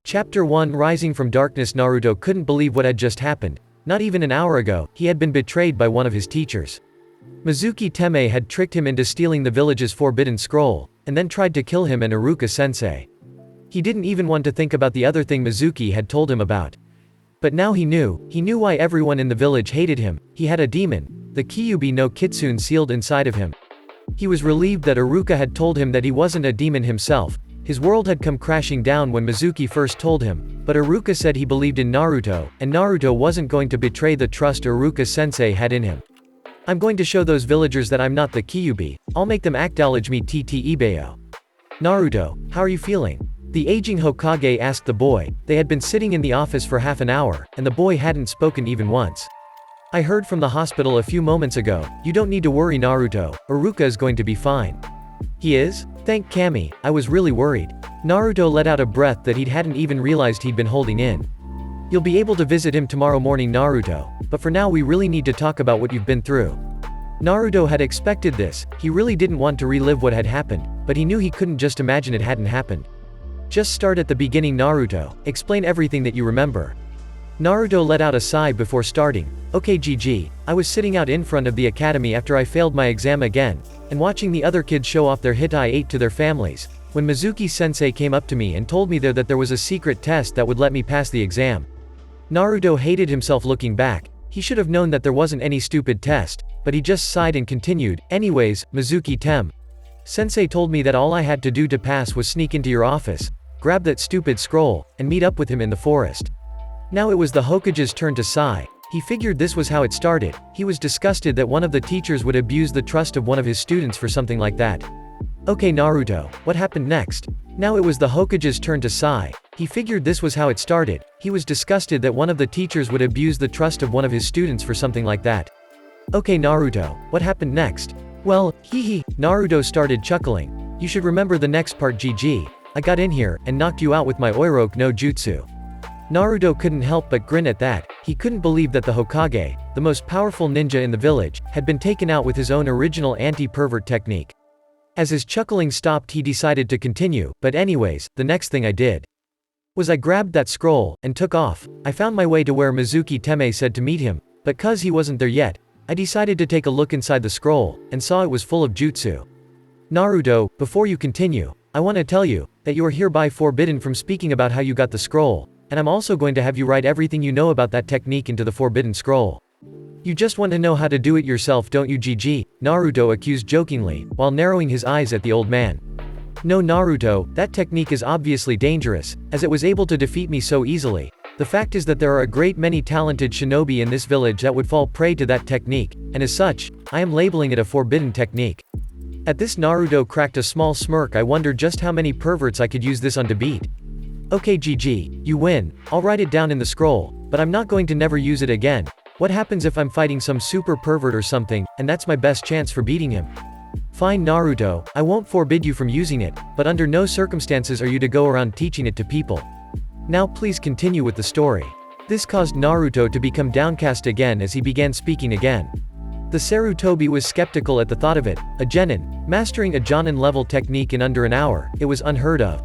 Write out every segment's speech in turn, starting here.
Chapter 1 Rising from Darkness. Naruto couldn't believe what had just happened. Not even an hour ago, he had been betrayed by one of his teachers. Mizuki Teme had tricked him into stealing the village's forbidden scroll, and then tried to kill him and Iruka-sensei. He didn't even want to think about the other thing Mizuki had told him about. But now he knew why everyone in the village hated him. He had a demon, the Kyuubi no Kitsune, sealed inside of him. He was relieved that Iruka had told him that he wasn't a demon himself. His world had come crashing down when Mizuki first told him, but Iruka said he believed in Naruto, and Naruto wasn't going to betray the trust Iruka-sensei had in him. I'm going to show those villagers that I'm not the Kyuubi. I'll make them acknowledge me. Ibeo. Naruto, how are you feeling? The aging Hokage asked the boy. They had been sitting in the office for half an hour, and the boy hadn't spoken even once. I heard from the hospital a few moments ago. You don't need to worry, Naruto. Iruka is going to be fine. He is? Thank Kami, I was really worried. Naruto let out a breath that he hadn't even realized he'd been holding in. You'll be able to visit him tomorrow morning, Naruto, but for now we really need to talk about what you've been through. Naruto had expected this. He really didn't want to relive what had happened, but he knew he couldn't just imagine it hadn't happened. Just start at the beginning, Naruto. Explain everything that you remember. Naruto let out a sigh before starting. Okay, GG, I was sitting out in front of the academy after I failed my exam again, and watching the other kids show off their hit I ate to their families, when Mizuki-sensei came up to me and told me that there was a secret test that would let me pass the exam. Naruto hated himself looking back. He should have known that there wasn't any stupid test, but he just sighed and continued, anyways, Mizuki-sensei told me that all I had to do to pass was sneak into your office, grab that stupid scroll, and meet up with him in the forest. Now it was the Hokage's turn to sigh. He figured this was how it started. He was disgusted that one of the teachers would abuse the trust of one of his students for something like that. Okay, Naruto, what happened next? Now it was the Hokage's turn to sigh. He figured this was how it started. He was disgusted that one of the teachers would abuse the trust of one of his students for something like that. Okay, Naruto, what happened next? Well, Naruto started chuckling. You should remember the next part. GG. I got in here, and knocked you out with my Oiroke no Jutsu. Naruto couldn't help but grin at that. He couldn't believe that the Hokage, the most powerful ninja in the village, had been taken out with his own original anti-pervert technique. As his chuckling stopped, he decided to continue, but anyways, the next thing I did was I grabbed that scroll, and took off. I found my way to where Mizuki Teme said to meet him, but cause he wasn't there yet, I decided to take a look inside the scroll, and saw it was full of jutsu. Naruto, before you continue, I want to tell you, that you are hereby forbidden from speaking about how you got the scroll, and I'm also going to have you write everything you know about that technique into the forbidden scroll. You just want to know how to do it yourself, don't you? GG, Naruto accused jokingly, while narrowing his eyes at the old man. No, Naruto, that technique is obviously dangerous, as it was able to defeat me so easily. The fact is that there are a great many talented shinobi in this village that would fall prey to that technique, and as such, I am labeling it a forbidden technique. At this, Naruto cracked a small smirk. I wonder just how many perverts I could use this on to beat. Okay, GG, you win. I'll write it down in the scroll, but I'm not going to never use it again. What happens if I'm fighting some super pervert or something, and that's my best chance for beating him? Fine, Naruto, I won't forbid you from using it, but under no circumstances are you to go around teaching it to people. Now please continue with the story. This caused Naruto to become downcast again as he began speaking again. The Sarutobi was skeptical at the thought of it. A genin, mastering a Jonin level technique in under an hour, it was unheard of.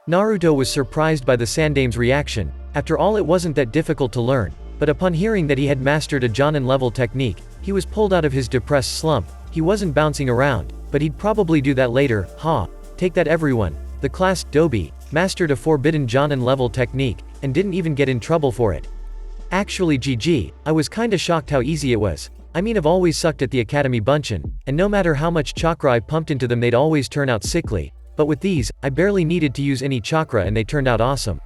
Naruto was surprised by the Sandame's reaction. After all, it wasn't that difficult to learn, but upon hearing that he had mastered a Jonin level technique, he was pulled out of his depressed slump. He wasn't bouncing around, but he'd probably do that later. Take that, everyone. The class, Dobi, mastered a forbidden Jonin level technique, and didn't even get in trouble for it. Actually, GG, I was kinda shocked how easy it was. I mean, I've always sucked at the academy bunchin', and no matter how much chakra I pumped into them they'd always turn out sickly. But with these, I barely needed to use any chakra and they turned out awesome.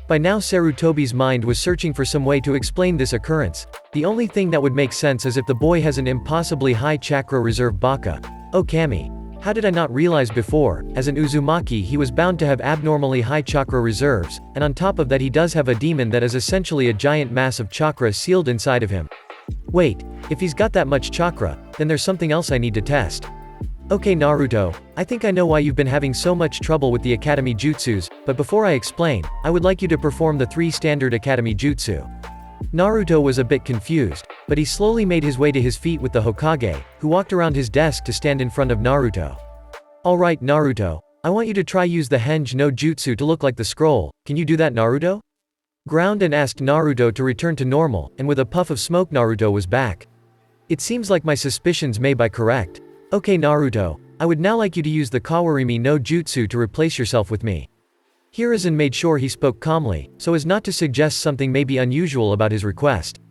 By now Sarutobi's mind was searching for some way to explain this occurrence. The only thing that would make sense is if the boy has an impossibly high chakra reserve. Baka. Oh Kami. How did I not realize before? As an Uzumaki he was bound to have abnormally high chakra reserves, and on top of that he does have a demon that is essentially a giant mass of chakra sealed inside of him. Wait, if he's got that much chakra, then there's something else I need to test. Okay Naruto, I think I know why you've been having so much trouble with the Academy Jutsus, but before I explain, I would like you to perform the 3 standard Academy Jutsu. Naruto was a bit confused, but he slowly made his way to his feet with the Hokage, who walked around his desk to stand in front of Naruto. Alright Naruto, I want you to try use the Henge no Jutsu to look like the scroll, can you do that Naruto? Ground and asked Naruto to return to normal, and with a puff of smoke Naruto was back. It seems like my suspicions may be correct. Okay Naruto, I would now like you to use the Kawarimi no Jutsu to replace yourself with me. Hiruzen made sure he spoke calmly, so as not to suggest something may be unusual about his request.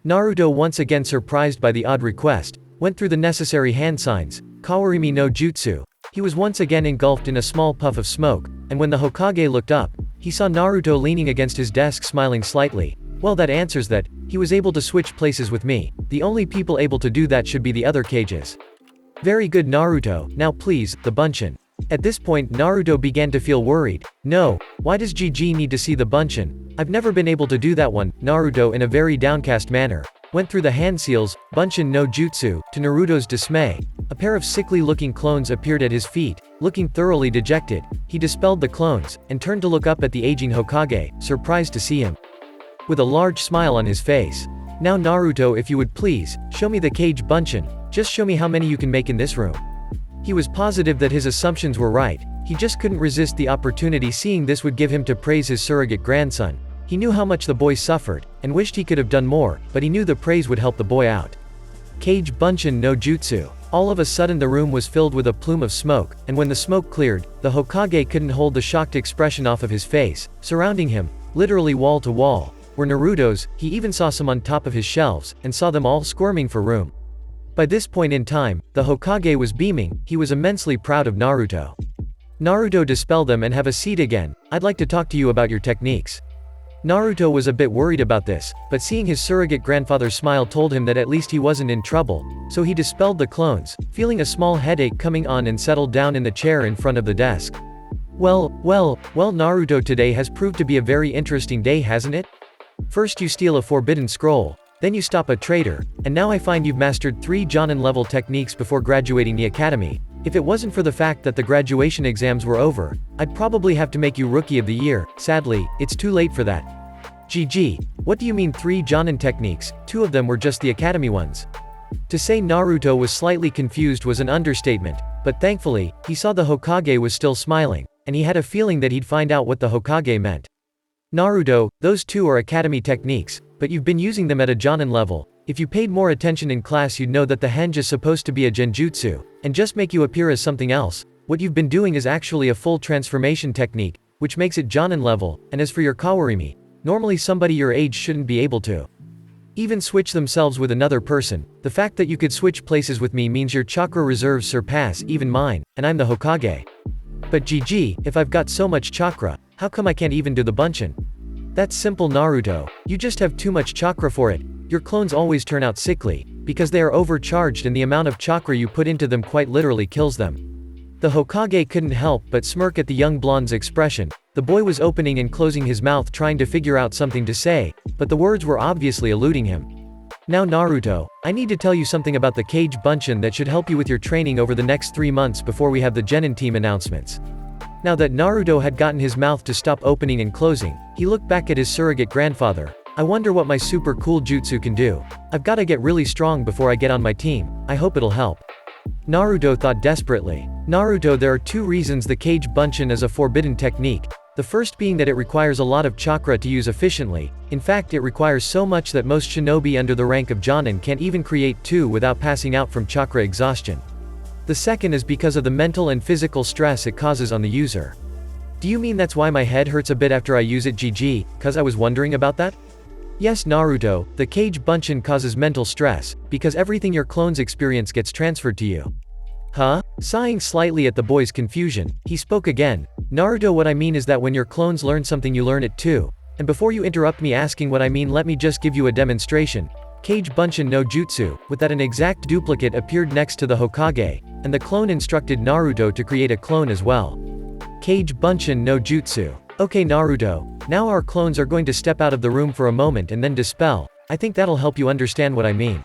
Naruto, once again surprised by the odd request, went through the necessary hand signs, Kawarimi no Jutsu. He was once again engulfed in a small puff of smoke, and when the Hokage looked up, he saw Naruto leaning against his desk smiling slightly. Well, that answers that. He was able to switch places with me. The only people able to do that should be the other cages. Very good Naruto, now please, the Bunshin. At this point Naruto began to feel worried. No, why does GG need to see the Bunshin? I've never been able to do that one. Naruto, in a very downcast manner, went through the hand seals, Bunshin no Jutsu. To Naruto's dismay, a pair of sickly looking clones appeared at his feet. Looking thoroughly dejected, he dispelled the clones, and turned to look up at the aging Hokage, surprised to see him with a large smile on his face. Now Naruto, if you would please, show me the cage Bunshin, just show me how many you can make in this room. He was positive that his assumptions were right, he just couldn't resist the opportunity, seeing this would give him to praise his surrogate grandson. He knew how much the boy suffered, and wished he could have done more, but he knew the praise would help the boy out. Cage Bunshin no Jutsu. All of a sudden the room was filled with a plume of smoke, and when the smoke cleared, the Hokage couldn't hold the shocked expression off of his face. Surrounding him, literally wall to wall, were Naruto's. He even saw some on top of his shelves, and saw them all squirming for room. By this point in time, the Hokage was beaming, he was immensely proud of Naruto. Naruto, dispel them and have a seat again, I'd like to talk to you about your techniques. Naruto was a bit worried about this, but seeing his surrogate grandfather's smile told him that at least he wasn't in trouble, so he dispelled the clones, feeling a small headache coming on, and settled down in the chair in front of the desk. Well Naruto, today has proved to be a very interesting day, hasn't it? First you steal a forbidden scroll, then you stop a traitor, and now I find you've mastered 3 Jonin level techniques before graduating the academy. If it wasn't for the fact that the graduation exams were over, I'd probably have to make you Rookie of the Year. Sadly, it's too late for that. GG, what do you mean 3 Jonin techniques? 2 of them were just the academy ones. To say Naruto was slightly confused was an understatement, but thankfully, he saw the Hokage was still smiling, and he had a feeling that he'd find out what the Hokage meant. Naruto, those 2 are academy techniques, but you've been using them at a Jonin level. If you paid more attention in class you'd know that the Henge is supposed to be a genjutsu, and just make you appear as something else. What you've been doing is actually a full transformation technique, which makes it Jonin level, and as for your Kawarimi, normally somebody your age shouldn't be able to even switch themselves with another person. The fact that you could switch places with me means your chakra reserves surpass even mine, and I'm the Hokage. But GG, if I've got so much chakra, how come I can't even do the Bunshin? That's simple Naruto, you just have too much chakra for it. Your clones always turn out sickly, because they are overcharged and the amount of chakra you put into them quite literally kills them. The Hokage couldn't help but smirk at the young blonde's expression. The boy was opening and closing his mouth trying to figure out something to say, but the words were obviously eluding him. Now Naruto, I need to tell you something about the Cage Bunshin that should help you with your training over the next 3 months before we have the Genin team announcements. Now that Naruto had gotten his mouth to stop opening and closing, he looked back at his surrogate grandfather. I wonder what my super cool jutsu can do. I've gotta get really strong before I get on my team. I hope it'll help. Naruto thought desperately. Naruto, there are 2 reasons the Cage Bunshin is a forbidden technique. The first being that it requires a lot of chakra to use efficiently. In fact, it requires so much that most shinobi under the rank of Jonin can't even create 2 without passing out from chakra exhaustion. The second is because of the mental and physical stress it causes on the user. Do you mean that's why my head hurts a bit after I use it? GG, cause I was wondering about that? Yes Naruto, the Cage Bunshin causes mental stress, because everything your clones experience gets transferred to you. Huh? Sighing slightly at the boy's confusion, he spoke again. Naruto, what I mean is that when your clones learn something you learn it too. And before you interrupt me asking what I mean, let me just give you a demonstration. Cage Bunshin no Jutsu, with that an exact duplicate appeared next to the Hokage, and the clone instructed Naruto to create a clone as well. Cage Bunshin no Jutsu. Okay Naruto, now our clones are going to step out of the room for a moment and then dispel. I think that'll help you understand what I mean.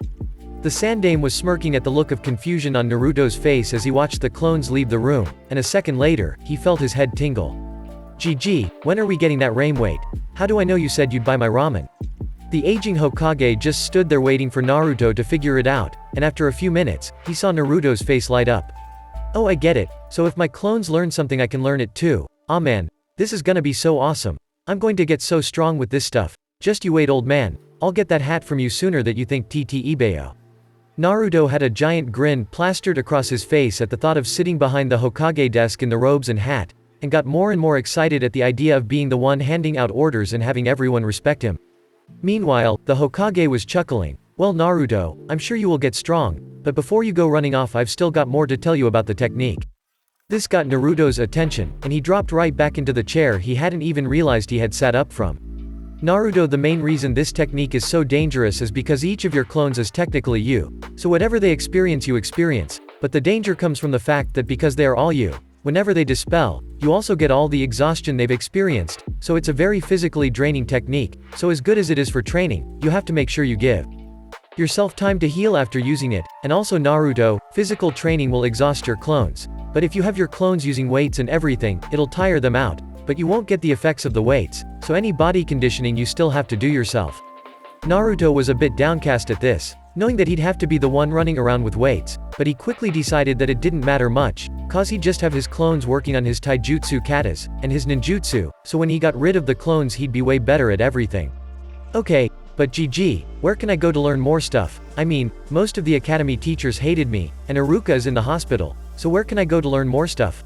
The Sandame was smirking at the look of confusion on Naruto's face as he watched the clones leave the room, and a second later, he felt his head tingle. "GG, when are we getting that ramen? Wait, how do I know you said you'd buy my ramen?" The aging Hokage just stood there waiting for Naruto to figure it out, and after a few minutes, he saw Naruto's face light up. "Oh, I get it, so if my clones learn something I can learn it too. Aw man, this is gonna be so awesome. I'm going to get so strong with this stuff. Just you wait, old man, I'll get that hat from you sooner than you think. Ibeyo." Naruto had a giant grin plastered across his face at the thought of sitting behind the Hokage desk in the robes and hat, and got more and more excited at the idea of being the one handing out orders and having everyone respect him. Meanwhile, the Hokage was chuckling. "Well, Naruto, I'm sure you will get strong, but before you go running off, I've still got more to tell you about the technique." This got Naruto's attention, and he dropped right back into the chair he hadn't even realized he had sat up from. "Naruto, the main reason this technique is so dangerous is because each of your clones is technically you, so whatever they experience you experience, but the danger comes from the fact that because they are all you, whenever they dispel, you also get all the exhaustion they've experienced, so it's a very physically draining technique, so as good as it is for training, you have to make sure you give yourself time to heal after using it, and also Naruto, physical training will exhaust your clones, but if you have your clones using weights and everything, it'll tire them out, but you won't get the effects of the weights, so any body conditioning you still have to do yourself." Naruto was a bit downcast at this, knowing that he'd have to be the one running around with weights, but he quickly decided that it didn't matter much, cause he'd just have his clones working on his taijutsu katas, and his ninjutsu, so when he got rid of the clones he'd be way better at everything. "Okay, but GG, where can I go to learn more stuff? I mean, most of the academy teachers hated me, and Iruka is in the hospital, so where can I go to learn more stuff?"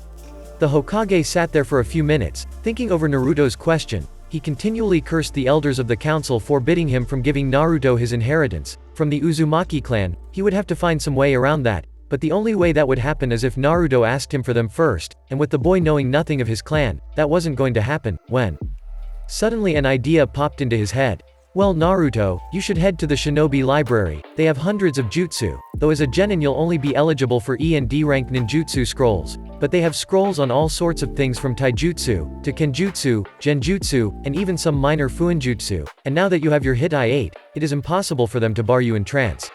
The Hokage sat there for a few minutes, thinking over Naruto's question. He continually cursed the elders of the council forbidding him from giving Naruto his inheritance. From the Uzumaki clan, he would have to find some way around that, but the only way that would happen is if Naruto asked him for them first, and with the boy knowing nothing of his clan, that wasn't going to happen, when suddenly an idea popped into his head. "Well, Naruto, you should head to the shinobi library, they have hundreds of jutsu, though as a genin you'll only be eligible for E and D rank ninjutsu scrolls, but they have scrolls on all sorts of things from taijutsu, to kenjutsu, genjutsu, and even some minor fuenjutsu, and now that you have your hit I-8, it is impossible for them to bar you in trance.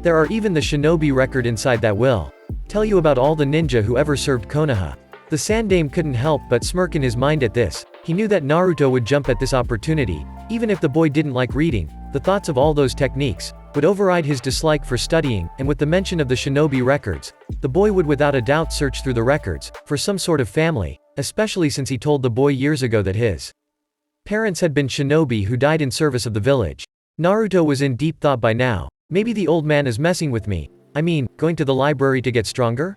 There are even the shinobi record inside that will tell you about all the ninja who ever served Konoha." The Sandame couldn't help but smirk in his mind at this. He knew that Naruto would jump at this opportunity, even if the boy didn't like reading. The thoughts of all those techniques would override his dislike for studying, and with the mention of the shinobi records, the boy would without a doubt search through the records for some sort of family, especially since he told the boy years ago that his parents had been shinobi who died in service of the village. Naruto was in deep thought by now. Maybe the old man is messing with me. I mean, going to the library to get stronger?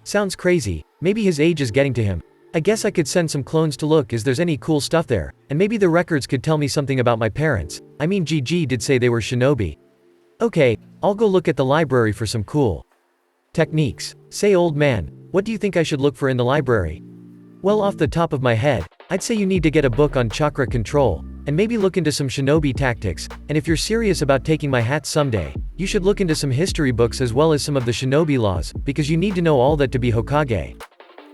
Sounds crazy. Maybe his age is getting to him. I guess I could send some clones to look if there's any cool stuff there, and maybe the records could tell me something about my parents. I mean, GG did say they were shinobi. Okay, I'll go look at the library for some cool techniques. Say, old man, what do you think I should look for in the library? Well, off the top of my head, I'd say you need to get a book on chakra control, and maybe look into some shinobi tactics, and if you're serious about taking my hat someday, you should look into some history books as well as some of the shinobi laws, because you need to know all that to be Hokage.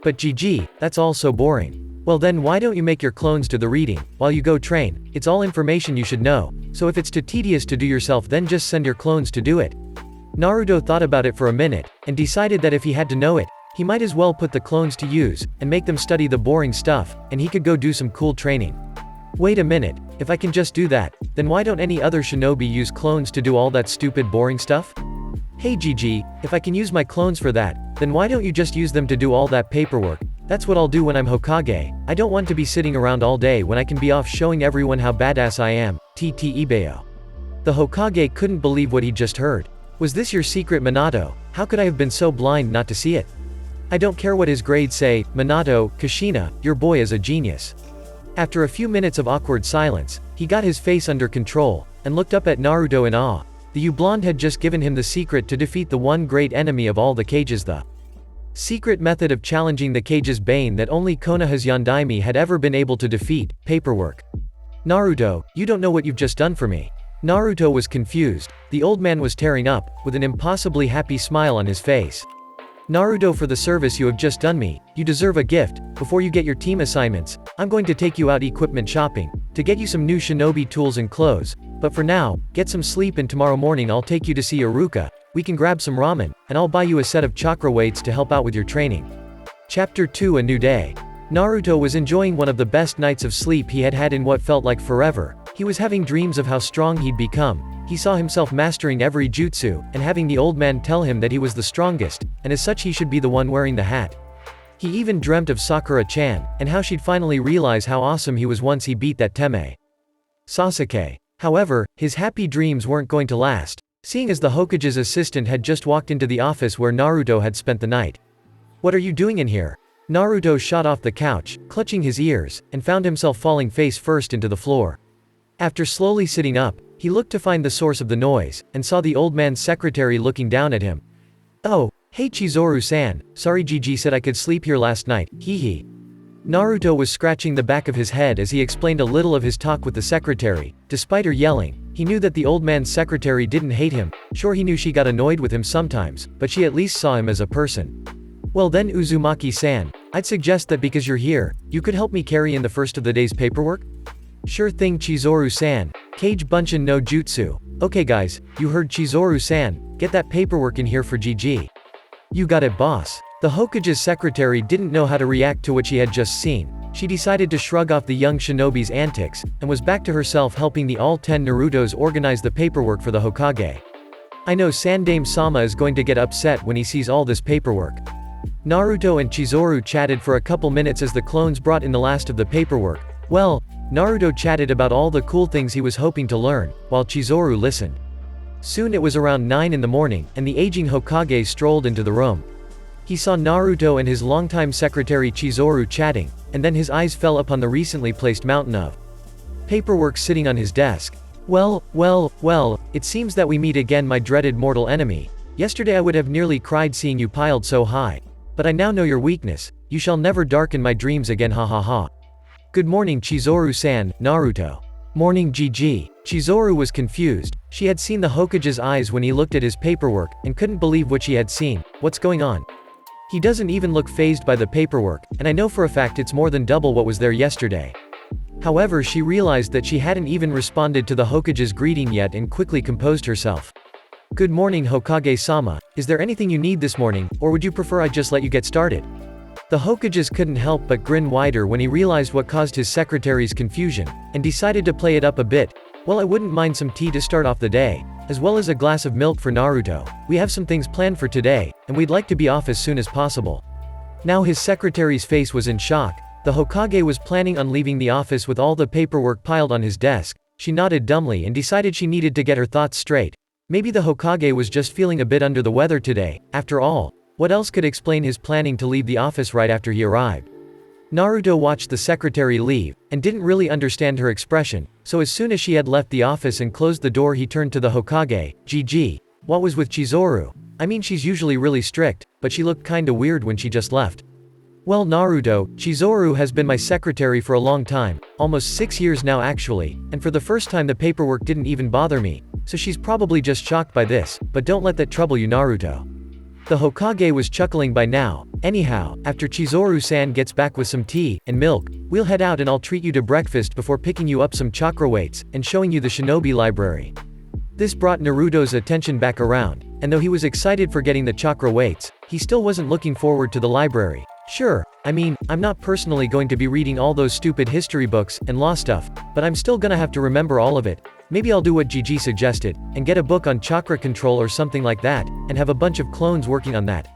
But GG, that's all so boring. Well then why don't you make your clones do the reading, while you go train? It's all information you should know, so if it's too tedious to do yourself then just send your clones to do it. Naruto thought about it for a minute, and decided that if he had to know it, he might as well put the clones to use, and make them study the boring stuff, and he could go do some cool training. Wait a minute, if I can just do that, then why don't any other shinobi use clones to do all that stupid boring stuff? Hey GG, if I can use my clones for that, then why don't you just use them to do all that paperwork? That's what I'll do when I'm Hokage. I don't want to be sitting around all day when I can be off showing everyone how badass I am. Ibeyo. The Hokage couldn't believe what he'd just heard. Was this your secret, Minato? How could I have been so blind not to see it? I don't care what his grades say, Minato, Kushina, your boy is a genius. After a few minutes of awkward silence, he got his face under control, and looked up at Naruto in awe. The U-Blonde had just given him the secret to defeat the one great enemy of all the Kages, the secret method of challenging the Kage's bane that only Konoha's Yondaime had ever been able to defeat, paperwork. Naruto, you don't know what you've just done for me. Naruto was confused. The old man was tearing up, with an impossibly happy smile on his face. Naruto, for the service you have just done me, you deserve a gift. Before you get your team assignments, I'm going to take you out equipment shopping, to get you some new shinobi tools and clothes, but for now, get some sleep and tomorrow morning I'll take you to see Iruka, we can grab some ramen, and I'll buy you a set of chakra weights to help out with your training. Chapter 2: A New Day. Naruto was enjoying one of the best nights of sleep he had had in what felt like forever. He was having dreams of how strong he'd become. He saw himself mastering every jutsu, and having the old man tell him that he was the strongest, and as such he should be the one wearing the hat. He even dreamt of Sakura-chan, and how she'd finally realize how awesome he was once he beat that Teme Sasuke. However, his happy dreams weren't going to last, seeing as the Hokage's assistant had just walked into the office where Naruto had spent the night. "What are you doing in here?" Naruto shot off the couch, clutching his ears, and found himself falling face first into the floor. After slowly sitting up, he looked to find the source of the noise, and saw the old man's secretary looking down at him. "Oh, hey Chizuru-san, sorry Gigi said I could sleep here last night, hee. Naruto was scratching the back of his head as he explained a little of his talk with the secretary. Despite her yelling, he knew that the old man's secretary didn't hate him. Sure, he knew she got annoyed with him sometimes, but she at least saw him as a person. "Well then Uzumaki-san, I'd suggest that because you're here, you could help me carry in the first of the day's paperwork?" "Sure thing Chizuru-san, Kage Bunshin no Jutsu." "Okay guys, you heard Chizuru-san, get that paperwork in here for GG." "You got it boss." The Hokage's secretary didn't know how to react to what she had just seen. She decided to shrug off the young shinobi's antics, and was back to herself helping the all 10 Narutos organize the paperwork for the Hokage. "I know Sandame-sama is going to get upset when he sees all this paperwork." Naruto and Chizuru chatted for a couple minutes as the clones brought in the last of the paperwork. Well, Naruto chatted about all the cool things he was hoping to learn, while Chizuru listened. Soon it was around 9 in the morning, and the aging Hokage strolled into the room. He saw Naruto and his longtime secretary Chizuru chatting, and then his eyes fell upon the recently placed mountain of paperwork sitting on his desk. Well, it seems that we meet again, my dreaded mortal enemy. Yesterday I would have nearly cried seeing you piled so high. But I now know your weakness. You shall never darken my dreams again, ha ha ha. "Good morning Chizuru-san, Naruto." "Morning GG." Chizuru was confused. She had seen the Hokage's eyes when he looked at his paperwork, and couldn't believe what she had seen. "What's going on? He doesn't even look fazed by the paperwork, and I know for a fact it's more than double what was there yesterday." However, she realized that she hadn't even responded to the Hokage's greeting yet and quickly composed herself. "Good morning Hokage-sama, is there anything you need this morning, or would you prefer I just let you get started?" The Hokages couldn't help but grin wider when he realized what caused his secretary's confusion, and decided to play it up a bit. "Well, I wouldn't mind some tea to start off the day, as well as a glass of milk for Naruto. We have some things planned for today, and we'd like to be off as soon as possible." Now his secretary's face was in shock. The Hokage was planning on leaving the office with all the paperwork piled on his desk. She nodded dumbly and decided she needed to get her thoughts straight. Maybe the Hokage was just feeling a bit under the weather today. After all, what else could explain his planning to leave the office right after he arrived? Naruto watched the secretary leave, and didn't really understand her expression, so as soon as she had left the office and closed the door he turned to the Hokage. "GG. What was with Chizuru? I mean she's usually really strict, but she looked kinda weird when she just left." "Well Naruto, Chizuru has been my secretary for a long time, almost 6 years now actually, and for the first time the paperwork didn't even bother me, so she's probably just shocked by this, but don't let that trouble you Naruto." The Hokage was chuckling by now. "Anyhow, after Chizuru-san gets back with some tea and milk, we'll head out and I'll treat you to breakfast before picking you up some chakra weights, and showing you the shinobi library." This brought Naruto's attention back around, and though he was excited for getting the chakra weights, he still wasn't looking forward to the library. "Sure, I mean, I'm not personally going to be reading all those stupid history books and law stuff, but I'm still gonna have to remember all of it. Maybe I'll do what Gigi suggested, and get a book on chakra control or something like that, and have a bunch of clones working on that.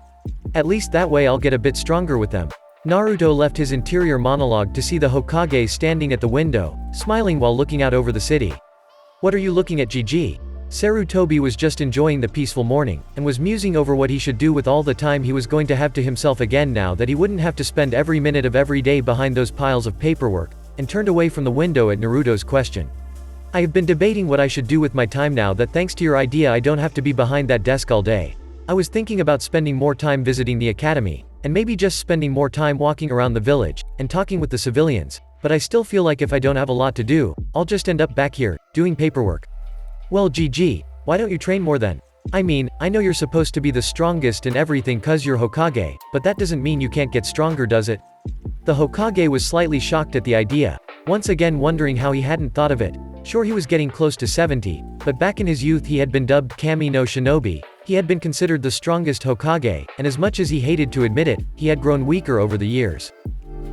At least that way I'll get a bit stronger with them." Naruto left his interior monologue to see the Hokage standing at the window, smiling while looking out over the city. "What are you looking at Gigi?" Sarutobi was just enjoying the peaceful morning, and was musing over what he should do with all the time he was going to have to himself again now that he wouldn't have to spend every minute of every day behind those piles of paperwork, and turned away from the window at Naruto's question. "I have been debating what I should do with my time now that thanks to your idea I don't have to be behind that desk all day. I was thinking about spending more time visiting the academy, and maybe just spending more time walking around the village, and talking with the civilians, but I still feel like if I don't have a lot to do, I'll just end up back here, doing paperwork." "Well GG, why don't you train more then? I mean, I know you're supposed to be the strongest and everything cause you're Hokage, but that doesn't mean you can't get stronger, does it? The Hokage was slightly shocked at the idea, once again wondering how he hadn't thought of it. Sure, he was getting close to 70, but back in his youth he had been dubbed Kami no Shinobi. He had been considered the strongest Hokage, and as much as he hated to admit it, he had grown weaker over the years.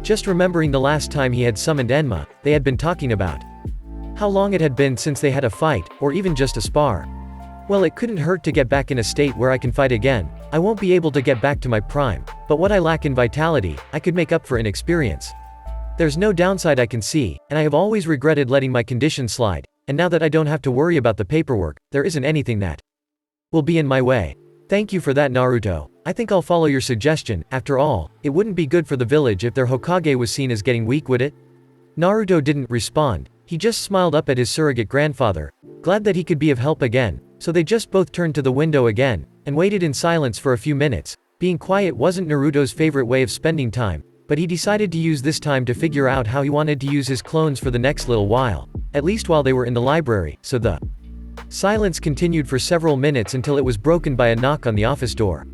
Just remembering the last time he had summoned Enma, they had been talking about how long it had been since they had a fight, or even just a spar. Well, it couldn't hurt to get back in a state where I can fight again. I won't be able to get back to my prime, but what I lack in vitality, I could make up for in experience. There's no downside I can see, and I have always regretted letting my condition slide, and now that I don't have to worry about the paperwork, there isn't anything that will be in my way. Thank you for that, Naruto. I think I'll follow your suggestion. After all, it wouldn't be good for the village if their Hokage was seen as getting weak, would it? Naruto didn't respond. He just smiled up at his surrogate grandfather, glad that he could be of help again, so they just both turned to the window again, and waited in silence for a few minutes. Being quiet wasn't Naruto's favorite way of spending time, but he decided to use this time to figure out how he wanted to use his clones for the next little while, at least while they were in the library, so the silence continued for several minutes until it was broken by a knock on the office door.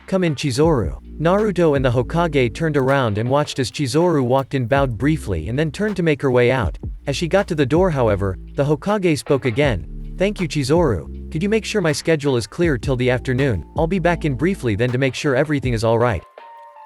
Come in, Chizuru. Naruto and the Hokage turned around and watched as Chizuru walked in, bowed briefly and then turned to make her way out. As she got to the door, however, the Hokage spoke again. Thank you, Chizuru. Could you make sure my schedule is clear till the afternoon? I'll be back in briefly then to make sure everything is alright.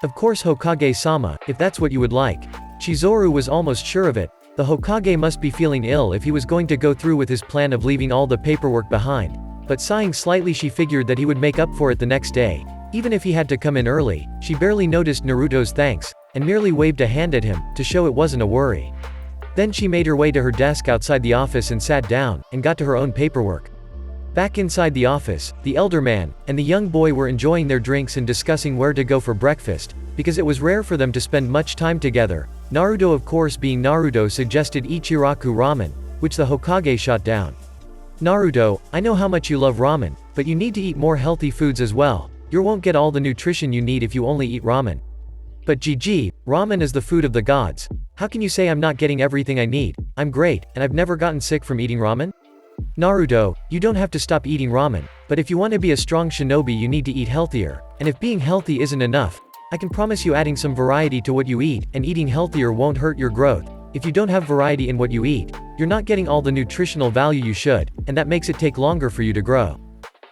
Of course, Hokage-sama, if that's what you would like. Chizuru was almost sure of it. The Hokage must be feeling ill if he was going to go through with his plan of leaving all the paperwork behind. But sighing slightly, she figured that he would make up for it the next day. Even if he had to come in early, she barely noticed Naruto's thanks, and merely waved a hand at him, to show it wasn't a worry. Then she made her way to her desk outside the office and sat down, and got to her own paperwork. Back inside the office, the elder man and the young boy were enjoying their drinks and discussing where to go for breakfast, because it was rare for them to spend much time together. Naruto, of course being Naruto, suggested Ichiraku ramen, which the Hokage shot down. Naruto, I know how much you love ramen, but you need to eat more healthy foods as well. You won't get all the nutrition you need if you only eat ramen. But GG, ramen is the food of the gods. How can you say I'm not getting everything I need? I'm great, and I've never gotten sick from eating ramen? Naruto, you don't have to stop eating ramen, but if you want to be a strong shinobi you need to eat healthier, and if being healthy isn't enough, I can promise you adding some variety to what you eat, and eating healthier won't hurt your growth. If you don't have variety in what you eat, you're not getting all the nutritional value you should, and that makes it take longer for you to grow.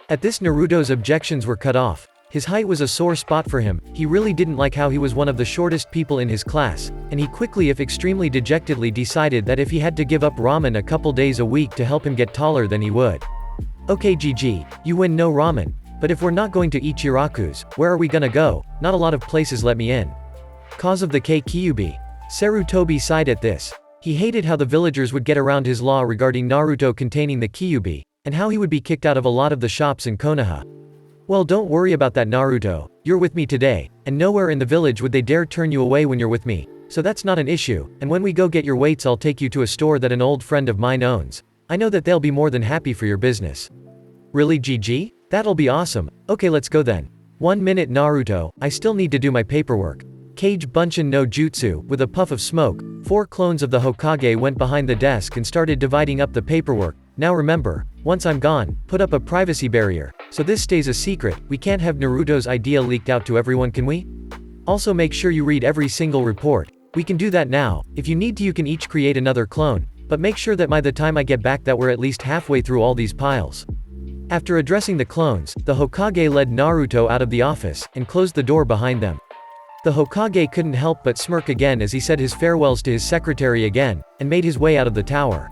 At this, Naruto's objections were cut off. His height was a sore spot for him. He really didn't like how he was one of the shortest people in his class, and he quickly, if extremely dejectedly, decided that if he had to give up ramen a couple days a week to help him get taller, then he would. Okay, GG, you win, no ramen. But if we're not going to Ichiraku's, where are we gonna go? Not a lot of places let me in. Cause of the Kyuubi. Sarutobi sighed at this. He hated how the villagers would get around his law regarding Naruto containing the Kyuubi, and how he would be kicked out of a lot of the shops in Konoha. Well, don't worry about that, Naruto. You're with me today, and nowhere in the village would they dare turn you away when you're with me. So that's not an issue, and when we go get your weights I'll take you to a store that an old friend of mine owns. I know that they'll be more than happy for your business. Really, GG? That'll be awesome. Okay, let's go then. 1 minute, Naruto, I still need to do my paperwork. Kage Bunshin no Jutsu. With a puff of smoke, 4 clones of the Hokage went behind the desk and started dividing up the paperwork. Now remember, once I'm gone, put up a privacy barrier, so this stays a secret. We can't have Naruto's idea leaked out to everyone, can we? Also make sure you read every single report. We can do that now. If you need to, you can each create another clone, but make sure that by the time I get back that we're at least halfway through all these piles. After addressing the clones, the Hokage led Naruto out of the office, and closed the door behind them. The Hokage couldn't help but smirk again as he said his farewells to his secretary again, and made his way out of the tower.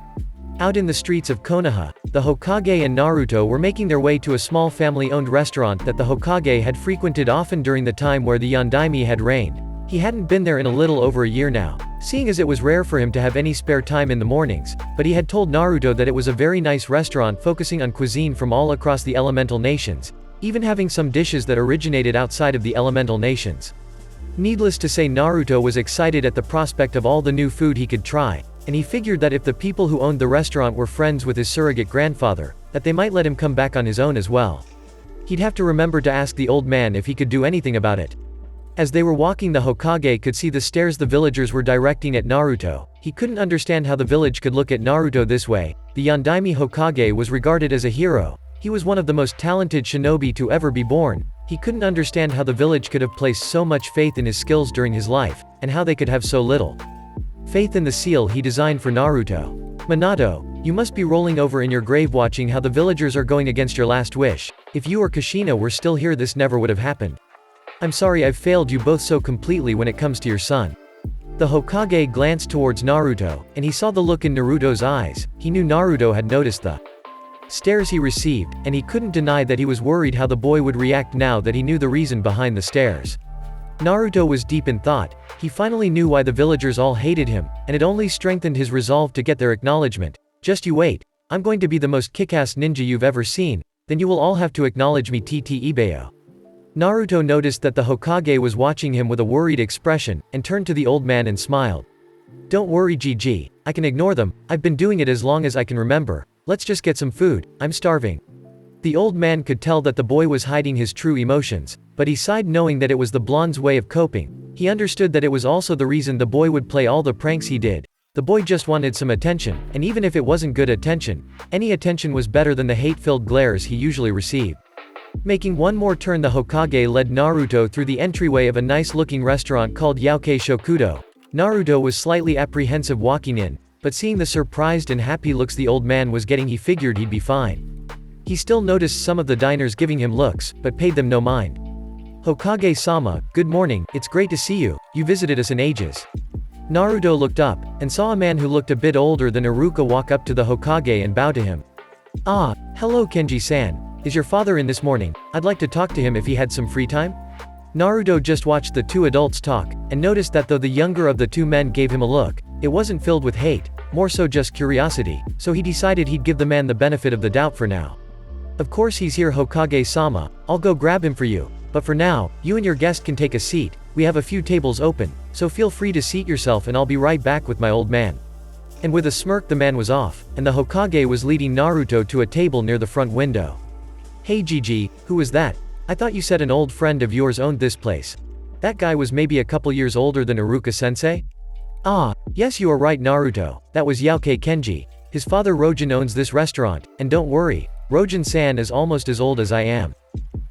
Out in the streets of Konoha, the Hokage and Naruto were making their way to a small family-owned restaurant that the Hokage had frequented often during the time where the Yondaime had reigned. He hadn't been there in a little over a year now, seeing as it was rare for him to have any spare time in the mornings, but he had told Naruto that it was a very nice restaurant focusing on cuisine from all across the elemental nations, even having some dishes that originated outside of the elemental nations. Needless to say, Naruto was excited at the prospect of all the new food he could try, and he figured that if the people who owned the restaurant were friends with his surrogate grandfather, that they might let him come back on his own as well. He'd have to remember to ask the old man if he could do anything about it. As they were walking, the Hokage could see the stares the villagers were directing at Naruto. He couldn't understand how the village could look at Naruto this way. The Yondaime Hokage was regarded as a hero. He was one of the most talented shinobi to ever be born. He couldn't understand how the village could have placed so much faith in his skills during his life, and how they could have so little faith in the seal he designed for Naruto. Minato, you must be rolling over in your grave watching how the villagers are going against your last wish. If you or Kushina were still here, this never would have happened. I'm sorry I've failed you both so completely when it comes to your son. The Hokage glanced towards Naruto, and he saw the look in Naruto's eyes. He knew Naruto had noticed the stares he received, and he couldn't deny that he was worried how the boy would react now that he knew the reason behind the stares. Naruto was deep in thought. He finally knew why the villagers all hated him, and it only strengthened his resolve to get their acknowledgement. Just you wait. I'm going to be the most kick-ass ninja you've ever seen, then you will all have to acknowledge me. Ibeo. Naruto noticed that the Hokage was watching him with a worried expression, and turned to the old man and smiled. Don't worry GG, I can ignore them, I've been doing it as long as I can remember. Let's just get some food, I'm starving. The old man could tell that the boy was hiding his true emotions, but he sighed knowing that it was the blonde's way of coping. He understood that it was also the reason the boy would play all the pranks he did. The boy just wanted some attention, and even if it wasn't good attention, any attention was better than the hate-filled glares he usually received. Making one more turn, the Hokage led Naruto through the entryway of a nice-looking restaurant called Yaokei Shokudo. Naruto was slightly apprehensive walking in, but seeing the surprised and happy looks the old man was getting, he figured he'd be fine. He still noticed some of the diners giving him looks, but paid them no mind. Hokage-sama, good morning, it's great to see you, you visited us in ages. Naruto looked up, and saw a man who looked a bit older than Iruka walk up to the Hokage and bow to him. Ah, hello Kenji-san, is your father in this morning? I'd like to talk to him if he had some free time? Naruto just watched the two adults talk, and noticed that though the younger of the two men gave him a look, it wasn't filled with hate, more so just curiosity, so he decided he'd give the man the benefit of the doubt for now. Of course he's here Hokage-sama, I'll go grab him for you, but for now, you and your guest can take a seat, we have a few tables open, so feel free to seat yourself and I'll be right back with my old man. And with a smirk the man was off, and the Hokage was leading Naruto to a table near the front window. Hey Gigi, who was that? I thought you said an old friend of yours owned this place. That guy was maybe a couple years older than Iruka-sensei? Ah, yes you are right Naruto, that was Yaokei Kenji. His father Rojin owns this restaurant, and don't worry, Rojin-san is almost as old as I am.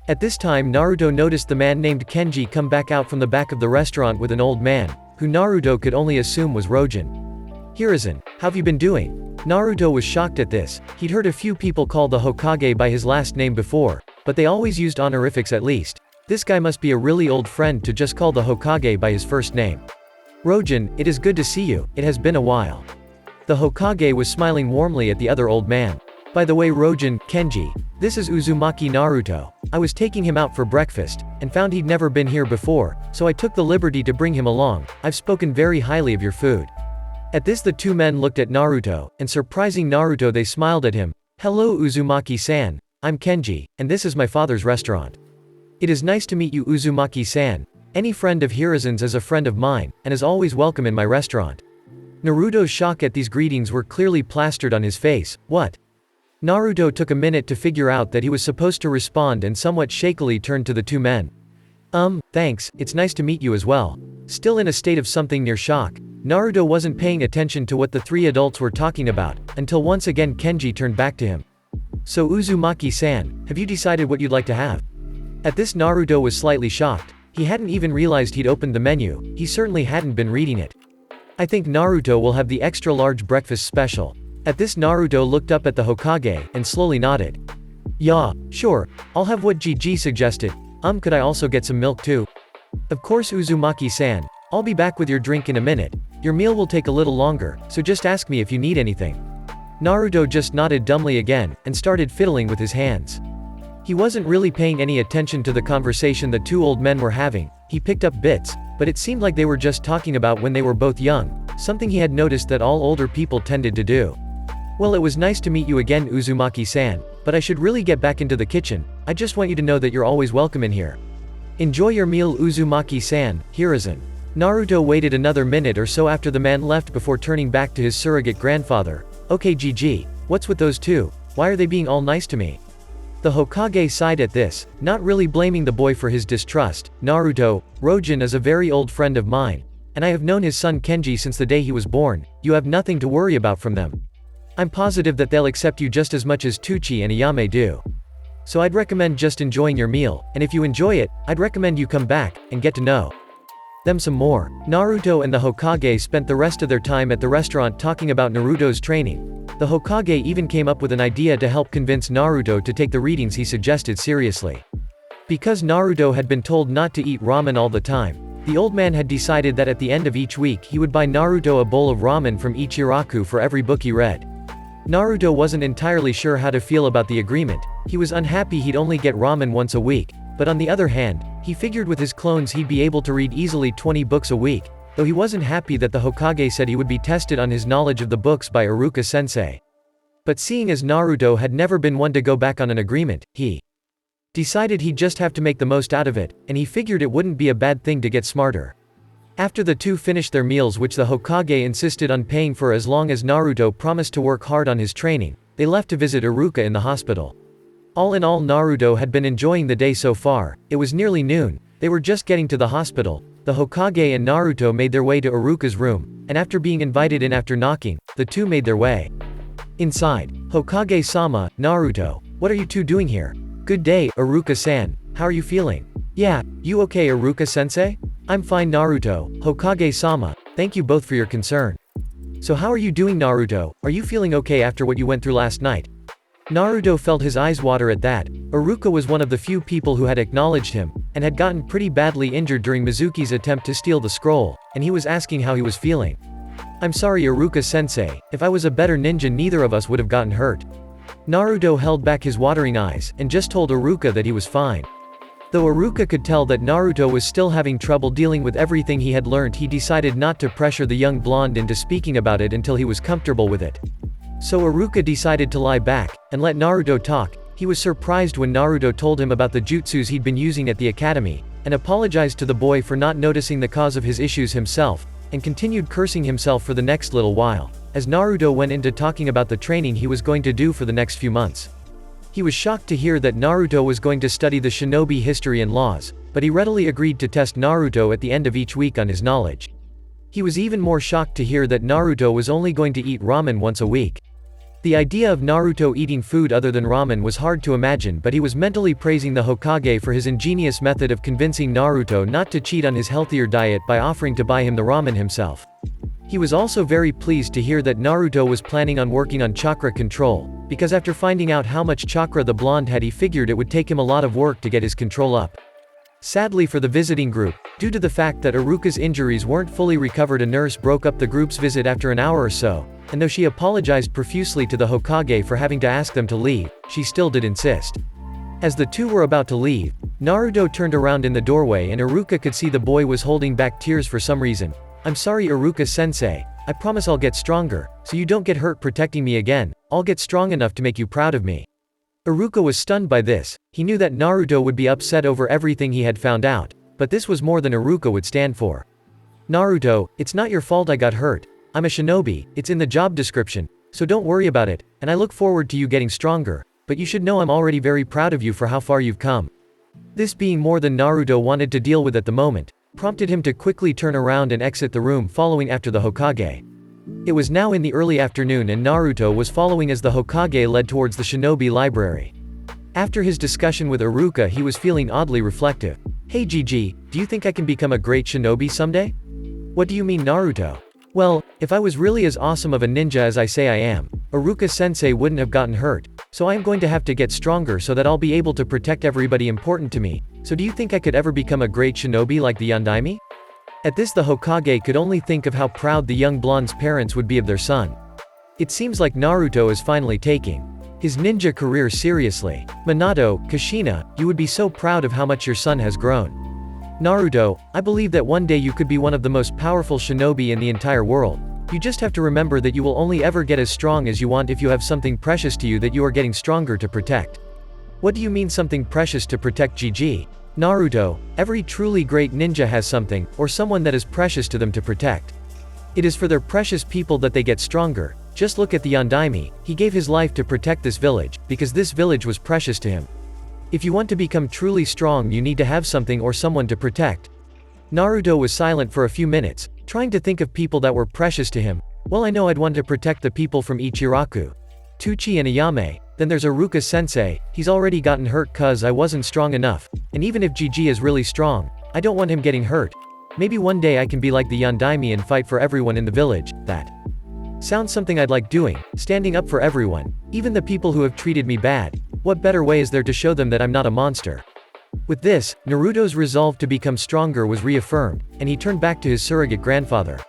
At this time Naruto noticed the man named Kenji come back out from the back of the restaurant with an old man, who Naruto could only assume was Rojin. Hiruzen, how've you been doing? Naruto was shocked at this. He'd heard a few people call the Hokage by his last name before, but they always used honorifics at least. This guy must be a really old friend to just call the Hokage by his first name. Rojin, it is good to see you, it has been a while. The Hokage was smiling warmly at the other old man. By the way Rojin, Kenji, this is Uzumaki Naruto. I was taking him out for breakfast, and found he'd never been here before, so I took the liberty to bring him along. I've spoken very highly of your food. At this the two men looked at Naruto, and surprising Naruto they smiled at him. Hello Uzumaki-san, I'm Kenji, and this is my father's restaurant. It is nice to meet you Uzumaki-san. Any friend of Hiruzen's is a friend of mine, and is always welcome in my restaurant. Naruto's shock at these greetings were clearly plastered on his face. What? Naruto took a minute to figure out that he was supposed to respond and somewhat shakily turned to the two men. Thanks, it's nice to meet you as well. Still in a state of something near shock, Naruto wasn't paying attention to what the three adults were talking about, until once again Kenji turned back to him. So Uzumaki-san, have you decided what you'd like to have? At this Naruto was slightly shocked. He hadn't even realized he'd opened the menu, he certainly hadn't been reading it. I think Naruto will have the extra large breakfast special. At this Naruto looked up at the Hokage, and slowly nodded. Yeah, sure, I'll have what Gigi suggested. Could I also get some milk too? Of course Uzumaki-san, I'll be back with your drink in a minute. Your meal will take a little longer, so just ask me if you need anything. Naruto just nodded dumbly again, and started fiddling with his hands. He wasn't really paying any attention to the conversation the two old men were having. He picked up bits, but it seemed like they were just talking about when they were both young, something he had noticed that all older people tended to do. Well, it was nice to meet you again Uzumaki-san, but I should really get back into the kitchen. I just want you to know that you're always welcome in here. Enjoy your meal Uzumaki-san, Hiruzen. Naruto waited another minute or so after the man left before turning back to his surrogate grandfather. Okay Gigi, what's with those two? Why are they being all nice to me? The Hokage sighed at this, not really blaming the boy for his distrust. Naruto, Rojin is a very old friend of mine, and I have known his son Kenji since the day he was born. You have nothing to worry about from them. I'm positive that they'll accept you just as much as Tucci and Ayame do. so I'd recommend just enjoying your meal, and if you enjoy it, I'd recommend you come back, and get to know them some more. Naruto and the Hokage spent the rest of their time at the restaurant talking about Naruto's training. The Hokage even came up with an idea to help convince Naruto to take the readings he suggested seriously. Because Naruto had been told not to eat ramen all the time, the old man had decided that at the end of each week he would buy Naruto a bowl of ramen from Ichiraku for every book he read. Naruto wasn't entirely sure how to feel about the agreement. He was unhappy he'd only get ramen once a week, but on the other hand, he figured with his clones he'd be able to read easily 20 books a week, though he wasn't happy that the Hokage said he would be tested on his knowledge of the books by Iruka-sensei. But seeing as Naruto had never been one to go back on an agreement, he decided he'd just have to make the most out of it, and he figured it wouldn't be a bad thing to get smarter. After the two finished their meals, which the Hokage insisted on paying for as long as Naruto promised to work hard on his training, they left to visit Iruka in the hospital. All in all, Naruto had been enjoying the day so far. It was nearly noon, they were just getting to the hospital. The Hokage and Naruto made their way to Iruka's room, and after being invited in after knocking, the two made their way inside. Hokage-sama, Naruto, what are you two doing here? Good day, Iruka-san, how are you feeling? Yeah, you okay, Iruka-sensei? I'm fine, Naruto. Hokage-sama, thank you both for your concern. So how are you doing, Naruto? Are you feeling okay after what you went through last night? Naruto felt his eyes water at that. Iruka was one of the few people who had acknowledged him, and had gotten pretty badly injured during Mizuki's attempt to steal the scroll, and he was asking how he was feeling. I'm sorry, Iruka-sensei, if I was a better ninja neither of us would have gotten hurt. Naruto held back his watering eyes, and just told Iruka that he was fine. Though Iruka could tell that Naruto was still having trouble dealing with everything he had learned, he decided not to pressure the young blonde into speaking about it until he was comfortable with it. So Iruka decided to lie back, and let Naruto talk. He was surprised when Naruto told him about the jutsus he'd been using at the academy, and apologized to the boy for not noticing the cause of his issues himself, and continued cursing himself for the next little while, as Naruto went into talking about the training he was going to do for the next few months. He was shocked to hear that Naruto was going to study the shinobi history and laws, but he readily agreed to test Naruto at the end of each week on his knowledge. He was even more shocked to hear that Naruto was only going to eat ramen once a week. The idea of Naruto eating food other than ramen was hard to imagine, but he was mentally praising the Hokage for his ingenious method of convincing Naruto not to cheat on his healthier diet by offering to buy him the ramen himself. He was also very pleased to hear that Naruto was planning on working on chakra control, because after finding out how much chakra the blonde had, he figured it would take him a lot of work to get his control up. Sadly for the visiting group, due to the fact that Iruka's injuries weren't fully recovered, a nurse broke up the group's visit after an hour or so, and though she apologized profusely to the Hokage for having to ask them to leave, she still did insist. As the two were about to leave, Naruto turned around in the doorway and Iruka could see the boy was holding back tears for some reason. I'm sorry, Iruka-sensei, I promise I'll get stronger, so you don't get hurt protecting me again. I'll get strong enough to make you proud of me. Iruka was stunned by this. He knew that Naruto would be upset over everything he had found out, but this was more than Iruka would stand for. Naruto, it's not your fault I got hurt. I'm a shinobi, it's in the job description, so don't worry about it, and I look forward to you getting stronger, but you should know I'm already very proud of you for how far you've come. This being more than Naruto wanted to deal with at the moment, prompted him to quickly turn around and exit the room, following after the Hokage. It was now in the early afternoon and Naruto was following as the Hokage led towards the shinobi library. After his discussion with Iruka, he was feeling oddly reflective. Hey Gigi, do you think I can become a great shinobi someday? What do you mean, Naruto? Well, if I was really as awesome of a ninja as I say I am, Iruka-sensei wouldn't have gotten hurt, so I am going to have to get stronger so that I'll be able to protect everybody important to me. So do you think I could ever become a great shinobi like the Yondaime? At this, the Hokage could only think of how proud the young blonde's parents would be of their son. It seems like Naruto is finally taking his ninja career seriously. Minato, Kushina, you would be so proud of how much your son has grown. Naruto, I believe that one day you could be one of the most powerful shinobi in the entire world. You just have to remember that you will only ever get as strong as you want if you have something precious to you that you are getting stronger to protect. What do you mean something precious to protect, Gigi? Naruto, every truly great ninja has something, or someone that is precious to them to protect. It is for their precious people that they get stronger. Just look at the Yondaime, he gave his life to protect this village, because this village was precious to him. If you want to become truly strong, you need to have something or someone to protect. Naruto was silent for a few minutes, trying to think of people that were precious to him. Well, I know I'd want to protect the people from Ichiraku. Tuchi and Ayame, then there's Aruka-sensei, he's already gotten hurt cause I wasn't strong enough, and even if GG is really strong, I don't want him getting hurt. Maybe one day I can be like the Yondaime and fight for everyone in the village. That sounds something I'd like doing, standing up for everyone, even the people who have treated me bad. What better way is there to show them that I'm not a monster? With this, Naruto's resolve to become stronger was reaffirmed, and he turned back to his surrogate grandfather.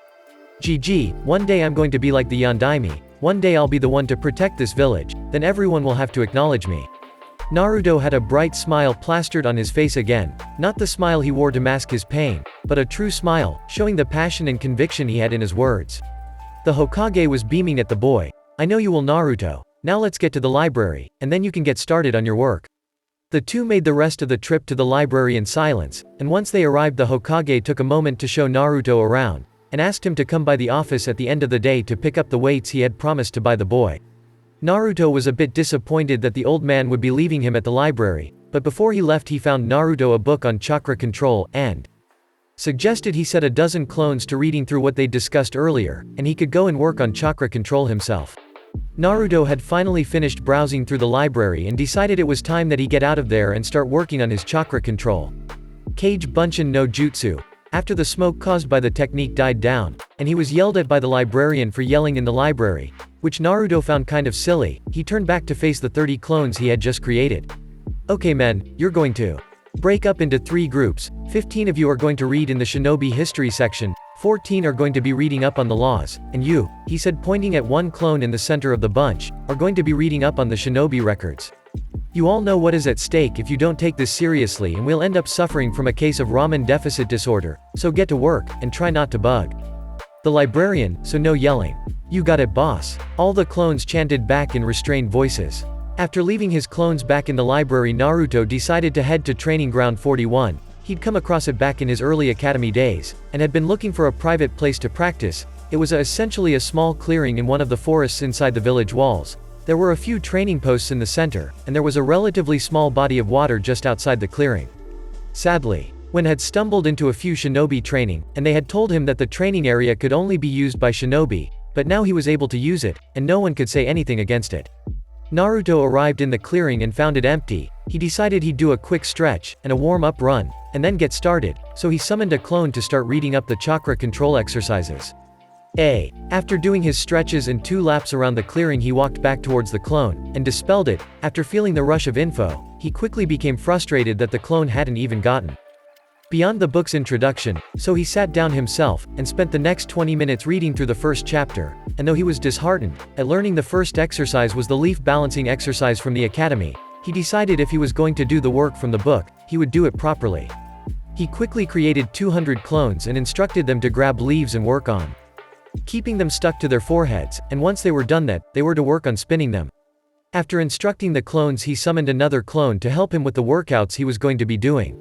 GG, one day I'm going to be like the Yondaime, one day I'll be the one to protect this village, then everyone will have to acknowledge me. Naruto had a bright smile plastered on his face again, not the smile he wore to mask his pain, but a true smile, showing the passion and conviction he had in his words. The Hokage was beaming at the boy. I know you will, Naruto. Now let's get to the library, and then you can get started on your work. The two made the rest of the trip to the library in silence, and once they arrived the Hokage took a moment to show Naruto around, and asked him to come by the office at the end of the day to pick up the weights he had promised to buy the boy. Naruto was a bit disappointed that the old man would be leaving him at the library, but before he left he found Naruto a book on chakra control, and suggested he set a dozen clones to reading through what they'd discussed earlier, and he could go and work on chakra control himself. Naruto had finally finished browsing through the library and decided it was time that he get out of there and start working on his chakra control. Kage Bunshin no Jutsu. After the smoke caused by the technique died down, and he was yelled at by the librarian for yelling in the library, which Naruto found kind of silly, he turned back to face the 30 clones he had just created. Okay men, you're going to break up into 3 groups, 15 of you are going to read in the shinobi history section, 14 are going to be reading up on the laws, and you, he said pointing at one clone in the center of the bunch, are going to be reading up on the shinobi records. You all know what is at stake if you don't take this seriously, and we'll end up suffering from a case of ramen deficit disorder, so get to work, and try not to bug the librarian, so no yelling. You got it boss. All the clones chanted back in restrained voices. After leaving his clones back in the library Naruto decided to head to Training Ground 41, he'd come across it back in his early academy days, and had been looking for a private place to practice. It was essentially a small clearing in one of the forests inside the village walls. There were a few training posts in the center, and there was a relatively small body of water just outside the clearing. Sadly, Wen had stumbled into a few shinobi training, and they had told him that the training area could only be used by shinobi, but now he was able to use it, and no one could say anything against it. Naruto arrived in the clearing and found it empty. He decided he'd do a quick stretch, and a warm-up run, and then get started, so he summoned a clone to start reading up the chakra control exercises. After doing his stretches and 2 laps around the clearing he walked back towards the clone, and dispelled it. After feeling the rush of info, he quickly became frustrated that the clone hadn't even gotten beyond the book's introduction, so he sat down himself, and spent the next 20 minutes reading through the first chapter, and though he was disheartened at learning the first exercise was the leaf balancing exercise from the academy, he decided if he was going to do the work from the book, he would do it properly. He quickly created 200 clones and instructed them to grab leaves and work on keeping them stuck to their foreheads, and once they were done that, they were to work on spinning them. After instructing the clones he summoned another clone to help him with the workouts he was going to be doing.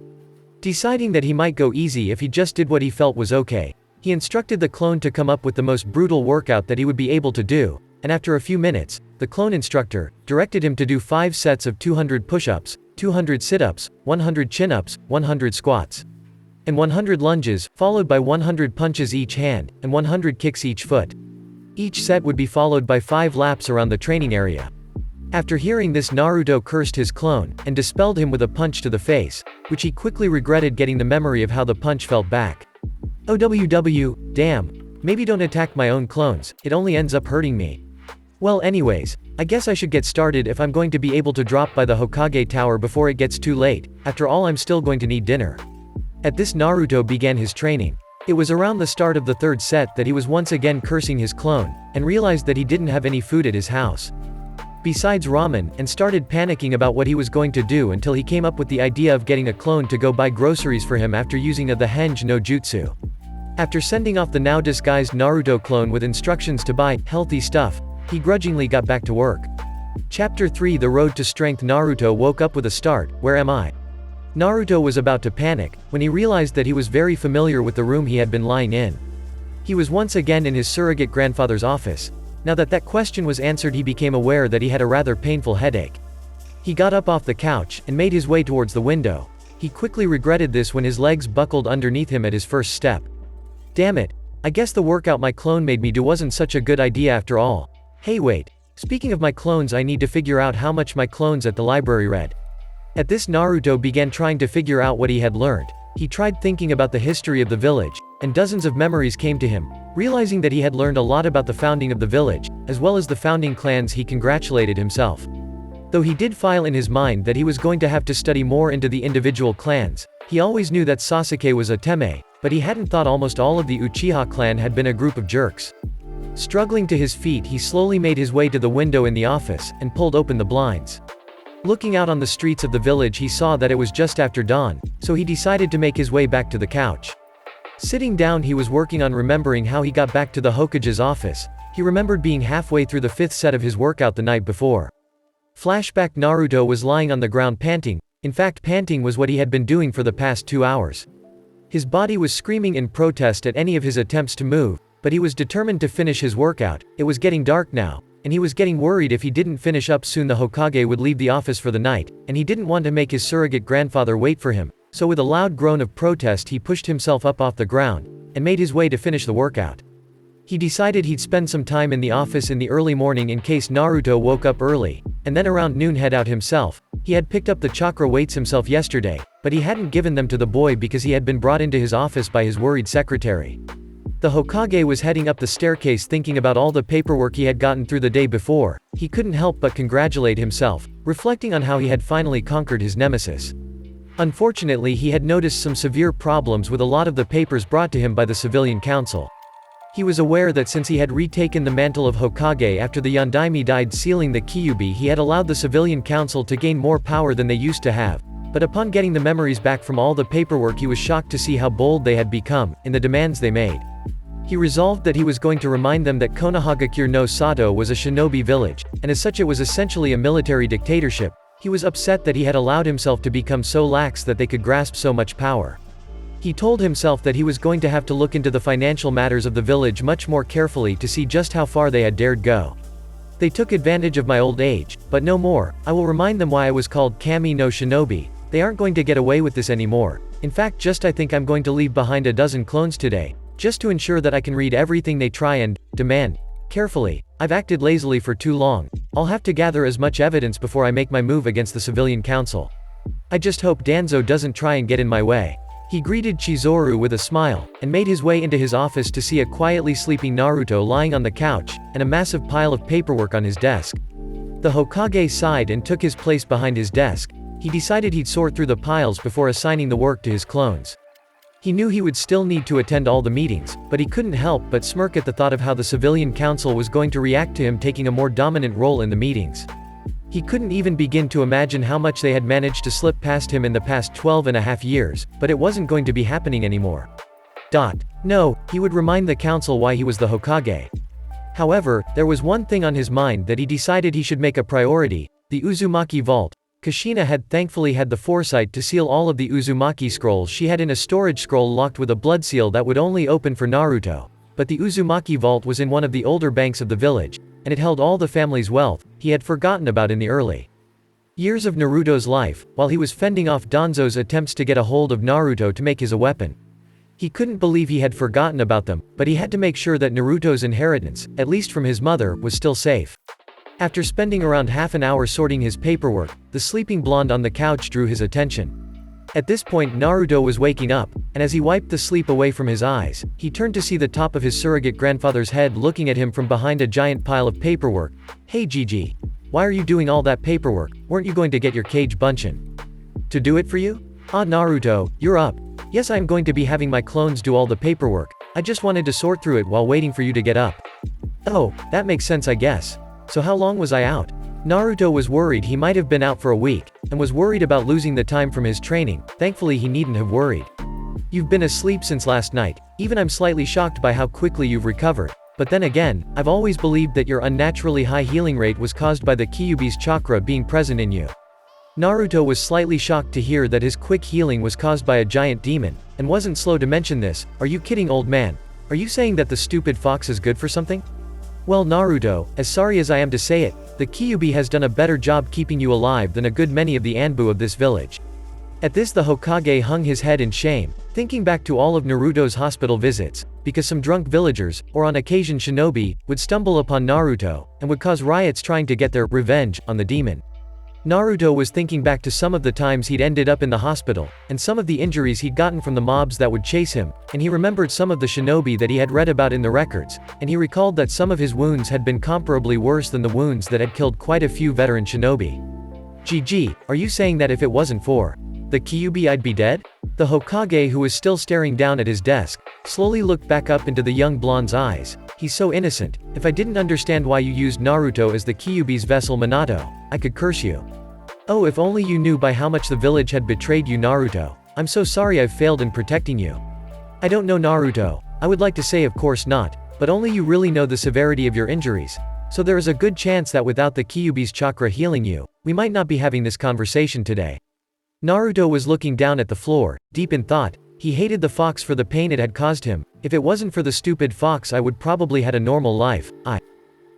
Deciding that he might go easy if he just did what he felt was okay, he instructed the clone to come up with the most brutal workout that he would be able to do, and after a few minutes, the clone instructor directed him to do 5 sets of 200 push-ups, 200 sit-ups, 100 chin-ups, 100 squats, and 100 lunges, followed by 100 punches each hand, and 100 kicks each foot. Each set would be followed by 5 laps around the training area. After hearing this Naruto cursed his clone, and dispelled him with a punch to the face, which he quickly regretted getting the memory of how the punch felt back. OWW, damn. Maybe don't attack my own clones, it only ends up hurting me. Well anyways, I guess I should get started if I'm going to be able to drop by the Hokage tower before it gets too late. After all I'm still going to need dinner. At this Naruto began his training. It was around the start of the 3rd set that he was once again cursing his clone, and realized that he didn't have any food at his house besides ramen, and started panicking about what he was going to do until he came up with the idea of getting a clone to go buy groceries for him after using the Henge no Jutsu. After sending off the now disguised Naruto clone with instructions to buy healthy stuff, he grudgingly got back to work. Chapter 3 The Road to Strength Naruto woke up with a start. Where am I? Naruto was about to panic, when he realized that he was very familiar with the room he had been lying in. He was once again in his surrogate grandfather's office. Now that that question was answered he became aware that he had a rather painful headache. He got up off the couch, and made his way towards the window. He quickly regretted this when his legs buckled underneath him at his first step. Damn it, I guess the workout my clone made me do wasn't such a good idea after all. Hey wait, Speaking of my clones, I need to figure out how much my clones at the library read. At this, Naruto began trying to figure out what he had learned. He tried thinking about the history of the village, and dozens of memories came to him. Realizing that he had learned a lot about the founding of the village, as well as the founding clans, he congratulated himself. Though he did file in his mind that he was going to have to study more into the individual clans, he always knew that Sasuke was a Teme, but he hadn't thought almost all of the Uchiha clan had been a group of jerks. Struggling to his feet, he slowly made his way to the window in the office, and pulled open the blinds. Looking out on the streets of the village, he saw that it was just after dawn, so he decided to make his way back to the couch. Sitting down, he was working on remembering how he got back to the Hokage's office. He remembered being halfway through the 5th set of his workout the night before. Flashback: Naruto was lying on the ground panting. In fact, panting was what he had been doing for the past 2 hours. His body was screaming in protest at any of his attempts to move, but he was determined to finish his workout. It was getting dark now, and he was getting worried if he didn't finish up soon the Hokage would leave the office for the night, and he didn't want to make his surrogate grandfather wait for him, so with a loud groan of protest he pushed himself up off the ground, and made his way to finish the workout. He decided he'd spend some time in the office in the early morning in case Naruto woke up early, and then around noon head out himself. He had picked up the chakra weights himself yesterday, but he hadn't given them to the boy because he had been brought into his office by his worried secretary. The Hokage was heading up the staircase thinking about all the paperwork he had gotten through the day before. He couldn't help but congratulate himself, reflecting on how he had finally conquered his nemesis. Unfortunately, he had noticed some severe problems with a lot of the papers brought to him by the civilian council. He was aware that since he had retaken the mantle of Hokage after the Yondaime died sealing the Kyuubi, he had allowed the civilian council to gain more power than they used to have. But upon getting the memories back from all the paperwork, he was shocked to see how bold they had become, in the demands they made. He resolved that he was going to remind them that Konohagakure no Sato was a shinobi village, and as such it was essentially a military dictatorship. He was upset that he had allowed himself to become so lax that they could grasp so much power. He told himself that he was going to have to look into the financial matters of the village much more carefully to see just how far they had dared go. They took advantage of my old age, but no more. I will remind them why I was called Kami no Shinobi. They aren't going to get away with this anymore. In fact, I think I'm going to leave behind a dozen clones today, just to ensure that I can read everything they try and demand carefully. I've acted lazily for too long. I'll have to gather as much evidence before I make my move against the civilian council. I just hope Danzo doesn't try and get in my way. He greeted Chizuru with a smile, and made his way into his office to see a quietly sleeping Naruto lying on the couch, and a massive pile of paperwork on his desk. The Hokage sighed and took his place behind his desk. He decided he'd sort through the piles before assigning the work to his clones. He knew he would still need to attend all the meetings, but he couldn't help but smirk at the thought of how the civilian council was going to react to him taking a more dominant role in the meetings. He couldn't even begin to imagine how much they had managed to slip past him in the past 12.5 years, but it wasn't going to be happening anymore. No, he would remind the council why he was the Hokage. However, there was one thing on his mind that he decided he should make a priority: the Uzumaki vault. Kushina had thankfully had the foresight to seal all of the Uzumaki scrolls she had in a storage scroll locked with a blood seal that would only open for Naruto. But the Uzumaki vault was in one of the older banks of the village, and it held all the family's wealth he had forgotten about in the early years of Naruto's life, while he was fending off Danzo's attempts to get a hold of Naruto to make his a weapon. He couldn't believe he had forgotten about them, but he had to make sure that Naruto's inheritance, at least from his mother, was still safe. After spending around half an hour sorting his paperwork, the sleeping blonde on the couch drew his attention. At this point, Naruto was waking up, and as he wiped the sleep away from his eyes, he turned to see the top of his surrogate grandfather's head looking at him from behind a giant pile of paperwork. "Hey Gigi. Why are you doing all that paperwork? Weren't you going to get your Kage Bunshin to do it for you?" "Ah Naruto, you're up. Yes, I'm going to be having my clones do all the paperwork. I just wanted to sort through it while waiting for you to get up." "Oh, that makes sense I guess. So how long was I out?" Naruto was worried he might have been out for a week, and was worried about losing the time from his training. Thankfully he needn't have worried. "You've been asleep since last night. Even I'm slightly shocked by how quickly you've recovered. But then again, I've always believed that your unnaturally high healing rate was caused by the Kyuubi's chakra being present in you." Naruto was slightly shocked to hear that his quick healing was caused by a giant demon, and wasn't slow to mention this. "Are you kidding, old man? Are you saying that the stupid fox is good for something?" "Well Naruto, as sorry as I am to say it, the Kyuubi has done a better job keeping you alive than a good many of the Anbu of this village. At this the Hokage hung his head in shame, thinking back to all of Naruto's hospital visits, because some drunk villagers, or on occasion shinobi, would stumble upon Naruto, and would cause riots trying to get their revenge on the demon. Naruto was thinking back to some of the times he'd ended up in the hospital, and some of the injuries he'd gotten from the mobs that would chase him, and he remembered some of the shinobi that he had read about in the records, and he recalled that some of his wounds had been comparably worse than the wounds that had killed quite a few veteran shinobi. GG, are you saying that if it wasn't for the Kyuubi I'd be dead? The Hokage, who was still staring down at his desk, slowly looked back up into the young blonde's eyes. He's so innocent. If I didn't understand why you used Naruto as the Kyuubi's vessel Minato, I could curse you. Oh, if only you knew by how much the village had betrayed you, Naruto. I'm so sorry I've failed in protecting you. I don't know, Naruto. I would like to say of course not, but only you really know the severity of your injuries. So there is a good chance that without the Kyuubi's chakra healing you, we might not be having this conversation today. Naruto was looking down at the floor, deep in thought. He hated the fox for the pain it had caused him. If it wasn't for the stupid fox, I would probably had a normal life. I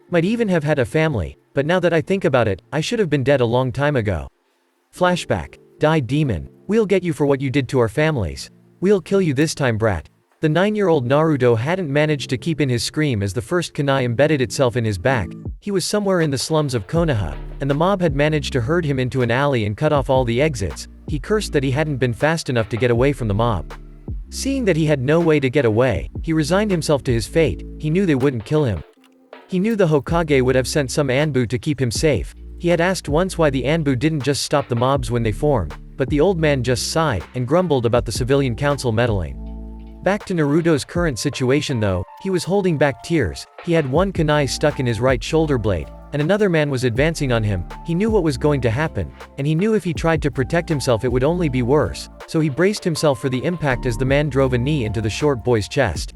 might even have had a family, but now that I think about it, I should have been dead a long time ago. Flashback. Die demon. We'll get you for what you did to our families. We'll kill you this time, brat. The 9-year-old Naruto hadn't managed to keep in his scream as the first kunai embedded itself in his back. He was somewhere in the slums of Konoha, and the mob had managed to herd him into an alley and cut off all the exits. He cursed that he hadn't been fast enough to get away from the mob. Seeing that he had no way to get away, he resigned himself to his fate. He knew they wouldn't kill him. He knew the Hokage would have sent some Anbu to keep him safe. He had asked once why the Anbu didn't just stop the mobs when they formed, but the old man just sighed and grumbled about the civilian council meddling. Back to Naruto's current situation though, he was holding back tears. He had one kunai stuck in his right shoulder blade, and another man was advancing on him. He knew what was going to happen, and he knew if he tried to protect himself it would only be worse, so he braced himself for the impact as the man drove a knee into the short boy's chest.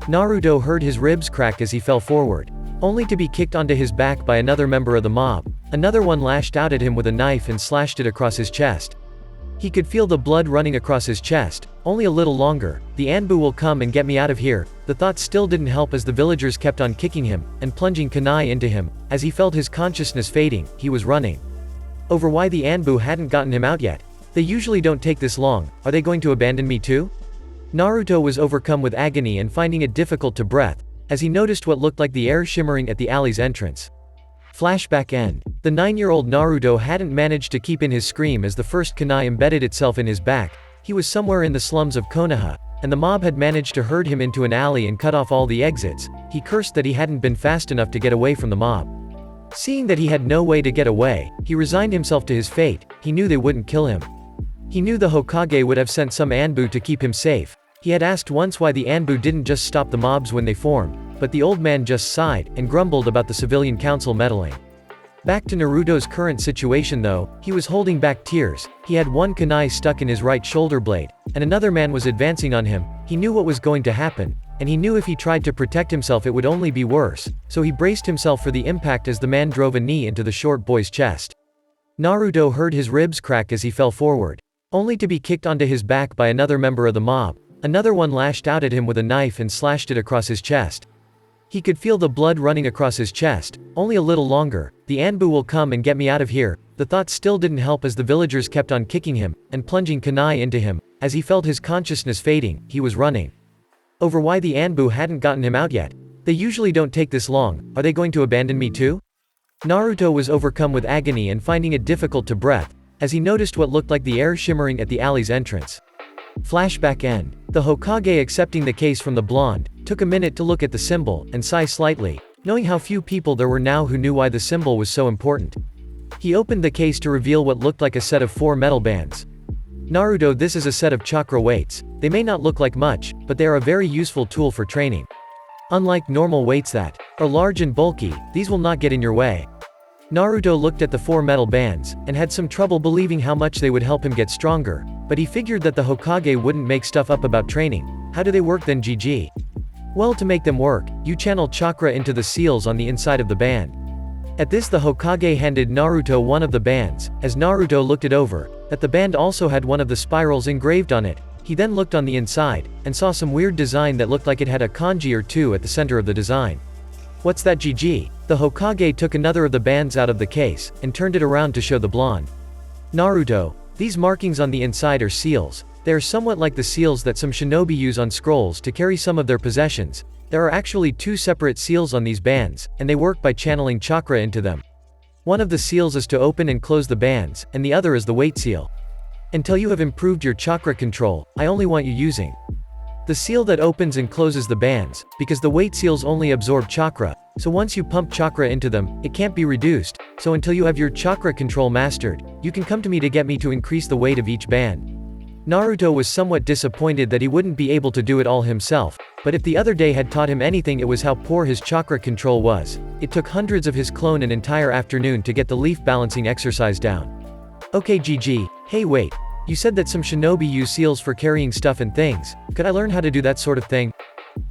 Naruto heard his ribs crack as he fell forward, only to be kicked onto his back by another member of the mob. Another one lashed out at him with a knife and slashed it across his chest. He could feel the blood running across his chest. Only a little longer. The Anbu will come and get me out of here. The thought still didn't help as the villagers kept on kicking him, and plunging kunai into him. As he felt his consciousness fading, he was running over why the Anbu hadn't gotten him out yet. They usually don't take this long. Are they going to abandon me too? Naruto was overcome with agony and finding it difficult to breathe, as he noticed what looked like the air shimmering at the alley's entrance. Flashback end. The 9-year-old Naruto hadn't managed to keep in his scream as the first kunai embedded itself in his back. He was somewhere in the slums of Konoha, and the mob had managed to herd him into an alley and cut off all the exits. He cursed that he hadn't been fast enough to get away from the mob. Seeing that he had no way to get away, he resigned himself to his fate. He knew they wouldn't kill him. He knew the Hokage would have sent some Anbu to keep him safe. He had asked once why the Anbu didn't just stop the mobs when they formed, but the old man just sighed and grumbled about the civilian council meddling. Back to Naruto's current situation though, he was holding back tears. He had one kunai stuck in his right shoulder blade, and another man was advancing on him. He knew what was going to happen, and he knew if he tried to protect himself it would only be worse, so he braced himself for the impact as the man drove a knee into the short boy's chest. Naruto heard his ribs crack as he fell forward, only to be kicked onto his back by another member of the mob. Another one lashed out at him with a knife and slashed it across his chest. He could feel the blood running across his chest. Only a little longer. The Anbu will come and get me out of here. The thought still didn't help as the villagers kept on kicking him, and plunging kunai into him. As he felt his consciousness fading, he was running over why the Anbu hadn't gotten him out yet. They usually don't take this long. Are they going to abandon me too? Naruto was overcome with agony and finding it difficult to breathe, as he noticed what looked like the air shimmering at the alley's entrance. Flashback end. The Hokage, accepting the case from the blonde, took a minute to look at the symbol, and sigh slightly, knowing how few people there were now who knew why the symbol was so important. He opened the case to reveal what looked like a set of 4 metal bands. Naruto, this is a set of chakra weights. They may not look like much, but they are a very useful tool for training. Unlike normal weights that are large and bulky, these will not get in your way. Naruto looked at the 4 metal bands, and had some trouble believing how much they would help him get stronger, but he figured that the Hokage wouldn't make stuff up about training. How do they work then, GG? Well, to make them work, you channel chakra into the seals on the inside of the band. At this the Hokage handed Naruto one of the bands. As Naruto looked it over, that the band also had one of the spirals engraved on it. He then looked on the inside, and saw some weird design that looked like it had a kanji or 2 at the center of the design. What's that, GG? The Hokage took another of the bands out of the case, and turned it around to show the blonde. Naruto, These markings on the inside are seals. They are somewhat like the seals that some shinobi use on scrolls to carry some of their possessions. There are actually two separate seals on these bands, and they work by channeling chakra into them. One of the seals is to open and close the bands, and the other is the weight seal. Until you have improved your chakra control, I only want you using the seal that opens and closes the bands, because the weight seals only absorb chakra, so once you pump chakra into them, it can't be reduced, so until you have your chakra control mastered, you can come to me to get me to increase the weight of each band. Naruto was somewhat disappointed that he wouldn't be able to do it all himself, but if the other day had taught him anything it was how poor his chakra control was. It took hundreds of his clone an entire afternoon to get the leaf balancing exercise down. Okay GG, hey wait. You said that some shinobi use seals for carrying stuff and things. Could I learn how to do that sort of thing?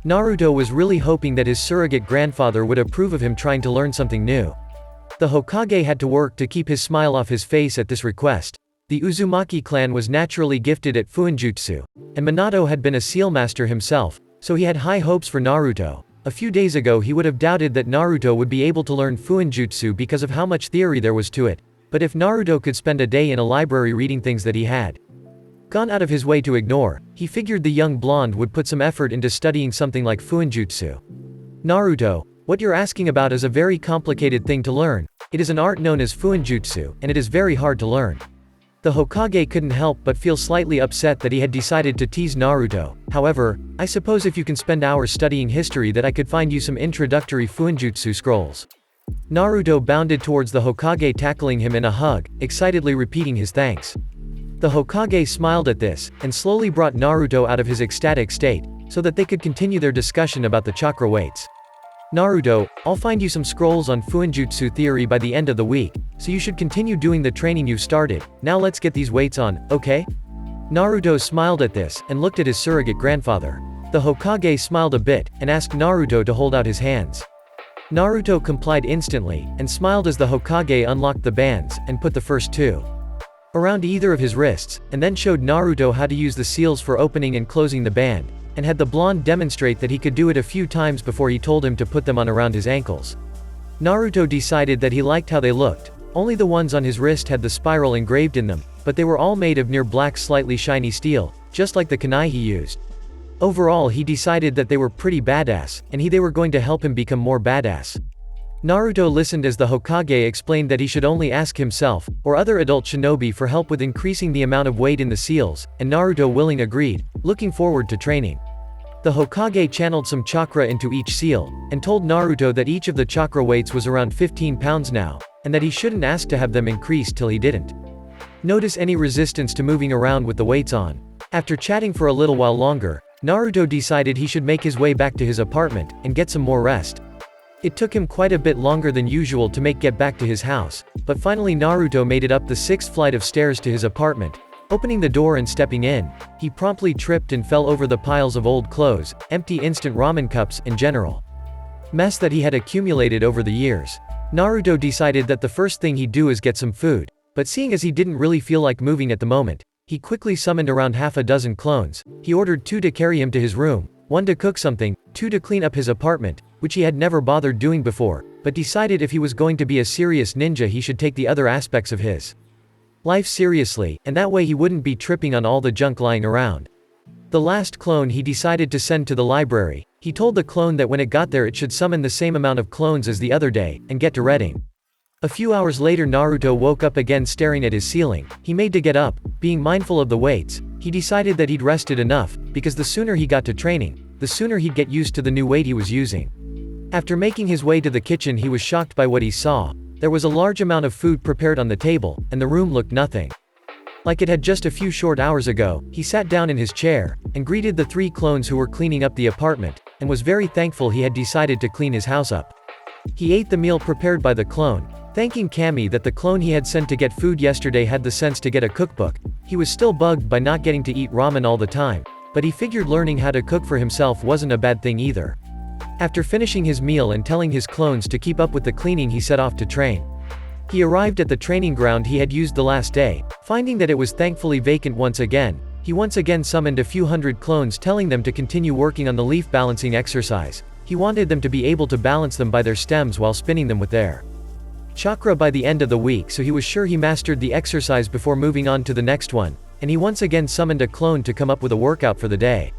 Naruto was really hoping that his surrogate grandfather would approve of him trying to learn something new. The Hokage had to work to keep his smile off his face at this request. The Uzumaki clan was naturally gifted at Fuenjutsu, and Minato had been a seal master himself, so he had high hopes for Naruto. A few days ago he would have doubted that Naruto would be able to learn Fuenjutsu because of how much theory there was to it. But if Naruto could spend a day in a library reading things that he had gone out of his way to ignore, he figured the young blonde would put some effort into studying something like Fuenjutsu. Naruto, what you're asking about is a very complicated thing to learn. It is an art known as Fuenjutsu, and it is very hard to learn. The Hokage couldn't help but feel slightly upset that he had decided to tease Naruto. However, I suppose if you can spend hours studying history that I could find you some introductory Fuenjutsu scrolls. Naruto bounded towards the Hokage, tackling him in a hug, excitedly repeating his thanks. The Hokage smiled at this, and slowly brought Naruto out of his ecstatic state, so that they could continue their discussion about the chakra weights. Naruto, I'll find you some scrolls on Fuenjutsu theory by the end of the week, so you should continue doing the training you've started. Now let's get these weights on, okay? Naruto smiled at this, and looked at his surrogate grandfather. The Hokage smiled a bit, and asked Naruto to hold out his hands. Naruto complied instantly, and smiled as the Hokage unlocked the bands, and put the first two around either of his wrists, and then showed Naruto how to use the seals for opening and closing the band, and had the blonde demonstrate that he could do it a few times before he told him to put them on around his ankles. Naruto decided that he liked how they looked. Only the ones on his wrist had the spiral engraved in them, but they were all made of near black slightly shiny steel, just like the kunai he used. Overall he decided that they were pretty badass, and they were going to help him become more badass. Naruto listened as the Hokage explained that he should only ask himself, or other adult shinobi for help with increasing the amount of weight in the seals, and Naruto willing agreed, looking forward to training. The Hokage channeled some chakra into each seal, and told Naruto that each of the chakra weights was around 15 pounds now, and that he shouldn't ask to have them increased till he didn't notice any resistance to moving around with the weights on. After chatting for a little while longer, Naruto decided he should make his way back to his apartment, and get some more rest. It took him quite a bit longer than usual to get back to his house, but finally Naruto made it up the 6th flight of stairs to his apartment. Opening the door and stepping in, he promptly tripped and fell over the piles of old clothes, empty instant ramen cups, and general mess that he had accumulated over the years. Naruto decided that the first thing he'd do is get some food, but seeing as he didn't really feel like moving at the moment, he quickly summoned around half a dozen clones. He ordered 2 to carry him to his room, 1 to cook something, 2 to clean up his apartment, which he had never bothered doing before, but decided if he was going to be a serious ninja he should take the other aspects of his life seriously, and that way he wouldn't be tripping on all the junk lying around. The last clone he decided to send to the library. He told the clone that when it got there it should summon the same amount of clones as the other day, and get to reading. A few hours later Naruto woke up again staring at his ceiling. He made to get up, being mindful of the weights. He decided that he'd rested enough, because the sooner he got to training, the sooner he'd get used to the new weight he was using. After making his way to the kitchen he was shocked by what he saw. There was a large amount of food prepared on the table, and the room looked nothing like it had just a few short hours ago. He sat down in his chair, and greeted the 3 clones who were cleaning up the apartment, and was very thankful he had decided to clean his house up. He ate the meal prepared by the clone, thanking Kami that the clone he had sent to get food yesterday had the sense to get a cookbook. He was still bugged by not getting to eat ramen all the time, but he figured learning how to cook for himself wasn't a bad thing either. After finishing his meal and telling his clones to keep up with the cleaning he set off to train. He arrived at the training ground he had used the last day. Finding that it was thankfully vacant once again, he once again summoned a few hundred clones telling them to continue working on the leaf balancing exercise. He wanted them to be able to balance them by their stems while spinning them with their Chakra by the end of the week, so he was sure he mastered the exercise before moving on to the next one, and he once again summoned a clone to come up with a workout for the day.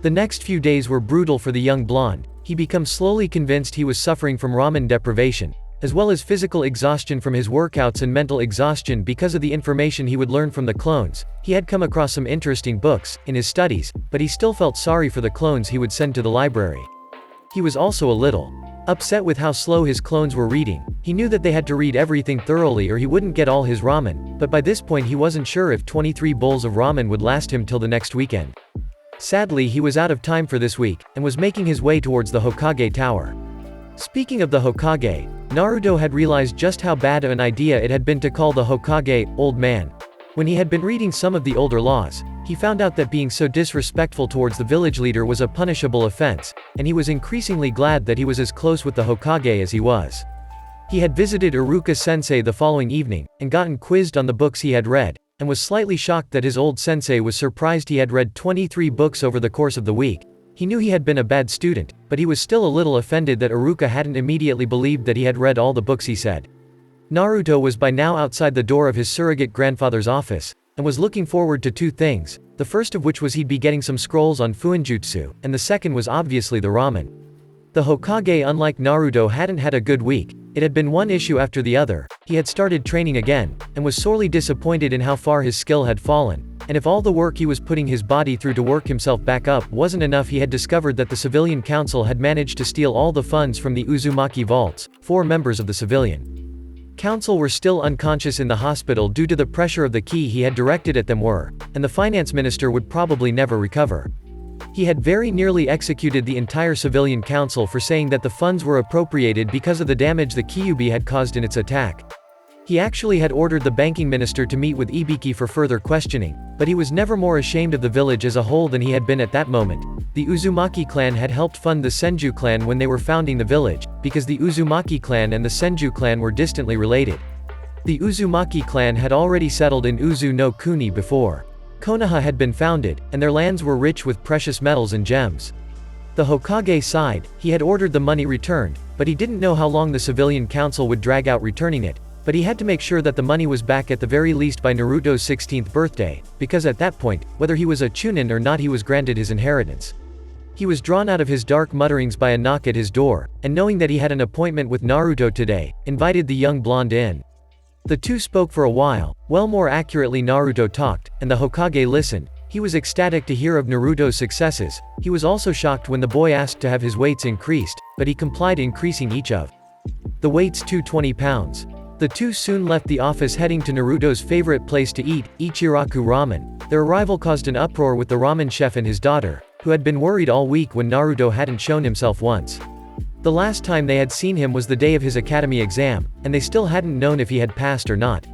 The next few days were brutal for the young blonde. He became slowly convinced he was suffering from ramen deprivation, as well as physical exhaustion from his workouts and mental exhaustion because of the information he would learn from the clones. He had come across some interesting books in his studies, but he still felt sorry for the clones he would send to the library. He was also a little upset with how slow his clones were reading. He knew that they had to read everything thoroughly or he wouldn't get all his ramen, but by this point he wasn't sure if 23 bowls of ramen would last him till the next weekend. Sadly, he was out of time for this week, and was making his way towards the Hokage tower. Speaking of the Hokage, Naruto had realized just how bad of an idea it had been to call the Hokage old man. When he had been reading some of the older laws, he found out that being so disrespectful towards the village leader was a punishable offense, and he was increasingly glad that he was as close with the Hokage as he was. He had visited Iruka-sensei the following evening, and gotten quizzed on the books he had read, and was slightly shocked that his old sensei was surprised he had read 23 books over the course of the week. He knew he had been a bad student, but he was still a little offended that Iruka hadn't immediately believed that he had read all the books he said. Naruto was by now outside the door of his surrogate grandfather's office, and was looking forward to two things, the first of which was he'd be getting some scrolls on Fuenjutsu, and the second was obviously the ramen. The Hokage, unlike Naruto, hadn't had a good week. It had been one issue after the other. He had started training again, and was sorely disappointed in how far his skill had fallen, and if all the work he was putting his body through to work himself back up wasn't enough, he had discovered that the civilian council had managed to steal all the funds from the Uzumaki vaults. 4 members of the civilian council were still unconscious in the hospital due to the pressure of the key he had directed at them were, and the finance minister would probably never recover. He had very nearly executed the entire civilian council for saying that the funds were appropriated because of the damage the Kyuubi had caused in its attack. He actually had ordered the banking minister to meet with Ibiki for further questioning, but he was never more ashamed of the village as a whole than he had been at that moment. The Uzumaki clan had helped fund the Senju clan when they were founding the village, because the Uzumaki clan and the Senju clan were distantly related. The Uzumaki clan had already settled in Uzu no Kuni before Konoha had been founded, and their lands were rich with precious metals and gems. The Hokage sighed. He had ordered the money returned, but he didn't know how long the civilian council would drag out returning it, but he had to make sure that the money was back at the very least by Naruto's 16th birthday, because at that point, whether he was a chunin or not, he was granted his inheritance. He was drawn out of his dark mutterings by a knock at his door, and knowing that he had an appointment with Naruto today, invited the young blonde in. The two spoke for a while. Well, more accurately, Naruto talked, and the Hokage listened. He was ecstatic to hear of Naruto's successes. He was also shocked when the boy asked to have his weights increased, but he complied, increasing each of the weights to 20 pounds. The two soon left the office, heading to Naruto's favorite place to eat, Ichiraku Ramen. Their arrival caused an uproar with the ramen chef and his daughter, who had been worried all week when Naruto hadn't shown himself once. The last time they had seen him was the day of his academy exam, and they still hadn't known if he had passed or not.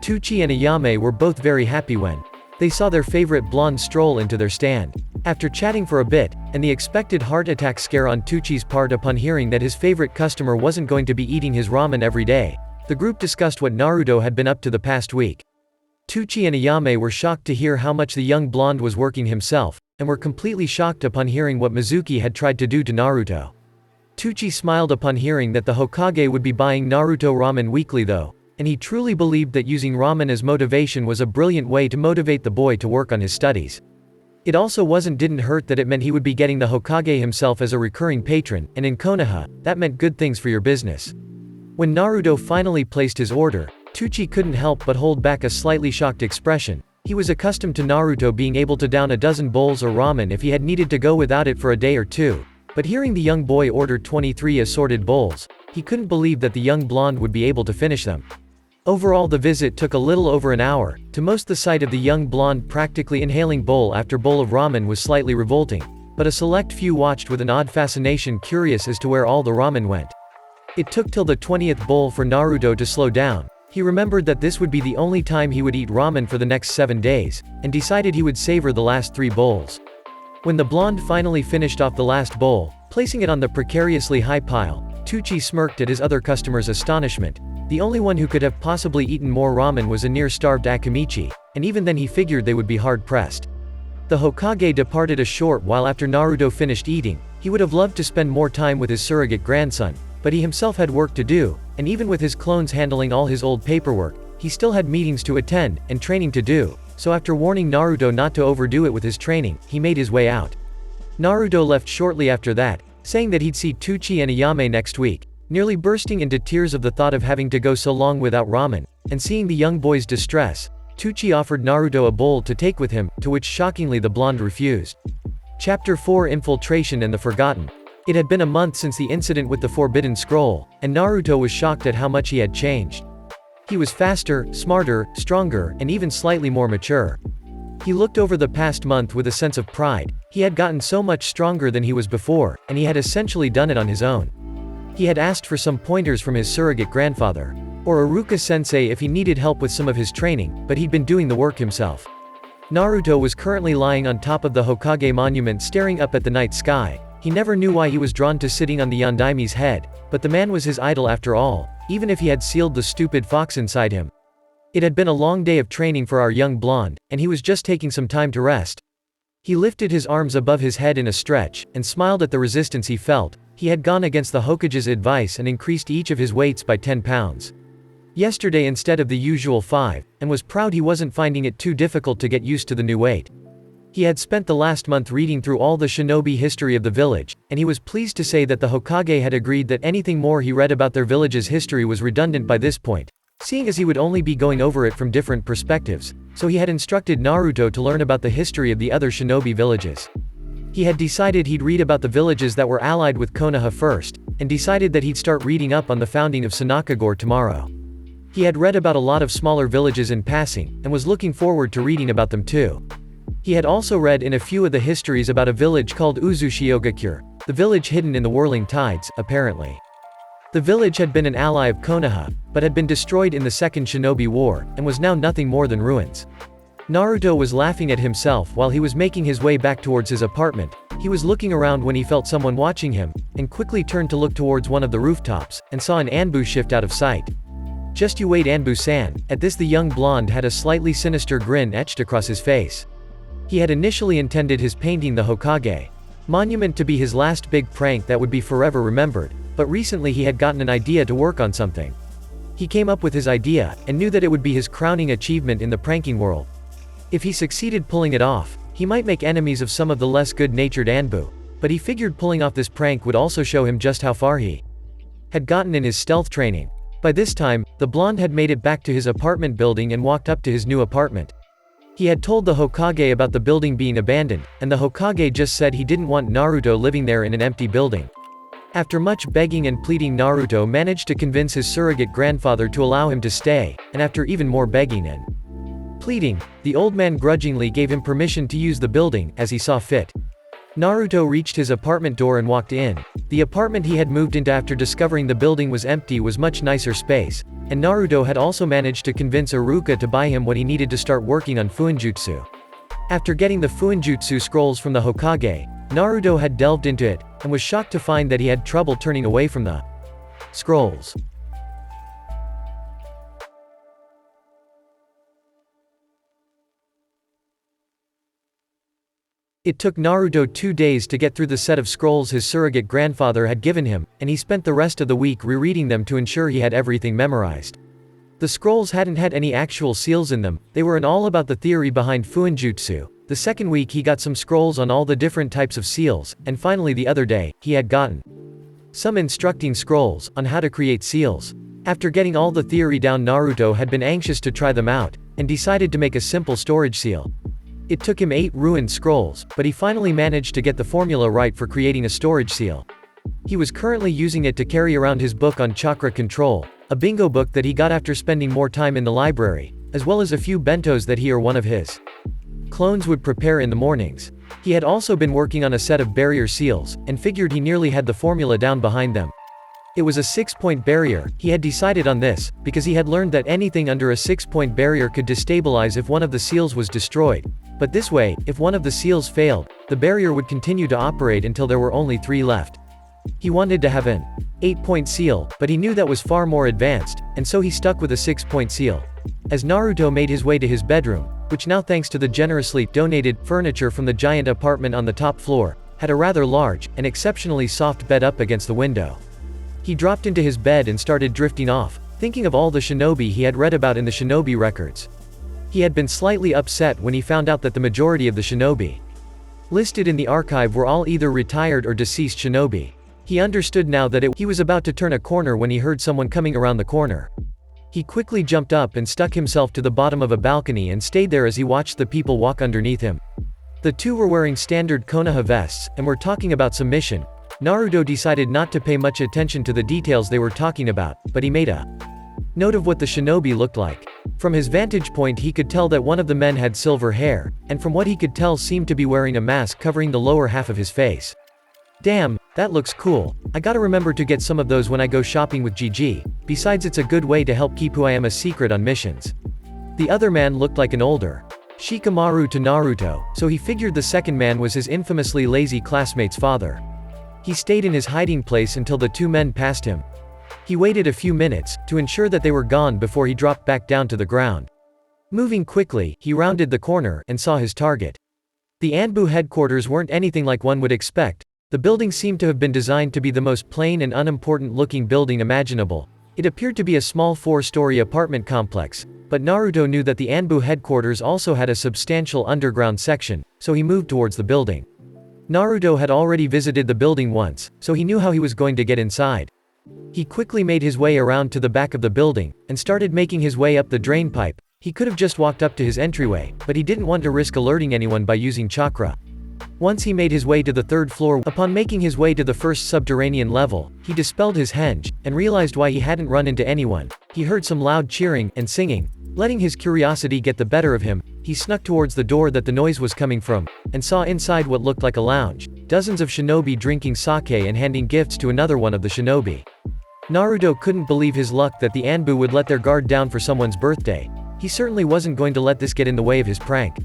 Tucci and Ayame were both very happy when they saw their favorite blonde stroll into their stand. After chatting for a bit, and the expected heart attack scare on Tucci's part upon hearing that his favorite customer wasn't going to be eating his ramen every day, the group discussed what Naruto had been up to the past week. Tucci and Ayame were shocked to hear how much the young blonde was working himself, and were completely shocked upon hearing what Mizuki had tried to do to Naruto. Tucci smiled upon hearing that the Hokage would be buying Naruto ramen weekly though, and he truly believed that using ramen as motivation was a brilliant way to motivate the boy to work on his studies. It also didn't hurt that it meant he would be getting the Hokage himself as a recurring patron, and in Konoha, that meant good things for your business. When Naruto finally placed his order, Tucci couldn't help but hold back a slightly shocked expression. He was accustomed to Naruto being able to down a dozen bowls of ramen if he had needed to go without it for a day or two. But hearing the young boy order 23 assorted bowls, he couldn't believe that the young blonde would be able to finish them. Overall, the visit took a little over an hour. To most, the sight of the young blonde practically inhaling bowl after bowl of ramen was slightly revolting, but a select few watched with an odd fascination, curious as to where all the ramen went. It took till the 20th bowl for Naruto to slow down. He remembered that this would be the only time he would eat ramen for the next 7 days, and decided he would savor the last 3 bowls. When the blonde finally finished off the last bowl, placing it on the precariously high pile, Tucci smirked at his other customers' astonishment. The only one who could have possibly eaten more ramen was a near-starved Akimichi, and even then he figured they would be hard-pressed. The Hokage departed a short while after Naruto finished eating. He would have loved to spend more time with his surrogate grandson, but he himself had work to do, and even with his clones handling all his old paperwork, he still had meetings to attend, and training to do, so after warning Naruto not to overdo it with his training, he made his way out. Naruto left shortly after that, saying that he'd see Tucci and Ayame next week, nearly bursting into tears of the thought of having to go so long without ramen, and seeing the young boy's distress, Tucci offered Naruto a bowl to take with him, to which shockingly the blonde refused. Chapter 4 Infiltration and the Forgotten. It had been a month since the incident with the Forbidden Scroll, and Naruto was shocked at how much he had changed. He was faster, smarter, stronger, and even slightly more mature. He looked over the past month with a sense of pride. He had gotten so much stronger than he was before, and he had essentially done it on his own. He had asked for some pointers from his surrogate grandfather, or Iruka-sensei if he needed help with some of his training, but he'd been doing the work himself. Naruto was currently lying on top of the Hokage monument staring up at the night sky. He never knew why he was drawn to sitting on the Yondaime's head, but the man was his idol after all, even if he had sealed the stupid fox inside him. It had been a long day of training for our young blonde, and he was just taking some time to rest. He lifted his arms above his head in a stretch, and smiled at the resistance he felt. He had gone against the Hokage's advice and increased each of his weights by 10 pounds. Yesterday instead of the usual 5, and was proud he wasn't finding it too difficult to get used to the new weight. He had spent the last month reading through all the shinobi history of the village, and he was pleased to say that the Hokage had agreed that anything more he read about their village's history was redundant by this point, seeing as he would only be going over it from different perspectives, so he had instructed Naruto to learn about the history of the other shinobi villages. He had decided he'd read about the villages that were allied with Konoha first, and decided that he'd start reading up on the founding of Sanakagore tomorrow. He had read about a lot of smaller villages in passing, and was looking forward to reading about them too. He had also read in a few of the histories about a village called Uzushiogakure, the village hidden in the whirling tides, apparently. The village had been an ally of Konoha, but had been destroyed in the Second Shinobi War, and was now nothing more than ruins. Naruto was laughing at himself while he was making his way back towards his apartment. He was looking around when he felt someone watching him, and quickly turned to look towards one of the rooftops, and saw an Anbu shift out of sight. "Just you wait, Anbu-san." At this the young blonde had a slightly sinister grin etched across his face. He had initially intended his painting the Hokage monument to be his last big prank that would be forever remembered, but recently he had gotten an idea to work on something. He came up with his idea, and knew that it would be his crowning achievement in the pranking world. If he succeeded pulling it off, he might make enemies of some of the less good-natured Anbu, but he figured pulling off this prank would also show him just how far he had gotten in his stealth training. By this time, the blonde had made it back to his apartment building and walked up to his new apartment. He had told the Hokage about the building being abandoned, and the Hokage just said he didn't want Naruto living there in an empty building. After much begging and pleading, Naruto managed to convince his surrogate grandfather to allow him to stay, and after even more begging and pleading, the old man grudgingly gave him permission to use the building as he saw fit. Naruto reached his apartment door and walked in. The apartment he had moved into after discovering the building was empty was much nicer space, and Naruto had also managed to convince Iruka to buy him what he needed to start working on Fuenjutsu. After getting the Fuenjutsu scrolls from the Hokage, Naruto had delved into it, and was shocked to find that he had trouble turning away from the scrolls. It took Naruto 2 days to get through the set of scrolls his surrogate grandfather had given him, and he spent the rest of the week rereading them to ensure he had everything memorized. The scrolls hadn't had any actual seals in them, they were all about the theory behind Fuenjutsu. The second week he got some scrolls on all the different types of seals, and finally the other day, he had gotten some instructing scrolls on how to create seals. After getting all the theory down, Naruto had been anxious to try them out, and decided to make a simple storage seal. It took him 8 ruined scrolls, but he finally managed to get the formula right for creating a storage seal. He was currently using it to carry around his book on chakra control, a bingo book that he got after spending more time in the library, as well as a few bentos that he or one of his clones would prepare in the mornings. He had also been working on a set of barrier seals, and figured he nearly had the formula down behind them. It was a 6-point barrier. He had decided on this, because he had learned that anything under a 6-point barrier could destabilize if one of the seals was destroyed. But this way, if one of the seals failed, the barrier would continue to operate until there were only 3 left. He wanted to have an 8-point seal, but he knew that was far more advanced, and so he stuck with a 6-point seal. As Naruto made his way to his bedroom, which now, thanks to the generously donated furniture from the giant apartment on the top floor, had a rather large and exceptionally soft bed up against the window. He dropped into his bed and started drifting off, thinking of all the shinobi he had read about in the shinobi records. He had been slightly upset when he found out that the majority of the shinobi listed in the archive were all either retired or deceased shinobi. He understood now that he was about to turn a corner when he heard someone coming around the corner. He quickly jumped up and stuck himself to the bottom of a balcony and stayed there as he watched the people walk underneath him. The two were wearing standard Konoha vests, and were talking about some mission. Naruto decided not to pay much attention to the details they were talking about, but he made a note of what the shinobi looked like. From his vantage point he could tell that one of the men had silver hair, and from what he could tell seemed to be wearing a mask covering the lower half of his face. Damn, that looks cool. I gotta remember to get some of those when I go shopping with GG, besides it's a good way to help keep who I am a secret on missions. The other man looked like an older Shikamaru to Naruto, so he figured the second man was his infamously lazy classmate's father. He stayed in his hiding place until the two men passed him. He waited a few minutes, to ensure that they were gone before he dropped back down to the ground. Moving quickly, he rounded the corner, and saw his target. The Anbu headquarters weren't anything like one would expect. The building seemed to have been designed to be the most plain and unimportant-looking building imaginable. It appeared to be a small 4-story apartment complex, but Naruto knew that the Anbu headquarters also had a substantial underground section, so he moved towards the building. Naruto had already visited the building once, so he knew how he was going to get inside. He quickly made his way around to the back of the building, and started making his way up the drain pipe. He could have just walked up to his entryway, but he didn't want to risk alerting anyone by using chakra. Once he made his way to the third floor, upon making his way to the first subterranean level, he dispelled his henge, and realized why he hadn't run into anyone. He heard some loud cheering and singing. Letting his curiosity get the better of him, he snuck towards the door that the noise was coming from, and saw inside what looked like a lounge. Dozens of shinobi drinking sake and handing gifts to another one of the shinobi. Naruto couldn't believe his luck that the Anbu would let their guard down for someone's birthday. He certainly wasn't going to let this get in the way of his prank.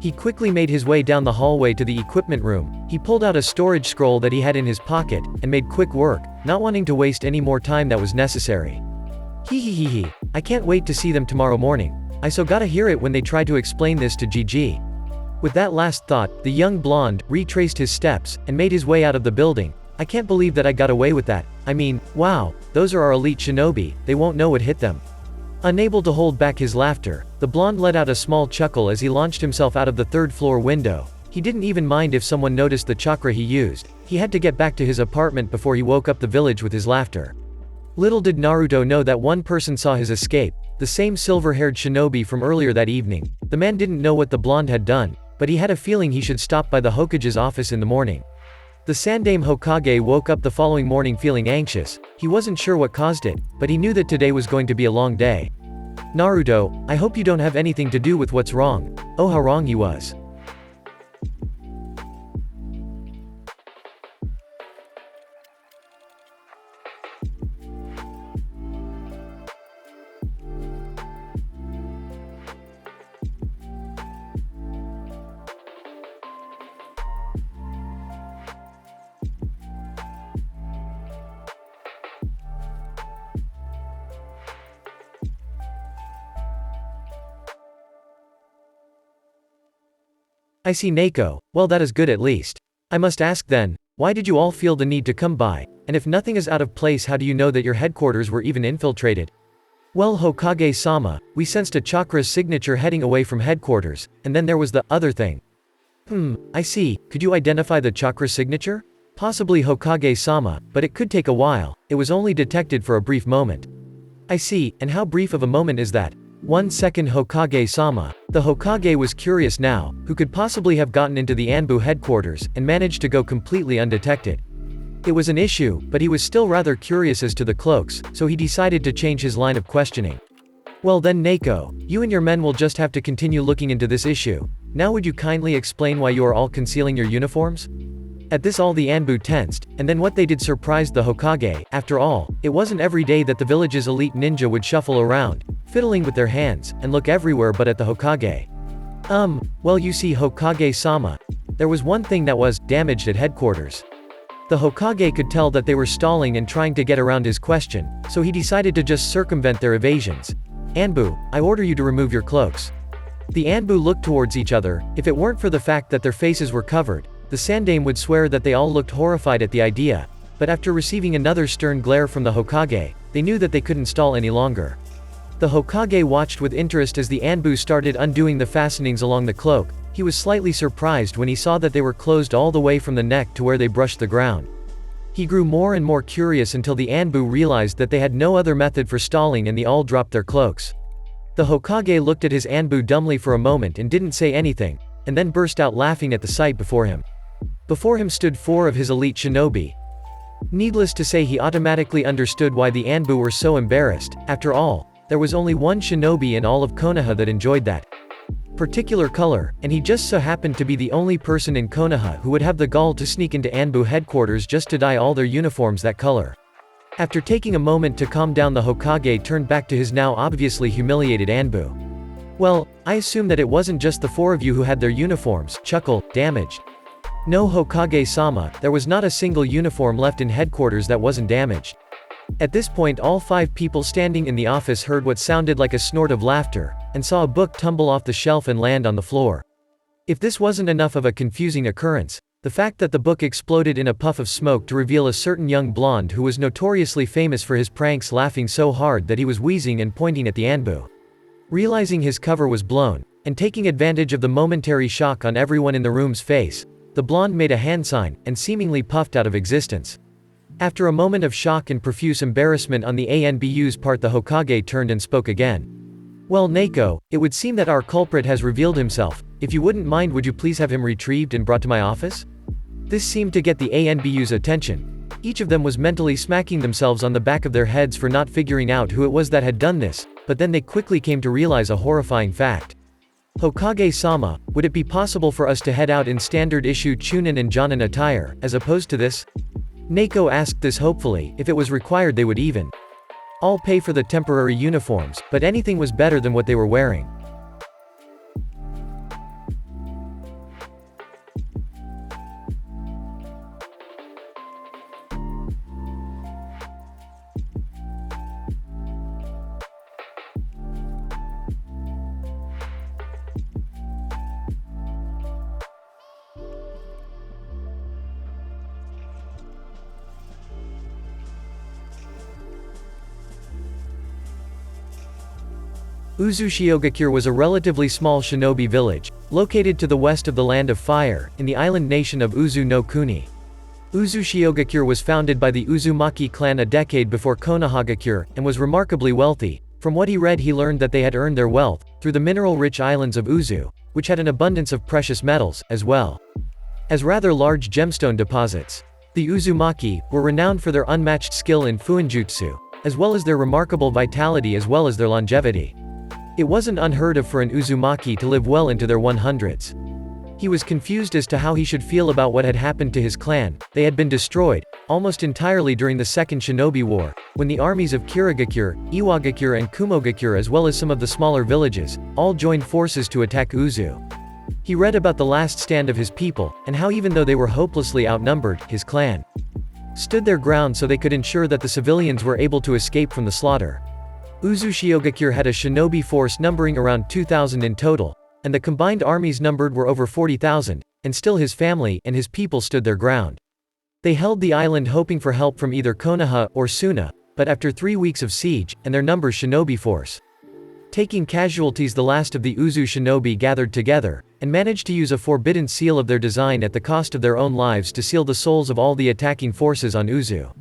He quickly made his way down the hallway to the equipment room. He pulled out a storage scroll that he had in his pocket, and made quick work, not wanting to waste any more time that was necessary. Hee. I can't wait to see them tomorrow morning. I so gotta hear it when they try to explain this to GG. With that last thought, the young blonde retraced his steps, and made his way out of the building. I can't believe that I got away with that. I mean, wow, those are our elite shinobi, they won't know what hit them. Unable to hold back his laughter, the blonde let out a small chuckle as he launched himself out of the third-floor window. He didn't even mind if someone noticed the chakra he used. He had to get back to his apartment before he woke up the village with his laughter. Little did Naruto know that one person saw his escape, the same silver-haired shinobi from earlier that evening. The man didn't know what the blonde had done, but he had a feeling he should stop by the Hokage's office in the morning. The Sandaime Hokage woke up the following morning feeling anxious. He wasn't sure what caused it, but he knew that today was going to be a long day. Naruto, I hope you don't have anything to do with what's wrong. Oh, how wrong he was. I see Neko, well that is good at least. I must ask then, why did you all feel the need to come by, and if nothing is out of place how do you know that your headquarters were even infiltrated? Well Hokage-sama, we sensed a chakra's signature heading away from headquarters, and then there was the other thing. I see, could you identify the chakra signature? Possibly Hokage-sama, but it could take a while, it was only detected for a brief moment. I see, and how brief of a moment is that? 1 second Hokage-sama. The Hokage was curious now, who could possibly have gotten into the Anbu headquarters, and managed to go completely undetected. It was an issue, but he was still rather curious as to the cloaks, so he decided to change his line of questioning. Well then Neko, you and your men will just have to continue looking into this issue. Now would you kindly explain why you are all concealing your uniforms? At this all the Anbu tensed, and then what they did surprised the Hokage. After all, it wasn't every day that the village's elite ninja would shuffle around, fiddling with their hands, and look everywhere but at the Hokage. Well you see Hokage-sama, there was one thing that was damaged at headquarters. The Hokage could tell that they were stalling and trying to get around his question, so he decided to just circumvent their evasions. Anbu, I order you to remove your cloaks. The Anbu looked towards each other. If it weren't for the fact that their faces were covered, the Sandaime would swear that they all looked horrified at the idea, but after receiving another stern glare from the Hokage, they knew that they couldn't stall any longer. The Hokage watched with interest as the Anbu started undoing the fastenings along the cloak. He was slightly surprised when he saw that they were closed all the way from the neck to where they brushed the ground. He grew more and more curious until the Anbu realized that they had no other method for stalling and they all dropped their cloaks. The Hokage looked at his Anbu dumbly for a moment and didn't say anything, and then burst out laughing at the sight before him. Before him stood 4 of his elite shinobi. Needless to say, he automatically understood why the Anbu were so embarrassed. After all, there was only one shinobi in all of Konoha that enjoyed that particular color, and he just so happened to be the only person in Konoha who would have the gall to sneak into Anbu headquarters just to dye all their uniforms that color. After taking a moment to calm down, the Hokage turned back to his now obviously humiliated Anbu. "Well, I assume that it wasn't just the 4 of you who had their uniforms, damaged." "No, Hokage-sama, there was not a single uniform left in headquarters that wasn't damaged." At this point, all 5 people standing in the office heard what sounded like a snort of laughter, and saw a book tumble off the shelf and land on the floor. If this wasn't enough of a confusing occurrence, the fact that the book exploded in a puff of smoke to reveal a certain young blonde who was notoriously famous for his pranks laughing so hard that he was wheezing and pointing at the Anbu. Realizing his cover was blown, and taking advantage of the momentary shock on everyone in the room's face, the blonde made a hand sign, and seemingly puffed out of existence. After a moment of shock and profuse embarrassment on the Anbu's part, the Hokage turned and spoke again. "Well, Neko, it would seem that our culprit has revealed himself. If you wouldn't mind, would you please have him retrieved and brought to my office?" This seemed to get the Anbu's attention. Each of them was mentally smacking themselves on the back of their heads for not figuring out who it was that had done this, but then they quickly came to realize a horrifying fact. "Hokage-sama, would it be possible for us to head out in standard issue Chunin and Jonin attire, as opposed to this?" Neko asked this hopefully. If it was required, they would even all pay for the temporary uniforms, but anything was better than what they were wearing. Uzushiogakure was a relatively small shinobi village, located to the west of the Land of Fire, in the island nation of Uzu no Kuni. Uzushiogakure was founded by the Uzumaki clan a decade before Konohagakure, and was remarkably wealthy. From what he read, he learned that they had earned their wealth through the mineral-rich islands of Uzu, which had an abundance of precious metals, as well as rather large gemstone deposits. The Uzumaki were renowned for their unmatched skill in Fuenjutsu, as well as their remarkable vitality as well as their longevity. It wasn't unheard of for an Uzumaki to live well into their 100s. He was confused as to how he should feel about what had happened to his clan. They had been destroyed, almost entirely during the Second Shinobi War, when the armies of Kirigakure, Iwagakure and Kumogakure as well as some of the smaller villages, all joined forces to attack Uzu. He read about the last stand of his people, and how even though they were hopelessly outnumbered, his clan stood their ground so they could ensure that the civilians were able to escape from the slaughter. Uzushiogakure had a shinobi force numbering around 2,000 in total, and the combined armies numbered were over 40,000, and still his family and his people stood their ground. They held the island hoping for help from either Konoha or Suna, but after 3 weeks of siege, and their numbers shinobi force taking casualties, the last of the Uzu shinobi gathered together, and managed to use a forbidden seal of their design at the cost of their own lives to seal the souls of all the attacking forces on Uzu.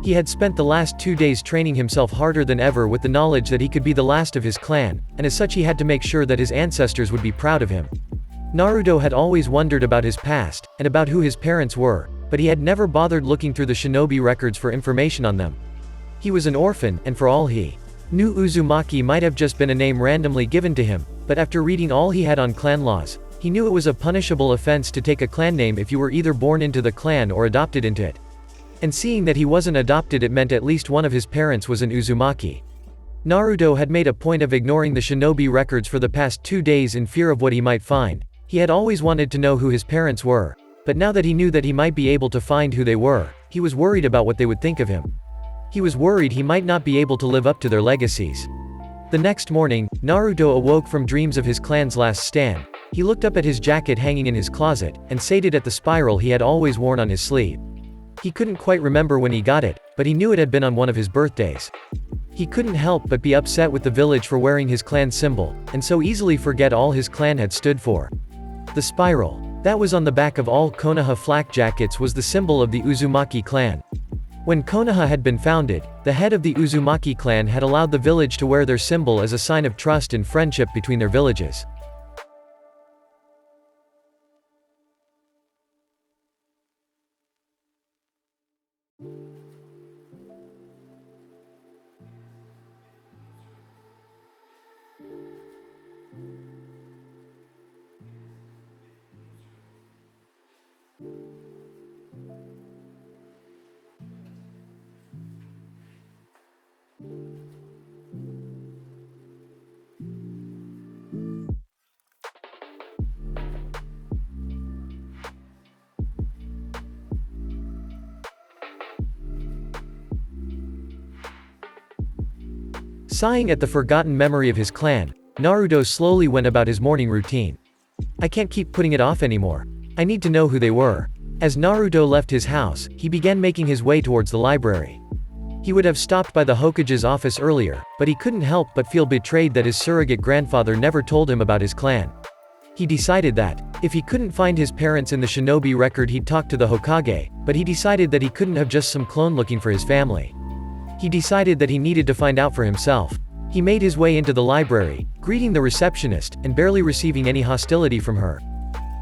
He had spent the last 2 days training himself harder than ever with the knowledge that he could be the last of his clan, and as such he had to make sure that his ancestors would be proud of him. Naruto had always wondered about his past, and about who his parents were, but he had never bothered looking through the shinobi records for information on them. He was an orphan, and for all he knew, Uzumaki might have just been a name randomly given to him, but after reading all he had on clan laws, he knew it was a punishable offense to take a clan name if you were either born into the clan or adopted into it. And seeing that he wasn't adopted, it meant at least one of his parents was an Uzumaki. Naruto had made a point of ignoring the shinobi records for the past 2 days in fear of what he might find. He had always wanted to know who his parents were, but now that he knew that he might be able to find who they were, he was worried about what they would think of him. He was worried he might not be able to live up to their legacies. The next morning, Naruto awoke from dreams of his clan's last stand. He looked up at his jacket hanging in his closet, and sated at the spiral he had always worn on his sleeve. He couldn't quite remember when he got it, but he knew it had been on one of his birthdays. He couldn't help but be upset with the village for wearing his clan symbol, and so easily forget all his clan had stood for. The spiral that was on the back of all Konoha flak jackets was the symbol of the Uzumaki clan. When Konoha had been founded, the head of the Uzumaki clan had allowed the village to wear their symbol as a sign of trust and friendship between their villages. Sighing at the forgotten memory of his clan, Naruto slowly went about his morning routine. I can't keep putting it off anymore. I need to know who they were. As Naruto left his house, he began making his way towards the library. He would have stopped by the Hokage's office earlier, but he couldn't help but feel betrayed that his surrogate grandfather never told him about his clan. He decided that, if he couldn't find his parents in the shinobi record, he'd talk to the Hokage, but he decided that he couldn't have just some clone looking for his family. He decided that he needed to find out for himself. He made his way into the library, greeting the receptionist, and barely receiving any hostility from her.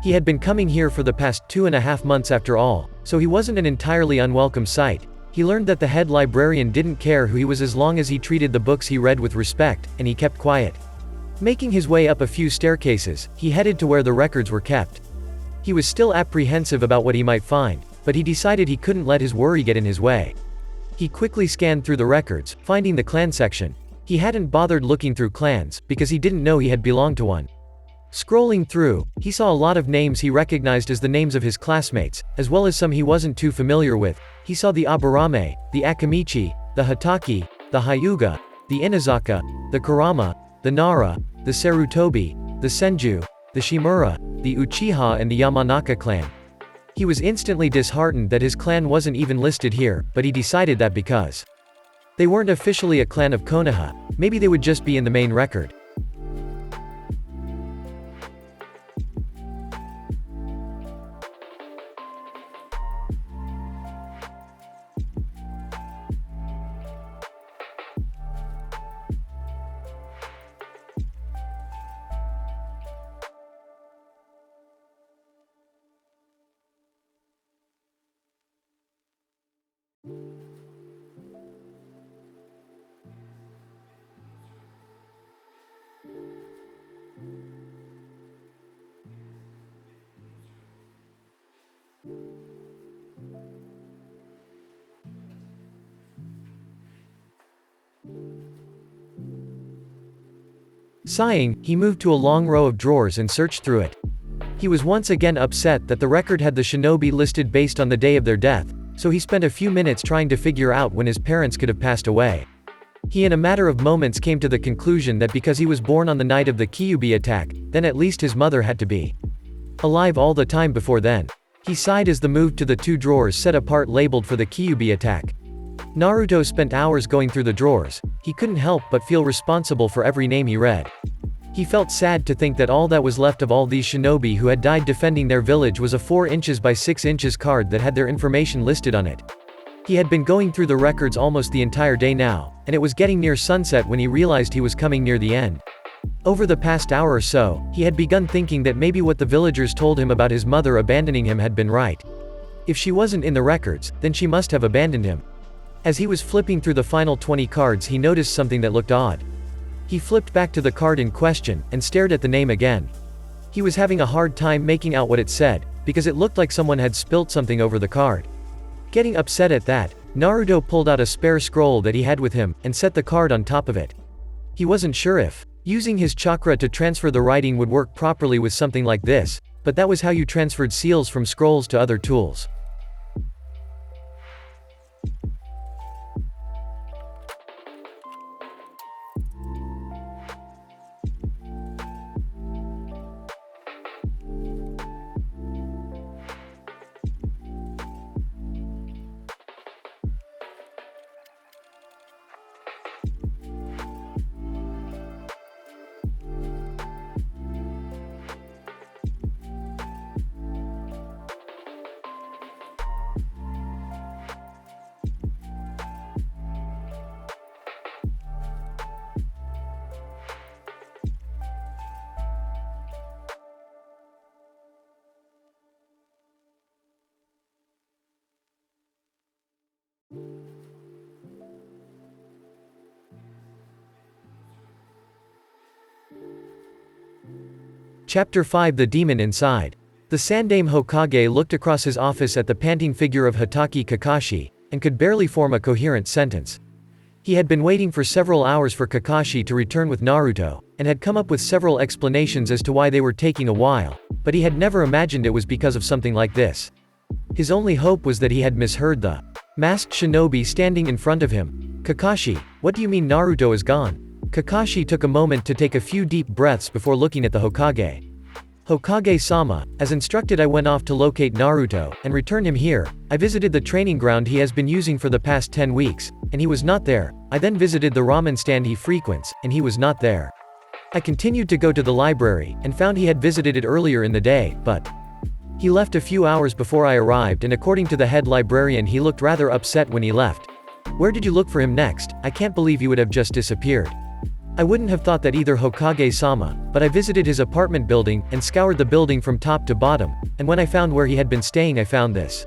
He had been coming here for the past 2.5 months after all, so he wasn't an entirely unwelcome sight. He learned that the head librarian didn't care who he was as long as he treated the books he read with respect, and he kept quiet. Making his way up a few staircases, he headed to where the records were kept. He was still apprehensive about what he might find, but he decided he couldn't let his worry get in his way. He quickly scanned through the records, finding the clan section. He hadn't bothered looking through clans, because he didn't know he had belonged to one. Scrolling through, he saw a lot of names he recognized as the names of his classmates, as well as some he wasn't too familiar with. He saw the Aburame, the Akamichi, the Hataki, the Hyuga, the Inazaka, the Kurama, the Nara, the Sarutobi, the Senju, the Shimura, the Uchiha and the Yamanaka clan. He was instantly disheartened that his clan wasn't even listed here, but he decided that because they weren't officially a clan of Konoha, maybe they would just be in the main record. Sighing, he moved to a long row of drawers and searched through it. He was once again upset that the record had the shinobi listed based on the day of their death, so he spent a few minutes trying to figure out when his parents could have passed away. He in a matter of moments came to the conclusion that because he was born on the night of the Kyuubi attack, then at least his mother had to be alive all the time before then. He sighed as the moved to the 2 drawers set apart labeled for the Kyuubi attack. Naruto spent hours going through the drawers. He couldn't help but feel responsible for every name he read. He felt sad to think that all that was left of all these shinobi who had died defending their village was a 4 inches by 6 inches card that had their information listed on it. He had been going through the records almost the entire day now, and it was getting near sunset when he realized he was coming near the end. Over the past hour or so, he had begun thinking that maybe what the villagers told him about his mother abandoning him had been right. If she wasn't in the records, then she must have abandoned him. As he was flipping through the final 20 cards, he noticed something that looked odd. He flipped back to the card in question, and stared at the name again. He was having a hard time making out what it said, because it looked like someone had spilt something over the card. Getting upset at that, Naruto pulled out a spare scroll that he had with him, and set the card on top of it. He wasn't sure if using his chakra to transfer the writing would work properly with something like this, but that was how you transferred seals from scrolls to other tools. Chapter 5: The Demon Inside. The Sandaime Hokage looked across his office at the panting figure of Hitaki Kakashi, and could barely form a coherent sentence. He had been waiting for several hours for Kakashi to return with Naruto, and had come up with several explanations as to why they were taking a while, but he had never imagined it was because of something like this. His only hope was that he had misheard the masked shinobi standing in front of him. "Kakashi, what do you mean Naruto is gone?" Kakashi took a moment to take a few deep breaths before looking at the Hokage. "Hokage-sama, as instructed, I went off to locate Naruto, and return him here. I visited the training ground he has been using for the past 10 weeks, and he was not there. I then visited the ramen stand he frequents, and he was not there. I continued to go to the library, and found he had visited it earlier in the day, but he left a few hours before I arrived, and according to the head librarian he looked rather upset when he left. Where did you look for him next? I can't believe you would have just disappeared." "I wouldn't have thought that either, Hokage-sama, but I visited his apartment building, and scoured the building from top to bottom, and when I found where he had been staying I found this."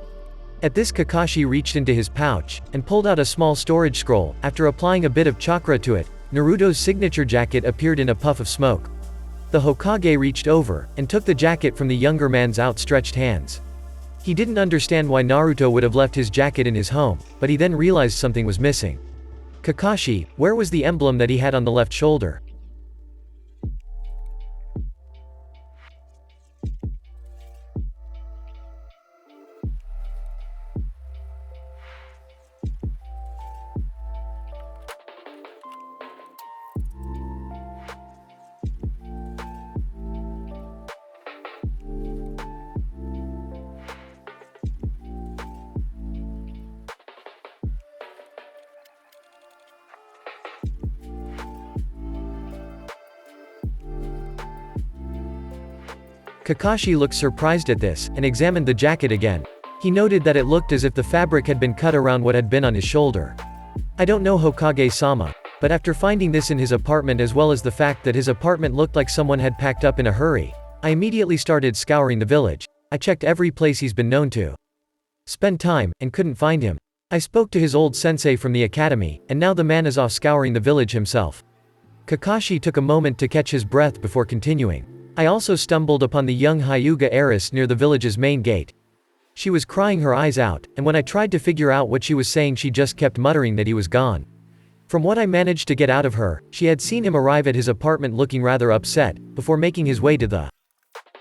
At this, Kakashi reached into his pouch, and pulled out a small storage scroll. After applying a bit of chakra to it, Naruto's signature jacket appeared in a puff of smoke. The Hokage reached over, and took the jacket from the younger man's outstretched hands. He didn't understand why Naruto would have left his jacket in his home, but he then realized something was missing. "Kakashi, where was the emblem that he had on the left shoulder?" Kakashi looked surprised at this, and examined the jacket again. He noted that it looked as if the fabric had been cut around what had been on his shoulder. "I don't know, Hokage-sama, but after finding this in his apartment, as well as the fact that his apartment looked like someone had packed up in a hurry, I immediately started scouring the village. I checked every place he's been known to spend time, and couldn't find him. I spoke to his old sensei from the academy, and now the man is off scouring the village himself." Kakashi took a moment to catch his breath before continuing. "I also stumbled upon the young Hyuga heiress near the village's main gate. She was crying her eyes out, and when I tried to figure out what she was saying, she just kept muttering that he was gone. From what I managed to get out of her, she had seen him arrive at his apartment looking rather upset, before making his way to the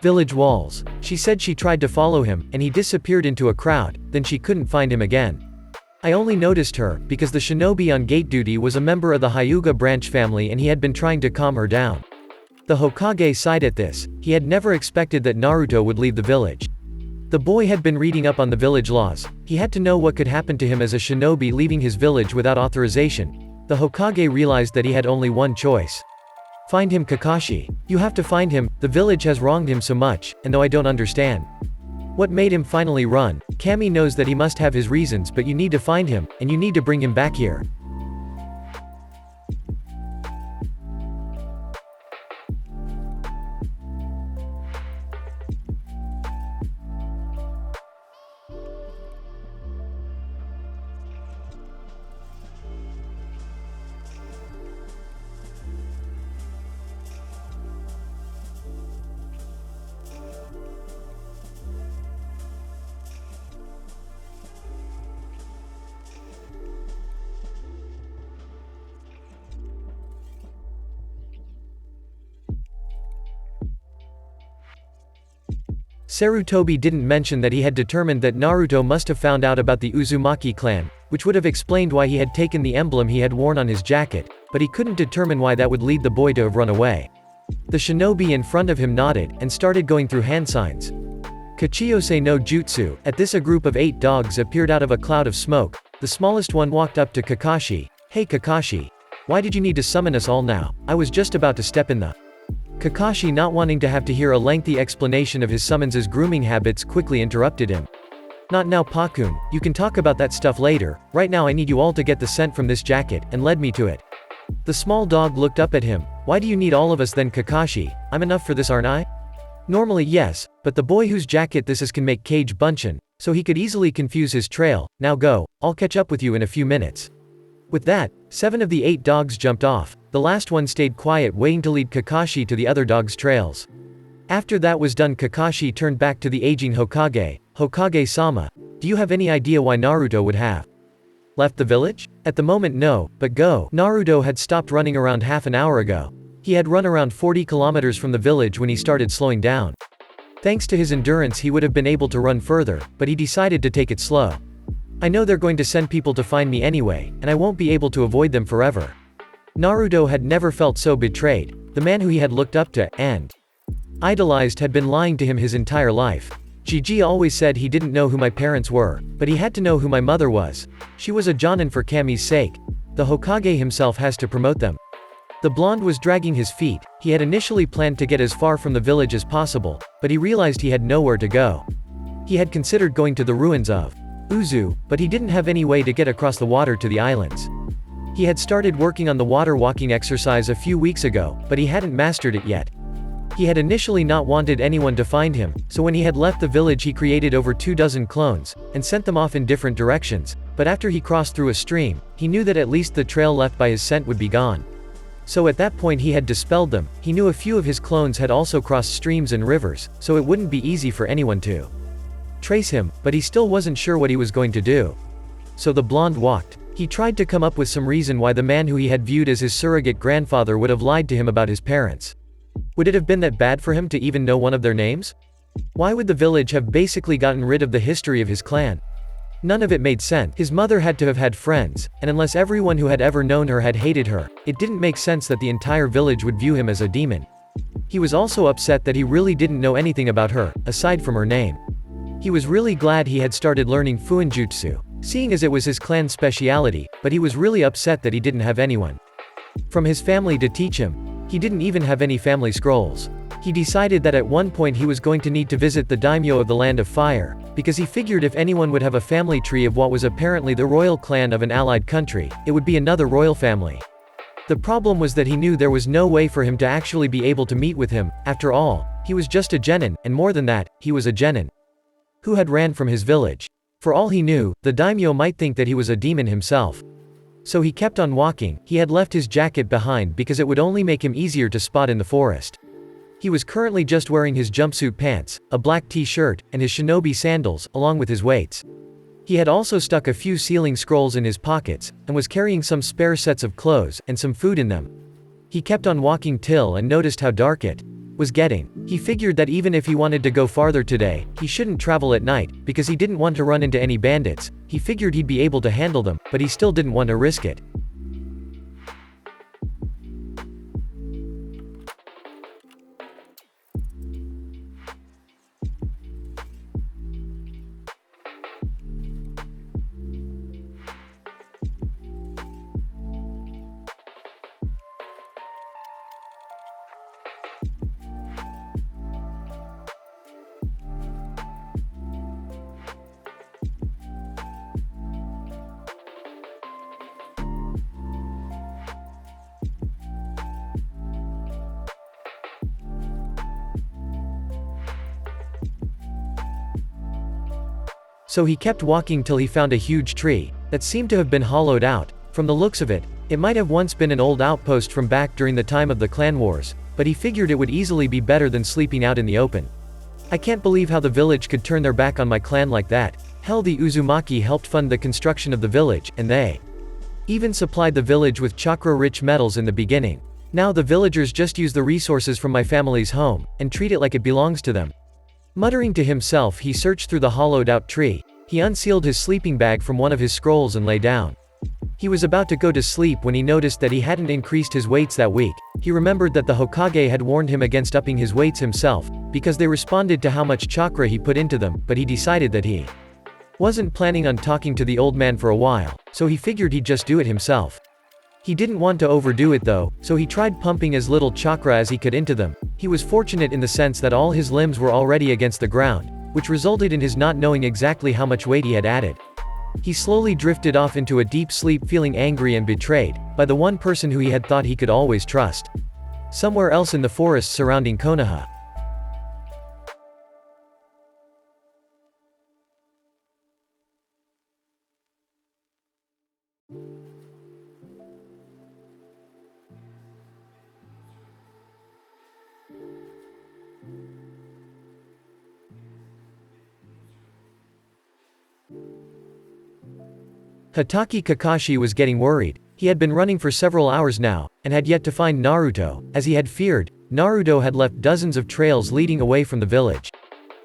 village walls. She said she tried to follow him, and he disappeared into a crowd, then she couldn't find him again. I only noticed her, because the shinobi on gate duty was a member of the Hyuga branch family, and he had been trying to calm her down." The Hokage sighed at this. He had never expected that Naruto would leave the village. The boy had been reading up on the village laws. He had to know what could happen to him as a shinobi leaving his village without authorization. The Hokage realized that he had only one choice. "Find him, Kakashi. You have to find him. The village has wronged him so much, and though I don't understand what made him finally run, Kami knows that he must have his reasons, but you need to find him, and you need to bring him back here." Sarutobi didn't mention that he had determined that Naruto must have found out about the Uzumaki clan, which would have explained why he had taken the emblem he had worn on his jacket, but he couldn't determine why that would lead the boy to have run away. The shinobi in front of him nodded, and started going through hand signs. Kachiyose no Jutsu. At this, a group of 8 dogs appeared out of a cloud of smoke. The smallest one walked up to Kakashi. "Hey Kakashi. Why did you need to summon us all now? I was just about to step in the..." Kakashi, not wanting to have to hear a lengthy explanation of his summons' grooming habits, quickly interrupted him. "Not now Pakun, you can talk about that stuff later, right now I need you all to get the scent from this jacket," and led me to it. The small dog looked up at him. "Why do you need all of us then Kakashi? I'm enough for this, aren't I?" "Normally yes, but the boy whose jacket this is can make Kage Bunchin, so he could easily confuse his trail. Now go, I'll catch up with you in a few minutes." With that, 7 of the 8 dogs jumped off. The last one stayed quiet, waiting to lead Kakashi to the other dogs' trails. After that was done, Kakashi turned back to the aging Hokage. "Hokage-sama, do you have any idea why Naruto would have left the village?" "At the moment no, but go." Naruto had stopped running around half an hour ago. He had run around 40 kilometers from the village when he started slowing down. Thanks to his endurance he would have been able to run further, but he decided to take it slow. "I know they're going to send people to find me anyway, and I won't be able to avoid them forever." Naruto had never felt so betrayed. The man who he had looked up to, and idolized, had been lying to him his entire life. Gigi always said he didn't know who my parents were, but he had to know who my mother was. She was a Jonin for Kami's sake. The Hokage himself has to promote them. The blonde was dragging his feet. He had initially planned to get as far from the village as possible, but he realized he had nowhere to go. He had considered going to the ruins of Uzu, but he didn't have any way to get across the water to the islands. He had started working on the water walking exercise a few weeks ago, but he hadn't mastered it yet. He had initially not wanted anyone to find him, so when he had left the village he created over 24 clones, and sent them off in different directions, but after he crossed through a stream, he knew that at least the trail left by his scent would be gone. So at that point he had dispelled them. He knew a few of his clones had also crossed streams and rivers, so it wouldn't be easy for anyone to trace him, but he still wasn't sure what he was going to do. So the blonde walked. He tried to come up with some reason why the man who he had viewed as his surrogate grandfather would have lied to him about his parents. Would it have been that bad for him to even know one of their names? Why would the village have basically gotten rid of the history of his clan? None of it made sense. His mother had to have had friends, and unless everyone who had ever known her had hated her, it didn't make sense that the entire village would view him as a demon. He was also upset that he really didn't know anything about her, aside from her name. He was really glad he had started learning Fuenjutsu, seeing as it was his clan's speciality, but he was really upset that he didn't have anyone from his family to teach him. He didn't even have any family scrolls. He decided that at one point he was going to need to visit the daimyo of the Land of Fire, because he figured if anyone would have a family tree of what was apparently the royal clan of an allied country, it would be another royal family. The problem was that he knew there was no way for him to actually be able to meet with him. After all, he was just a genin, and more than that, he was a genin who had ran from his village. For all he knew, the daimyo might think that he was a demon himself. So he kept on walking. He had left his jacket behind because it would only make him easier to spot in the forest. He was currently just wearing his jumpsuit pants, a black t-shirt, and his shinobi sandals, along with his weights. He had also stuck a few sealing scrolls in his pockets, and was carrying some spare sets of clothes, and some food in them. He kept on walking till and noticed how dark it was getting. He figured that even if he wanted to go farther today, he shouldn't travel at night, because he didn't want to run into any bandits. He figured he'd be able to handle them, but he still didn't want to risk it. So he kept walking till he found a huge tree that seemed to have been hollowed out. From the looks of it, it might have once been an old outpost from back during the time of the clan wars, but he figured it would easily be better than sleeping out in the open. I can't believe how the village could turn their back on my clan like that. Hell, the Uzumaki helped fund the construction of the village, and they even supplied the village with chakra-rich metals in the beginning. Now the villagers just use the resources from my family's home, and treat it like it belongs to them. Muttering to himself, he searched through the hollowed-out tree. He unsealed his sleeping bag from one of his scrolls and lay down. He was about to go to sleep when he noticed that he hadn't increased his weights that week. He remembered that the Hokage had warned him against upping his weights himself, because they responded to how much chakra he put into them, but he decided that he wasn't planning on talking to the old man for a while, so he figured he'd just do it himself. He didn't want to overdo it though, so he tried pumping as little chakra as he could into them. He was fortunate in the sense that all his limbs were already against the ground, which resulted in his not knowing exactly how much weight he had added. He slowly drifted off into a deep sleep, feeling angry and betrayed by the one person who he had thought he could always trust. Somewhere else in the forest surrounding Konoha. Hatake Kakashi was getting worried. He had been running for several hours now, and had yet to find Naruto. As he had feared, Naruto had left dozens of trails leading away from the village.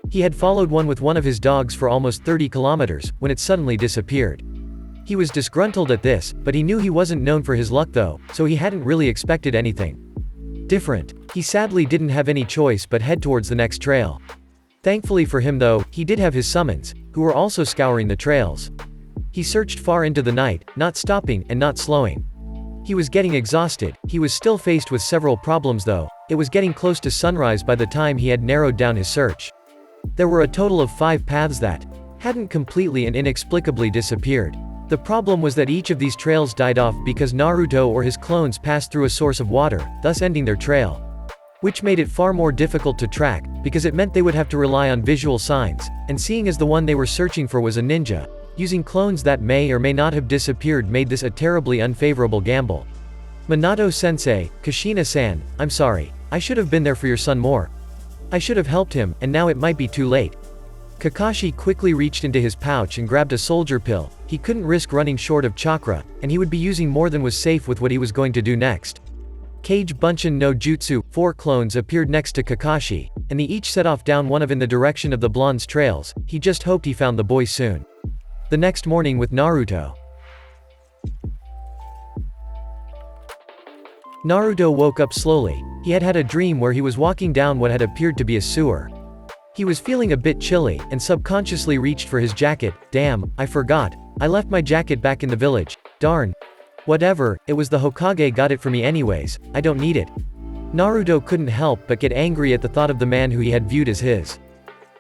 He had followed one with one of his dogs for almost 30 kilometers, when it suddenly disappeared. He was disgruntled at this, but he knew he wasn't known for his luck though, so he hadn't really expected anything different. He sadly didn't have any choice but head towards the next trail. Thankfully for him though, he did have his summons, who were also scouring the trails. He searched far into the night, not stopping and not slowing. He was getting exhausted. He was still faced with several problems though. It was getting close to sunrise by the time he had narrowed down his search. There were a total of 5 paths that hadn't completely and inexplicably disappeared. The problem was that each of these trails died off because Naruto or his clones passed through a source of water, thus ending their trail. Which made it far more difficult to track, because it meant they would have to rely on visual signs, and seeing as the one they were searching for was a ninja, using clones that may or may not have disappeared made this a terribly unfavorable gamble. Minato-sensei, Kushina-san, I'm sorry. I should have been there for your son more. I should have helped him, and now it might be too late. Kakashi quickly reached into his pouch and grabbed a soldier pill. He couldn't risk running short of chakra, and he would be using more than was safe with what he was going to do next. Kage Bunshin no Jutsu, 4 clones appeared next to Kakashi, and they each set off down one of in the direction of the blonde's trails. He just hoped he found the boy soon. The next morning with Naruto. Naruto woke up slowly. He had had a dream where he was walking down what had appeared to be a sewer. He was feeling a bit chilly, and subconsciously reached for his jacket. Damn, I forgot. I left my jacket back in the village. Darn. Whatever, it was the Hokage got it for me anyways. I don't need it. Naruto couldn't help but get angry at the thought of the man who he had viewed as his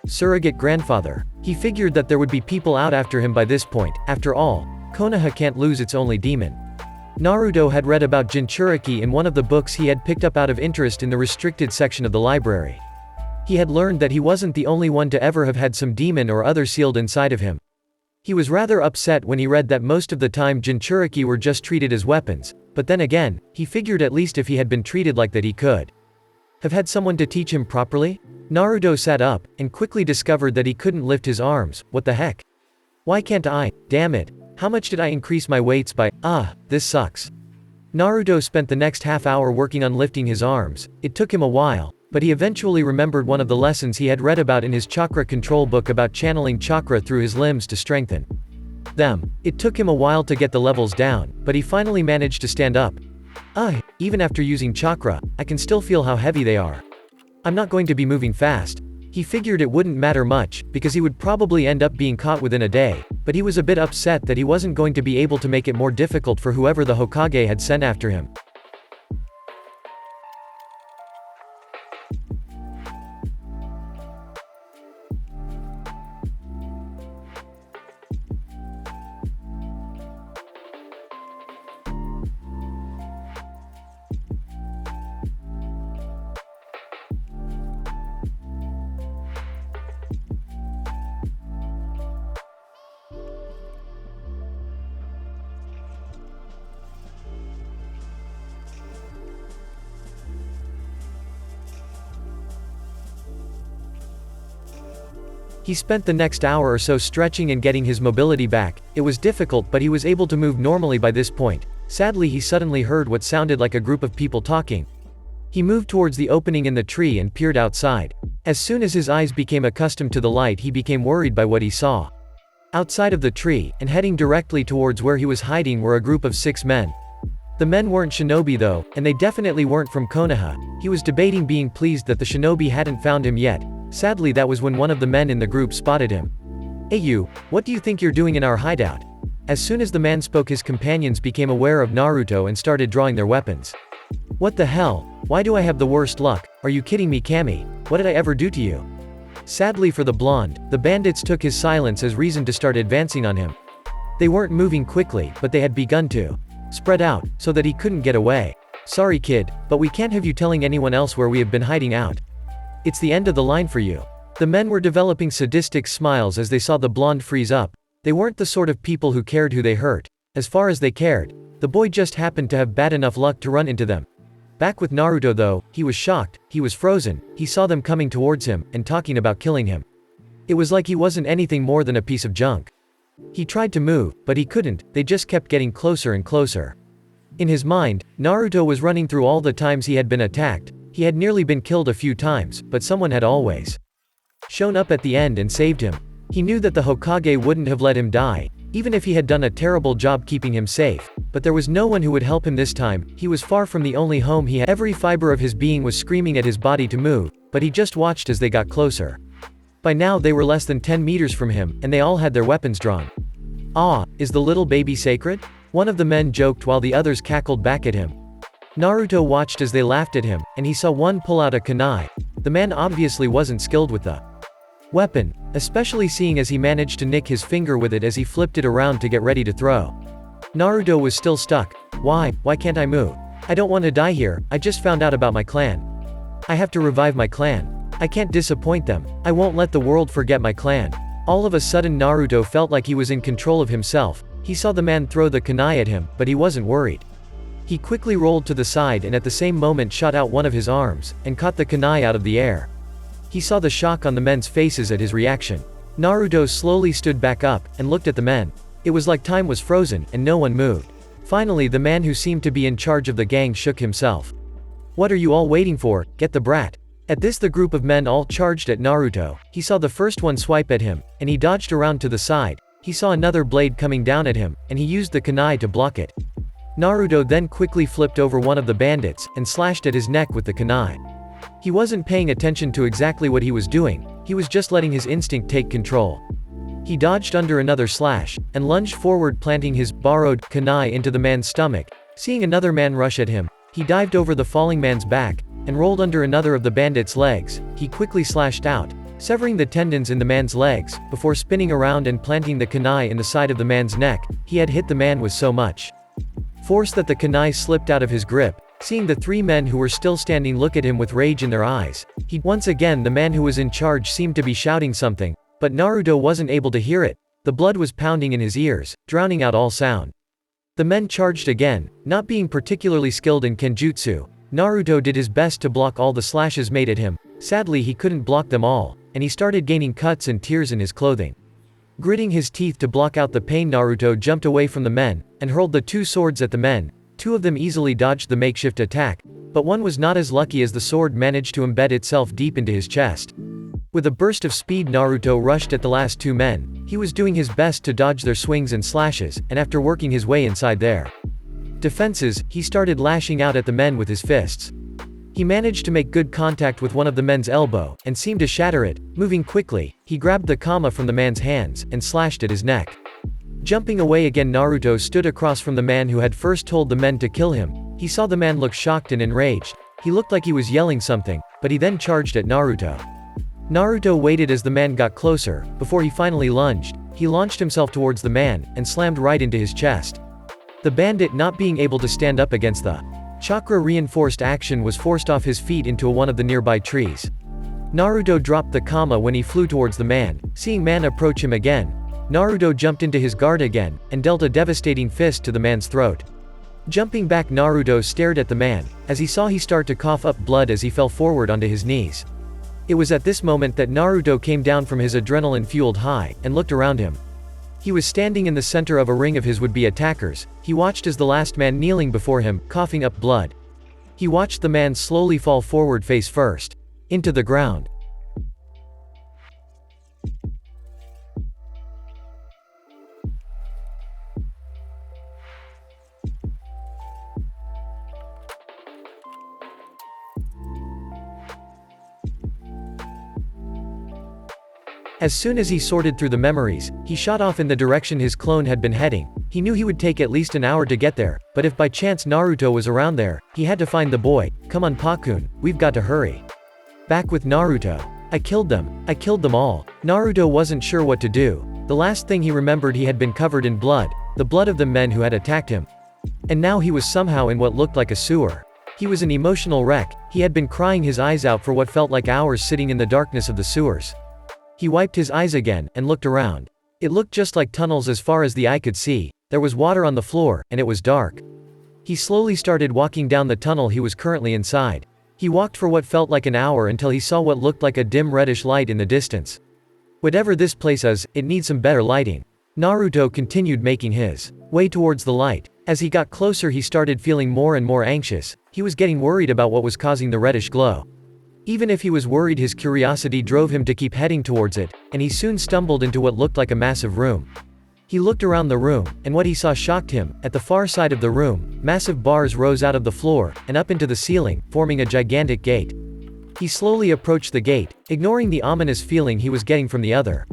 surrogate grandfather. He figured that there would be people out after him by this point. After all, Konoha can't lose its only demon. Naruto had read about Jinchuriki in one of the books he had picked up out of interest in the restricted section of the library. He had learned that he wasn't the only one to ever have had some demon or other sealed inside of him. He was rather upset when he read that most of the time Jinchuriki were just treated as weapons, but then again, he figured at least if he had been treated like that he could have had someone to teach him properly? Naruto sat up, and quickly discovered that he couldn't lift his arms. What the heck? Why can't I? Damn it. How much did I increase my weights by? This sucks. Naruto spent the next half hour working on lifting his arms. It took him a while, but he eventually remembered one of the lessons he had read about in his chakra control book about channeling chakra through his limbs to strengthen them. It took him a while to get the levels down, but he finally managed to stand up. Even after using chakra, I can still feel how heavy they are. I'm not going to be moving fast. He figured it wouldn't matter much, because he would probably end up being caught within a day, but he was a bit upset that he wasn't going to be able to make it more difficult for whoever the Hokage had sent after him. He spent the next hour or so stretching and getting his mobility back. It was difficult, but he was able to move normally by this point. Sadly, he suddenly heard what sounded like a group of people talking. He moved towards the opening in the tree and peered outside. As soon as his eyes became accustomed to the light, he became worried by what he saw. Outside of the tree, and heading directly towards where he was hiding, were a group of 6 men. The men weren't shinobi though, and they definitely weren't from Konoha. He was debating being pleased that the shinobi hadn't found him yet. Sadly, that was when one of the men in the group spotted him. "Hey you, what do you think you're doing in our hideout?" As soon as the man spoke, his companions became aware of Naruto and started drawing their weapons. "What the hell? Why do I have the worst luck? Are you kidding me, Kami? What did I ever do to you?" Sadly for the blonde, the bandits took his silence as reason to start advancing on him. They weren't moving quickly, but they had begun to spread out, so that he couldn't get away. "Sorry kid, but we can't have you telling anyone else where we have been hiding out. It's the end of the line for you." The men were developing sadistic smiles as they saw the blonde freeze up. They weren't the sort of people who cared who they hurt. As far as they cared, the boy just happened to have bad enough luck to run into them. Back with Naruto though, he was shocked, he was frozen, he saw them coming towards him, and talking about killing him. It was like he wasn't anything more than a piece of junk. He tried to move, but he couldn't, they just kept getting closer and closer. In his mind, Naruto was running through all the times he had been attacked. He had nearly been killed a few times, but someone had always shown up at the end and saved him. He knew that the Hokage wouldn't have let him die, even if he had done a terrible job keeping him safe, but there was no one who would help him this time. He was far from the only home he had. Every fiber of his being was screaming at his body to move, but he just watched as they got closer. By now they were less than 10 meters from him, and they all had their weapons drawn. "Ah, is the little baby sacred?" one of the men joked while the others cackled back at him. Naruto watched as they laughed at him, and he saw one pull out a kunai. The man obviously wasn't skilled with the weapon, especially seeing as he managed to nick his finger with it as he flipped it around to get ready to throw. Naruto was still stuck. Why can't I move? I don't want to die here, I just found out about my clan. I have to revive my clan. I can't disappoint them. I won't let the world forget my clan." All of a sudden Naruto felt like he was in control of himself. He saw the man throw the kunai at him, but he wasn't worried. He quickly rolled to the side and at the same moment shot out one of his arms, and caught the kunai out of the air. He saw the shock on the men's faces at his reaction. Naruto slowly stood back up, and looked at the men. It was like time was frozen, and no one moved. Finally the man who seemed to be in charge of the gang shook himself. "What are you all waiting for? Get the brat." At this the group of men all charged at Naruto. He saw the first one swipe at him, and he dodged around to the side. He saw another blade coming down at him, and he used the kunai to block it. Naruto then quickly flipped over one of the bandits, and slashed at his neck with the kunai. He wasn't paying attention to exactly what he was doing, he was just letting his instinct take control. He dodged under another slash, and lunged forward, planting his borrowed kunai into the man's stomach. Seeing another man rush at him, he dived over the falling man's back, and rolled under another of the bandit's legs. He quickly slashed out, severing the tendons in the man's legs, before spinning around and planting the kunai in the side of the man's neck. He had hit the man with so much force that the kunai slipped out of his grip. Seeing the 3 men who were still standing look at him with rage in their eyes, once again the man who was in charge seemed to be shouting something, but Naruto wasn't able to hear it. The blood was pounding in his ears, drowning out all sound. The men charged again. Not being particularly skilled in kenjutsu, Naruto did his best to block all the slashes made at him. Sadly he couldn't block them all, and he started gaining cuts and tears in his clothing. Gritting his teeth to block out the pain, Naruto jumped away from the men, and hurled the 2 swords at the men. 2 of them easily dodged the makeshift attack, but one was not as lucky as the sword managed to embed itself deep into his chest. With a burst of speed Naruto rushed at the last 2 men. He was doing his best to dodge their swings and slashes, and after working his way inside their defenses, he started lashing out at the men with his fists. He managed to make good contact with one of the men's elbow, and seemed to shatter it. Moving quickly, he grabbed the kama from the man's hands, and slashed at his neck. Jumping away again, Naruto stood across from the man who had first told the men to kill him. He saw the man look shocked and enraged. He looked like he was yelling something, but he then charged at Naruto. Naruto waited as the man got closer. Before he finally lunged, he launched himself towards the man, and slammed right into his chest. The bandit, not being able to stand up against the chakra reinforced action, was forced off his feet into one of the nearby trees. Naruto dropped the kama when he flew towards the man. Seeing man approach him again, Naruto jumped into his guard again, and dealt a devastating fist to the man's throat. Jumping back, Naruto stared at the man, as he saw he start to cough up blood as he fell forward onto his knees. It was at this moment that Naruto came down from his adrenaline-fueled high, and looked around him. He was standing in the center of a ring of his would-be attackers. He watched as the last man kneeling before him, coughing up blood. He watched the man slowly fall forward face first. Into the ground. As soon as he sorted through the memories, he shot off in the direction his clone had been heading. He knew he would take at least an hour to get there, but if by chance Naruto was around there, he had to find the boy. Come on Pakun, we've got to hurry. Back with Naruto. I killed them all. Naruto wasn't sure what to do. The last thing he remembered, he had been covered in blood, the blood of the men who had attacked him. And now he was somehow in what looked like a sewer. He was an emotional wreck. He had been crying his eyes out for what felt like hours sitting in the darkness of the sewers. He wiped his eyes again, and looked around. It looked just like tunnels as far as the eye could see. There was water on the floor, and it was dark. He slowly started walking down the tunnel he was currently inside. He walked for what felt like an hour until he saw what looked like a dim reddish light in the distance. Whatever this place is, it needs some better lighting. Naruto continued making his way towards the light. As he got closer, he started feeling more and more anxious. He was getting worried about what was causing the reddish glow. Even if he was worried, his curiosity drove him to keep heading towards it, and he soon stumbled into what looked like a massive room. He looked around the room, and what he saw shocked him. At the far side of the room, massive bars rose out of the floor, and up into the ceiling, forming a gigantic gate. He slowly approached the gate, ignoring the ominous feeling he was getting from the other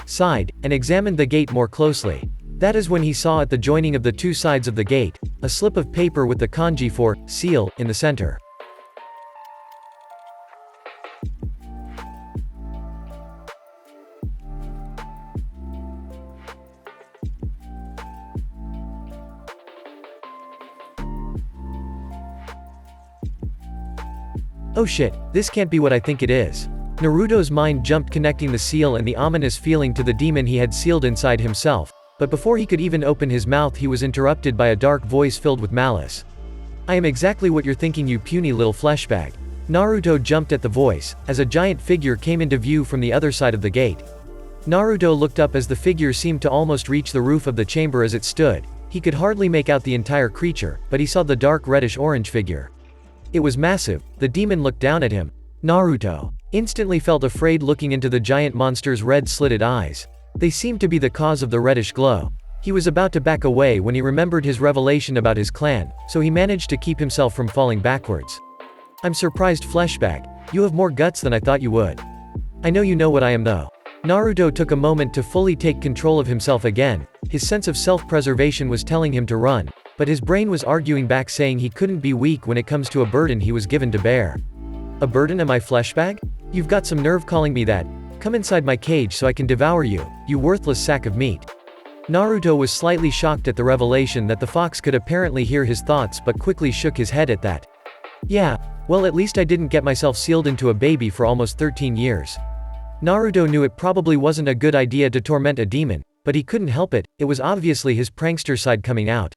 side, and examined the gate more closely. That is when he saw at the joining of the two sides of the gate, a slip of paper with the kanji for seal in the center. Oh shit, this can't be what I think it is. Naruto's mind jumped, connecting the seal and the ominous feeling to the demon he had sealed inside himself, but before he could even open his mouth, he was interrupted by a dark voice filled with malice. I am exactly what you're thinking, you puny little fleshbag. Naruto jumped at the voice, as a giant figure came into view from the other side of the gate. Naruto looked up as the figure seemed to almost reach the roof of the chamber as it stood. He could hardly make out the entire creature, but he saw the dark reddish-orange figure. It was massive. The demon looked down at him. Naruto instantly felt afraid, looking into the giant monster's red slitted eyes. They seemed to be the cause of the reddish glow. He was about to back away when he remembered his revelation about his clan, so he managed to keep himself from falling backwards. I'm surprised, fleshbag. You have more guts than I thought you would. I know you know what I am though. Naruto took a moment to fully take control of himself again. His sense of self-preservation was telling him to run, but his brain was arguing back, saying he couldn't be weak when it comes to a burden he was given to bear. A burden, am I, fleshbag? You've got some nerve calling me that. Come inside my cage so I can devour you, you worthless sack of meat. Naruto was slightly shocked at the revelation that the fox could apparently hear his thoughts, but quickly shook his head at that. Yeah, well, at least I didn't get myself sealed into a baby for almost 13 years. Naruto knew it probably wasn't a good idea to torment a demon, but he couldn't help it. It was obviously his prankster side coming out.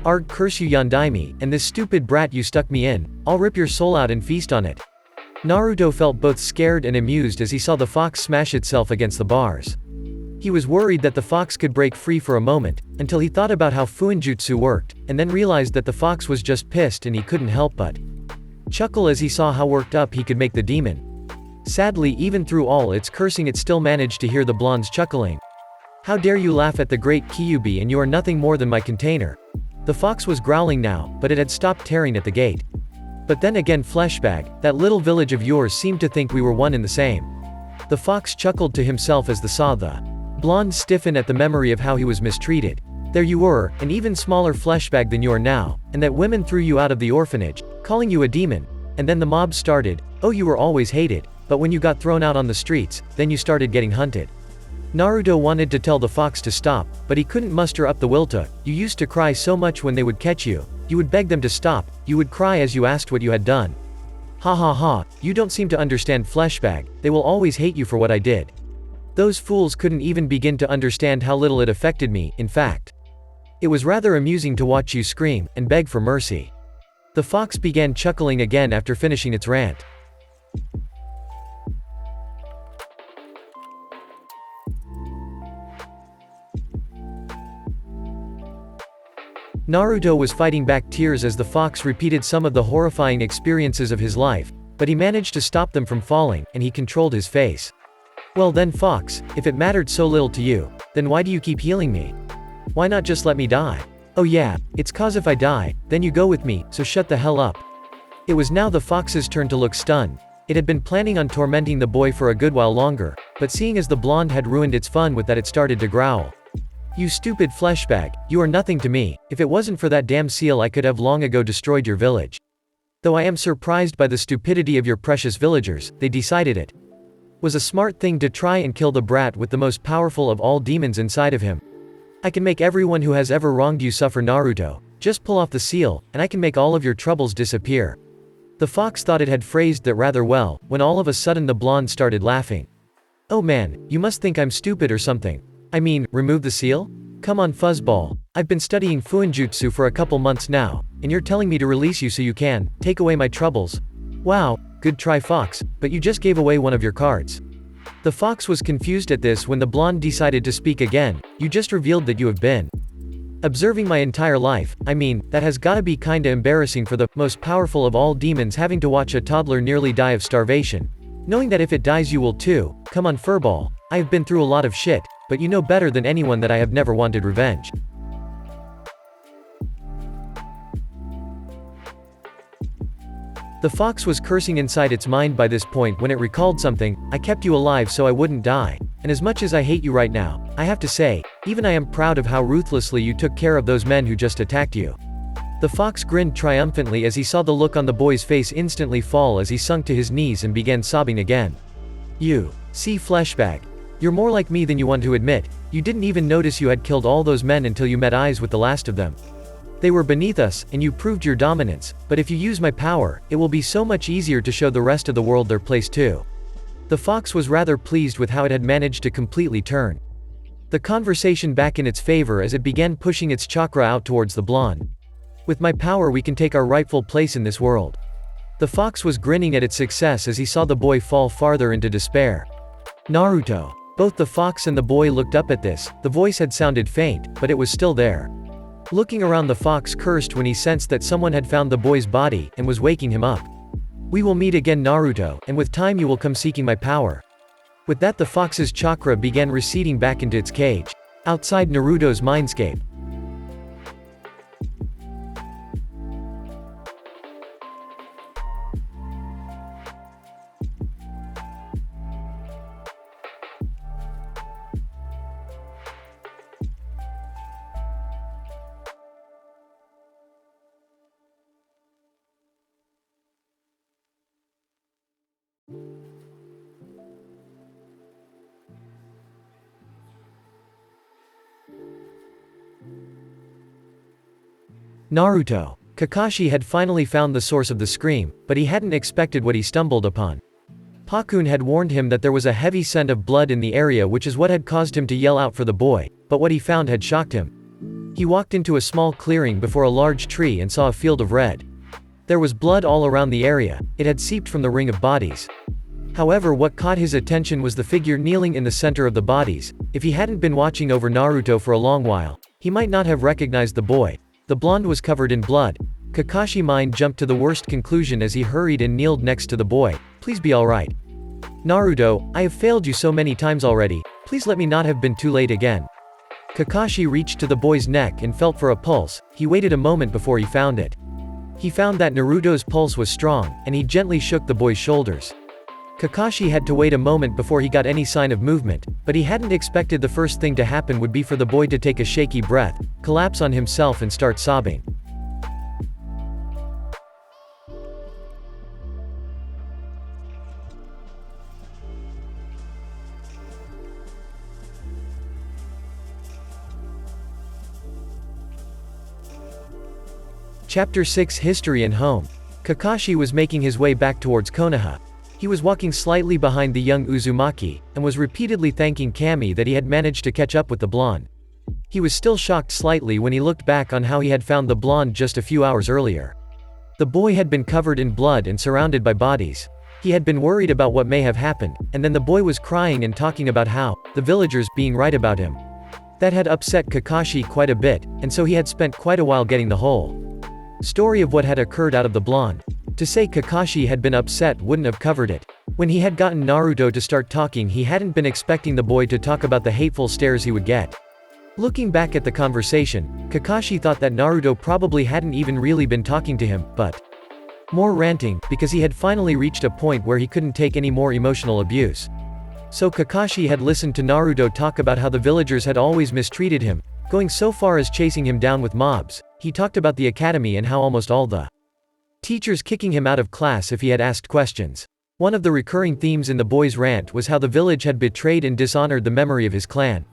Arg, curse you Yondaime, and this stupid brat you stuck me in. I'll rip your soul out and feast on it. Naruto felt both scared and amused as he saw the fox smash itself against the bars. He was worried that the fox could break free for a moment, until he thought about how Fuenjutsu worked, and then realized that the fox was just pissed and he couldn't help but chuckle as he saw how worked up he could make the demon. Sadly, even through all its cursing, it still managed to hear the blonde's chuckling. How dare you laugh at the great Kyuubi, and you are nothing more than my container. The fox was growling now, but it had stopped tearing at the gate. But then again, fleshbag, that little village of yours seemed to think we were one and the same. The fox chuckled to himself as the saw the blonde stiffen at the memory of how he was mistreated. There you were, an even smaller fleshbag than you are now, and that women threw you out of the orphanage, calling you a demon. And then the mob started. Oh, you were always hated, but when you got thrown out on the streets, then you started getting hunted. Naruto wanted to tell the fox to stop, but he couldn't muster up the will to. You used to cry so much when they would catch you. You would beg them to stop. You would cry as you asked what you had done. Ha ha ha, you don't seem to understand fleshbag, they will always hate you for what I did. Those fools couldn't even begin to understand how little it affected me, in fact. It was rather amusing to watch you scream, and beg for mercy. The fox began chuckling again after finishing its rant. Naruto was fighting back tears as the fox repeated some of the horrifying experiences of his life, but he managed to stop them from falling, and he controlled his face. Well then fox, if it mattered so little to you, then why do you keep healing me? Why not just let me die? Oh yeah, it's cause if I die, then you go with me, so shut the hell up. It was now the fox's turn to look stunned. It had been planning on tormenting the boy for a good while longer, but seeing as the blonde had ruined its fun with that, it started to growl. You stupid fleshbag, you are nothing to me. If it wasn't for that damn seal I could have long ago destroyed your village. Though I am surprised by the stupidity of your precious villagers, they decided it was a smart thing to try and kill the brat with the most powerful of all demons inside of him. I can make everyone who has ever wronged you suffer, Naruto. Just pull off the seal, and I can make all of your troubles disappear. The fox thought it had phrased that rather well, when all of a sudden the blonde started laughing. Oh man, you must think I'm stupid or something. I mean, remove the seal? Come on fuzzball, I've been studying Fuenjutsu for a couple months now, and you're telling me to release you so you can take away my troubles? Wow, good try fox, but you just gave away one of your cards. The fox was confused at this when the blonde decided to speak again. You just revealed that you have been observing my entire life. I mean, that has gotta be kinda embarrassing for the most powerful of all demons, having to watch a toddler nearly die of starvation. Knowing that if it dies you will too. Come on furball, I have been through a lot of shit, but you know better than anyone that I have never wanted revenge. The fox was cursing inside its mind by this point when it recalled something. I kept you alive so I wouldn't die, and as much as I hate you right now, I have to say, even I am proud of how ruthlessly you took care of those men who just attacked you. The fox grinned triumphantly as he saw the look on the boy's face instantly fall as he sunk to his knees and began sobbing again. You see fleshbag. You're more like me than you want to admit. You didn't even notice you had killed all those men until you met eyes with the last of them. They were beneath us, and you proved your dominance, but if you use my power, it will be so much easier to show the rest of the world their place too. The fox was rather pleased with how it had managed to completely turn the conversation back in its favor as it began pushing its chakra out towards the blonde. With my power we can take our rightful place in this world. The fox was grinning at its success as he saw the boy fall farther into despair. Naruto. Both the fox and the boy looked up at this. The voice had sounded faint, but it was still there. Looking around, the fox cursed when he sensed that someone had found the boy's body, and was waking him up. We will meet again, Naruto, and with time you will come seeking my power. With that, the fox's chakra began receding back into its cage. Outside Naruto's mindscape. Naruto. Kakashi had finally found the source of the scream, but he hadn't expected what he stumbled upon. Pakun had warned him that there was a heavy scent of blood in the area, which is what had caused him to yell out for the boy, but what he found had shocked him. He walked into a small clearing before a large tree and saw a field of red. There was blood all around the area. It had seeped from the ring of bodies. However, what caught his attention was the figure kneeling in the center of the bodies. If he hadn't been watching over Naruto for a long while, he might not have recognized the boy. The blonde was covered in blood. Kakashi's mind jumped to the worst conclusion as he hurried and kneeled next to the boy. Please be alright. Naruto, I have failed you so many times already. Please let me not have been too late again. Kakashi reached to the boy's neck and felt for a pulse. He waited a moment before he found it. He found that Naruto's pulse was strong, and he gently shook the boy's shoulders. Kakashi had to wait a moment before he got any sign of movement, but he hadn't expected the first thing to happen would be for the boy to take a shaky breath, collapse on himself and start sobbing. Chapter 6 History and Home. Kakashi was making his way back towards Konoha. He was walking slightly behind the young Uzumaki, and was repeatedly thanking Kami that he had managed to catch up with the blonde. He was still shocked slightly when he looked back on how he had found the blonde just a few hours earlier. The boy had been covered in blood and surrounded by bodies. He had been worried about what may have happened, and then the boy was crying and talking about how, the villagers, being right about him. That had upset Kakashi quite a bit, and so he had spent quite a while getting the whole story of what had occurred out of the blonde. To say Kakashi had been upset wouldn't have covered it. When he had gotten Naruto to start talking, he hadn't been expecting the boy to talk about the hateful stares he would get. Looking back at the conversation, Kakashi thought that Naruto probably hadn't even really been talking to him, but more ranting, because he had finally reached a point where he couldn't take any more emotional abuse. So Kakashi had listened to Naruto talk about how the villagers had always mistreated him, going so far as chasing him down with mobs. He talked about the academy and how almost all the teachers kicking him out of class if he had asked questions. One of the recurring themes in the boy's rant was how the village had betrayed and dishonored the memory of his clan.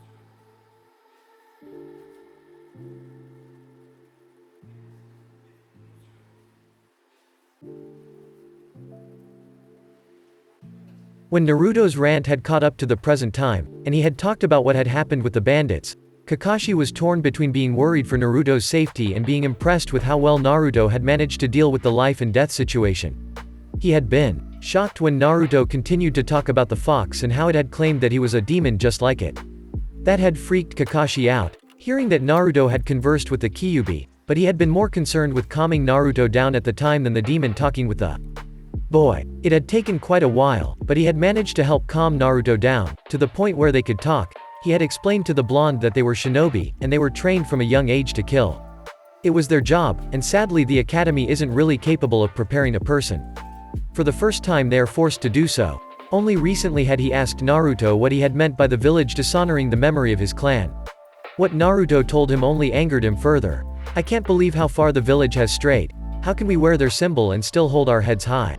When Naruto's rant had caught up to the present time, and he had talked about what had happened with the bandits, Kakashi was torn between being worried for Naruto's safety and being impressed with how well Naruto had managed to deal with the life and death situation. He had been shocked when Naruto continued to talk about the fox and how it had claimed that he was a demon just like it. That had freaked Kakashi out, hearing that Naruto had conversed with the Kyuubi, but he had been more concerned with calming Naruto down at the time than the demon talking with the boy. It had taken quite a while, but he had managed to help calm Naruto down, to the point where they could talk. He had explained to the blonde that they were shinobi, and they were trained from a young age to kill. It was their job, and sadly the academy isn't really capable of preparing a person. For the first time they are forced to do so. Only recently had he asked Naruto what he had meant by the village dishonoring the memory of his clan. What Naruto told him only angered him further. I can't believe how far the village has strayed. How can we wear their symbol and still hold our heads high?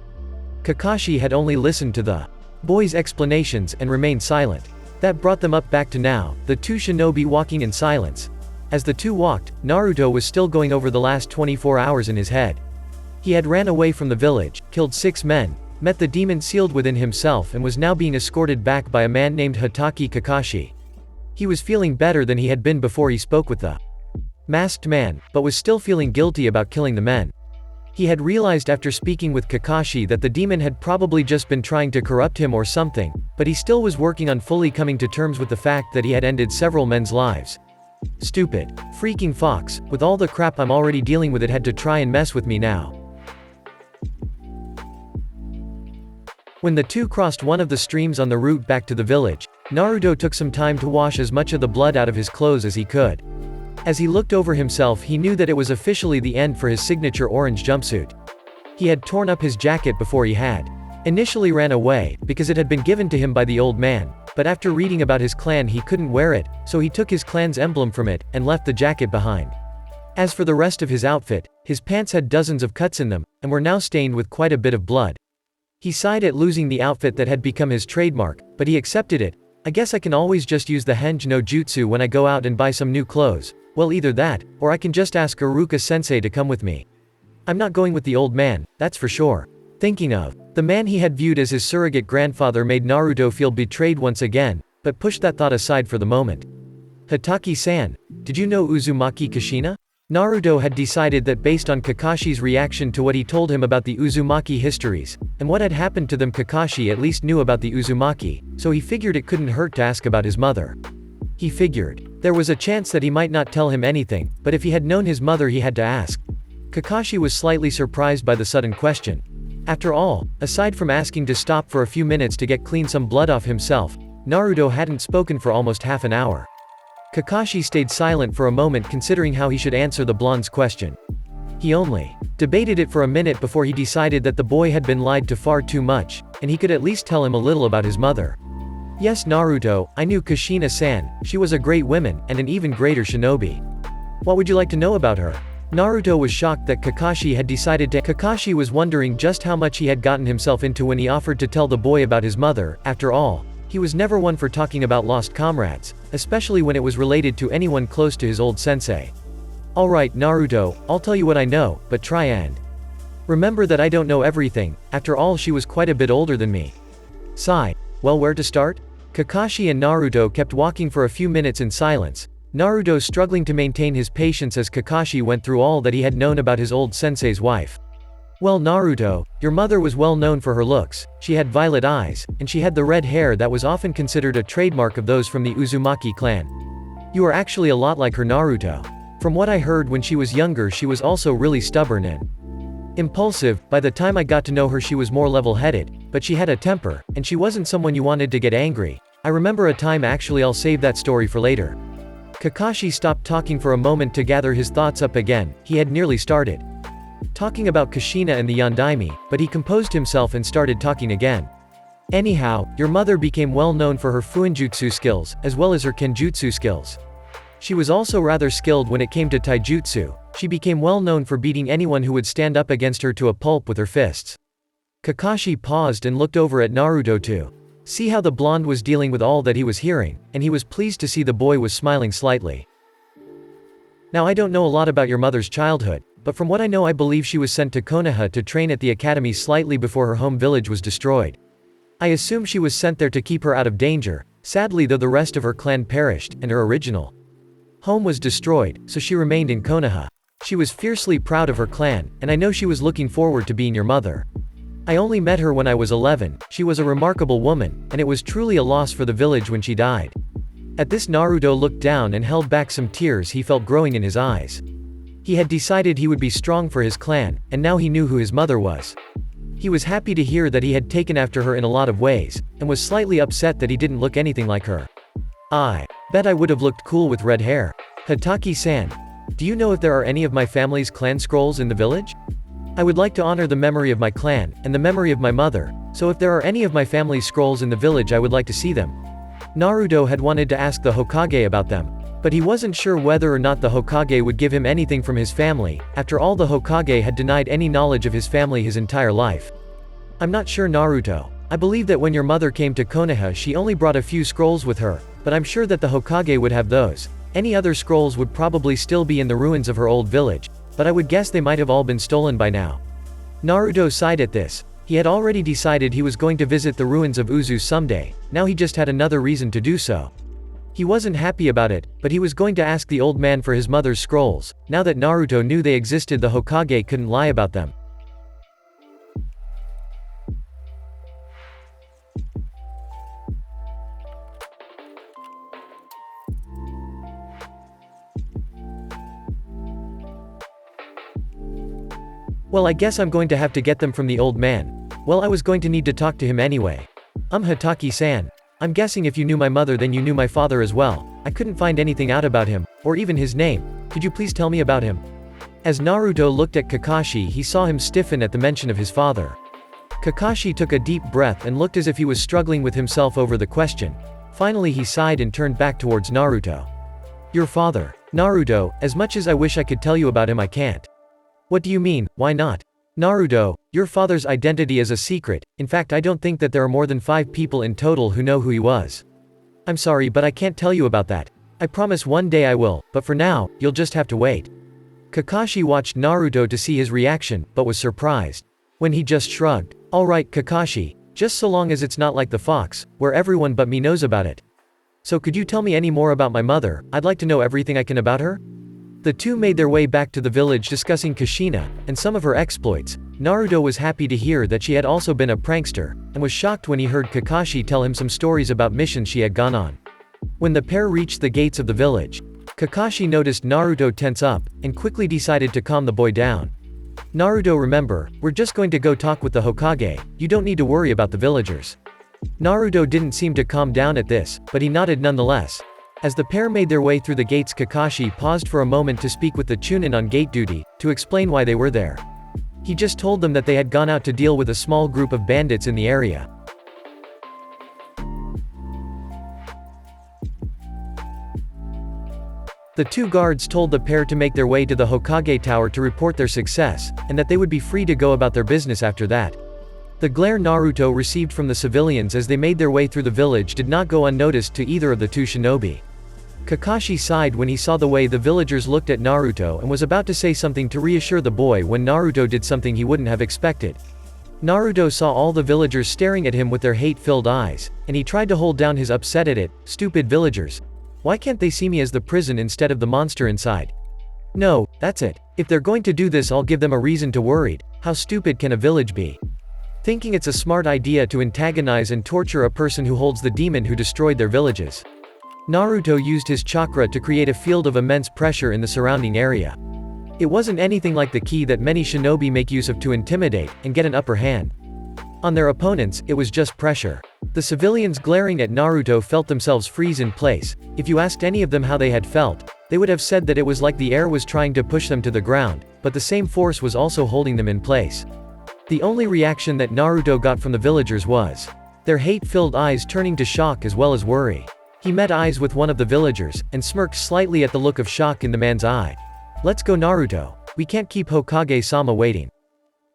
Kakashi had only listened to the boy's explanations and remained silent. That brought them up back to now, the two shinobi walking in silence. As the two walked, Naruto was still going over the last 24 hours in his head. He had ran away from the village, killed 6 men, met the demon sealed within himself and was now being escorted back by a man named Hatake Kakashi. He was feeling better than he had been before he spoke with the masked man, but was still feeling guilty about killing the men. He had realized after speaking with Kakashi that the demon had probably just been trying to corrupt him or something, but he still was working on fully coming to terms with the fact that he had ended several men's lives. Stupid, freaking fox, with all the crap I'm already dealing with, it had to try and mess with me now. When the two crossed one of the streams on the route back to the village, Naruto took some time to wash as much of the blood out of his clothes as he could. As he looked over himself, he knew that it was officially the end for his signature orange jumpsuit. He had torn up his jacket before he had initially ran away, because it had been given to him by the old man, but after reading about his clan he couldn't wear it, so he took his clan's emblem from it, and left the jacket behind. As for the rest of his outfit, his pants had dozens of cuts in them, and were now stained with quite a bit of blood. He sighed at losing the outfit that had become his trademark, but he accepted it. I guess I can always just use the Henge no Jutsu when I go out and buy some new clothes. Well, either that, or I can just ask Iruka-sensei to come with me. I'm not going with the old man, that's for sure. Thinking of the man he had viewed as his surrogate grandfather made Naruto feel betrayed once again, but pushed that thought aside for the moment. Hatake-san, did you know Uzumaki Kushina? Naruto had decided that based on Kakashi's reaction to what he told him about the Uzumaki histories, and what had happened to them, Kakashi at least knew about the Uzumaki, so he figured it couldn't hurt to ask about his mother. He figured there was a chance that he might not tell him anything, but if he had known his mother he had to ask. Kakashi was slightly surprised by the sudden question. After all, aside from asking to stop for a few minutes to get clean some blood off himself, Naruto hadn't spoken for almost half an hour. Kakashi stayed silent for a moment, considering how he should answer the blonde's question. He only debated it for a minute before he decided that the boy had been lied to far too much, and he could at least tell him a little about his mother. Yes, Naruto, I knew Kushina-san. She was a great woman, and an even greater shinobi. What would you like to know about her? Naruto was shocked that Kakashi had decided to. Kakashi was wondering just how much he had gotten himself into when he offered to tell the boy about his mother. After all, he was never one for talking about lost comrades, especially when it was related to anyone close to his old sensei. Alright Naruto, I'll tell you what I know, but try and Remember that I don't know everything, after all she was quite a bit older than me. Sigh. Well, where to start? Kakashi and Naruto kept walking for a few minutes in silence, Naruto struggling to maintain his patience as Kakashi went through all that he had known about his old sensei's wife. Well, Naruto, your mother was well known for her looks, she had violet eyes, and she had the red hair that was often considered a trademark of those from the Uzumaki clan. You are actually a lot like her, Naruto. From what I heard, when she was younger she was also really stubborn and impulsive. By the time I got to know her she was more level-headed, but she had a temper, and she wasn't someone you wanted to get angry. I remember a time. Actually, I'll save that story for later. Kakashi stopped talking for a moment to gather his thoughts up again. He had nearly started talking about Kushina and the Yondaime, but he composed himself and started talking again. Anyhow, your mother became well known for her Fuenjutsu skills, as well as her Kenjutsu skills. She was also rather skilled when it came to taijutsu. She became well known for beating anyone who would stand up against her to a pulp with her fists. Kakashi paused and looked over at Naruto to see how the blonde was dealing with all that he was hearing, and he was pleased to see the boy was smiling slightly. Now, I don't know a lot about your mother's childhood, but from what I know I believe she was sent to Konoha to train at the academy slightly before her home village was destroyed. I assume she was sent there to keep her out of danger. Sadly though, the rest of her clan perished, and her original home was destroyed, so she remained in Konoha. She was fiercely proud of her clan, and I know she was looking forward to being your mother. I only met her when I was 11, she was a remarkable woman, and it was truly a loss for the village when she died. At this, Naruto looked down and held back some tears he felt growing in his eyes. He had decided he would be strong for his clan, and now he knew who his mother was. He was happy to hear that he had taken after her in a lot of ways, and was slightly upset that he didn't look anything like her. I bet I would have looked cool with red hair. Hataki-san, do you know if there are any of my family's clan scrolls in the village? I would like to honor the memory of my clan, and the memory of my mother, so if there are any of my family's scrolls in the village I would like to see them. Naruto had wanted to ask the Hokage about them, but he wasn't sure whether or not the Hokage would give him anything from his family. After all, the Hokage had denied any knowledge of his family his entire life. I'm not sure, Naruto. I believe that when your mother came to Konoha she only brought a few scrolls with her, but I'm sure that the Hokage would have those. Any other scrolls would probably still be in the ruins of her old village, but I would guess they might have all been stolen by now. Naruto sighed at this. He had already decided he was going to visit the ruins of Uzumaki someday, now he just had another reason to do so. He wasn't happy about it, but he was going to ask the old man for his mother's scrolls. Now that Naruto knew they existed, the Hokage couldn't lie about them. Well, I guess I'm going to have to get them from the old man. Well, I was going to need to talk to him anyway. Hataki-san. I'm guessing if you knew my mother then you knew my father as well. I couldn't find anything out about him, or even his name. Could you please tell me about him? As Naruto looked at Kakashi he saw him stiffen at the mention of his father. Kakashi took a deep breath and looked as if he was struggling with himself over the question. Finally he sighed and turned back towards Naruto. Your father. Naruto, as much as I wish I could tell you about him I can't. What do you mean, why not? Naruto, your father's identity is a secret. In fact, I don't think that there are more than 5 people in total who know who he was. I'm sorry, but I can't tell you about that. I promise one day I will, but for now, you'll just have to wait. Kakashi watched Naruto to see his reaction, but was surprised when he just shrugged. Alright, Kakashi, just so long as it's not like the fox, where everyone but me knows about it. So could you tell me any more about my mother? I'd like to know everything I can about her. The two made their way back to the village discussing Kushina, and some of her exploits. Naruto was happy to hear that she had also been a prankster, and was shocked when he heard Kakashi tell him some stories about missions she had gone on. When the pair reached the gates of the village, Kakashi noticed Naruto tense up, and quickly decided to calm the boy down. Naruto, remember, we're just going to go talk with the Hokage, you don't need to worry about the villagers. Naruto didn't seem to calm down at this, but he nodded nonetheless. As the pair made their way through the gates, Kakashi paused for a moment to speak with the Chunin on gate duty, to explain why they were there. He just told them that they had gone out to deal with a small group of bandits in the area. The two guards told the pair to make their way to the Hokage Tower to report their success, and that they would be free to go about their business after that. The glare Naruto received from the civilians as they made their way through the village did not go unnoticed to either of the two shinobi. Kakashi sighed when he saw the way the villagers looked at Naruto and was about to say something to reassure the boy when Naruto did something he wouldn't have expected. Naruto saw all the villagers staring at him with their hate-filled eyes, and he tried to hold down his upset at it. Stupid villagers. Why can't they see me as the prison instead of the monster inside? No, that's it. If they're going to do this, I'll give them a reason to worried. How stupid can a village be? Thinking it's a smart idea to antagonize and torture a person who holds the demon who destroyed their villages. Naruto used his chakra to create a field of immense pressure in the surrounding area. It wasn't anything like the ki that many shinobi make use of to intimidate and get an upper hand. On their opponents, it was just pressure. The civilians glaring at Naruto felt themselves freeze in place. If you asked any of them how they had felt, they would have said that it was like the air was trying to push them to the ground, but the same force was also holding them in place. The only reaction that Naruto got from the villagers was their hate-filled eyes turning to shock as well as worry. He met eyes with one of the villagers, and smirked slightly at the look of shock in the man's eye. Let's go, Naruto. We can't keep Hokage-sama waiting.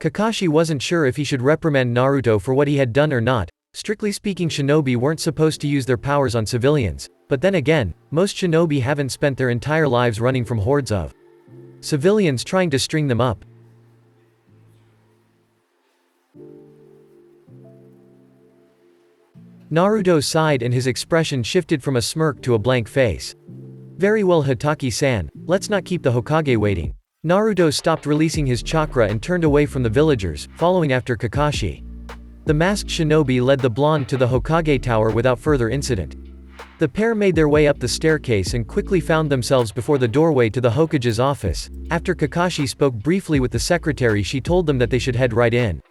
Kakashi wasn't sure if he should reprimand Naruto for what he had done or not. Strictly speaking, shinobi weren't supposed to use their powers on civilians, but then again, most shinobi haven't spent their entire lives running from hordes of civilians trying to string them up. Naruto sighed and his expression shifted from a smirk to a blank face. Very well, Hatake-san, let's not keep the Hokage waiting. Naruto stopped releasing his chakra and turned away from the villagers, following after Kakashi. The masked shinobi led the blonde to the Hokage tower without further incident. The pair made their way up the staircase and quickly found themselves before the doorway to the Hokage's office. After Kakashi spoke briefly with the secretary, she told them that they should head right in.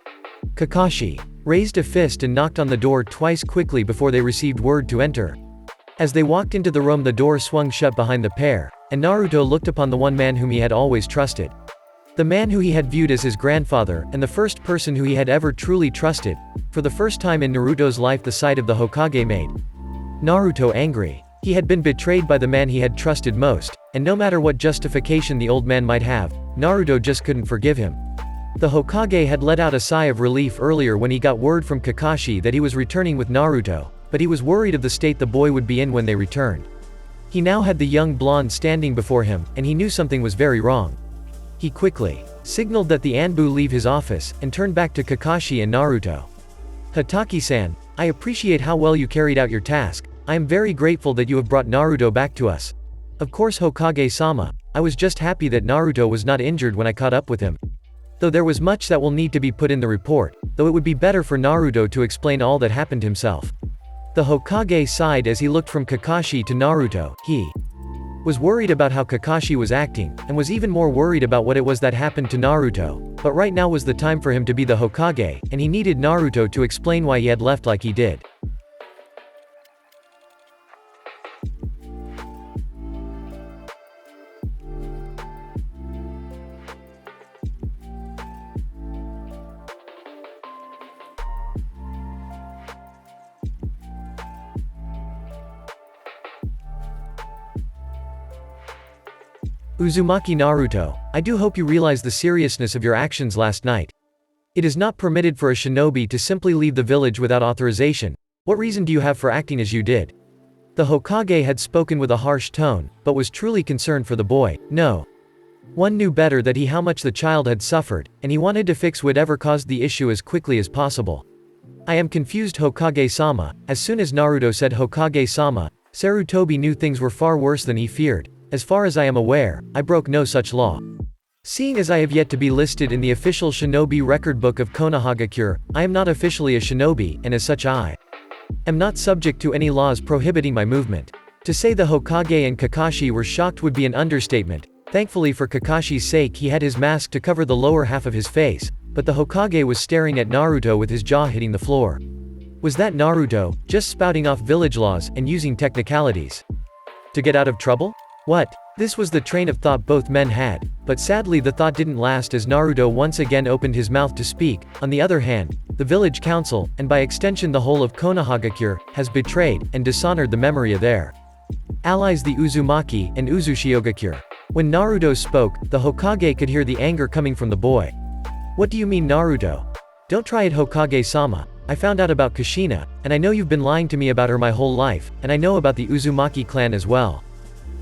Kakashi raised a fist and knocked on the door twice quickly before they received word to enter. As they walked into the room, the door swung shut behind the pair, and Naruto looked upon the one man whom he had always trusted. The man who he had viewed as his grandfather, and the first person who he had ever truly trusted. For the first time in Naruto's life, the sight of the Hokage made Naruto angry. He had been betrayed by the man he had trusted most, and no matter what justification the old man might have, Naruto just couldn't forgive him. The Hokage had let out a sigh of relief earlier when he got word from Kakashi that he was returning with Naruto, but he was worried of the state the boy would be in when they returned. He now had the young blonde standing before him, and he knew something was very wrong. He quickly signaled that the Anbu leave his office, and turned back to Kakashi and Naruto. Hatake-san, I appreciate how well you carried out your task. I am very grateful that you have brought Naruto back to us. Of course, Hokage-sama, I was just happy that Naruto was not injured when I caught up with him. Though there was much that will need to be put in the report, though it would be better for Naruto to explain all that happened himself. The Hokage sighed as he looked from Kakashi to Naruto. He was worried about how Kakashi was acting, and was even more worried about what it was that happened to Naruto. But right now was the time for him to be the Hokage, and he needed Naruto to explain why he had left like he did. Uzumaki Naruto, I do hope you realize the seriousness of your actions last night. It is not permitted for a shinobi to simply leave the village without authorization. What reason do you have for acting as you did? The Hokage had spoken with a harsh tone, but was truly concerned for the boy. No one knew better that how much the child had suffered, and he wanted to fix whatever caused the issue as quickly as possible. I am confused, Hokage-sama. As soon as Naruto said Hokage-sama, Sarutobi knew things were far worse than he feared. As far as I am aware, I broke no such law. Seeing as I have yet to be listed in the official shinobi record book of Konohagakure, I am not officially a shinobi, and as such I am not subject to any laws prohibiting my movement. To say the Hokage and Kakashi were shocked would be an understatement. Thankfully for Kakashi's sake, he had his mask to cover the lower half of his face, but the Hokage was staring at Naruto with his jaw hitting the floor. Was that Naruto, just spouting off village laws, and using technicalities to get out of trouble? What? This was the train of thought both men had, but sadly the thought didn't last as Naruto once again opened his mouth to speak. On the other hand, the village council, and by extension the whole of Konohagakure, has betrayed, and dishonored the memory of their allies the Uzumaki, and Uzushiogakure. When Naruto spoke, the Hokage could hear the anger coming from the boy. What do you mean, Naruto? Don't try it, Hokage-sama. I found out about Kushina, and I know you've been lying to me about her my whole life, and I know about the Uzumaki clan as well.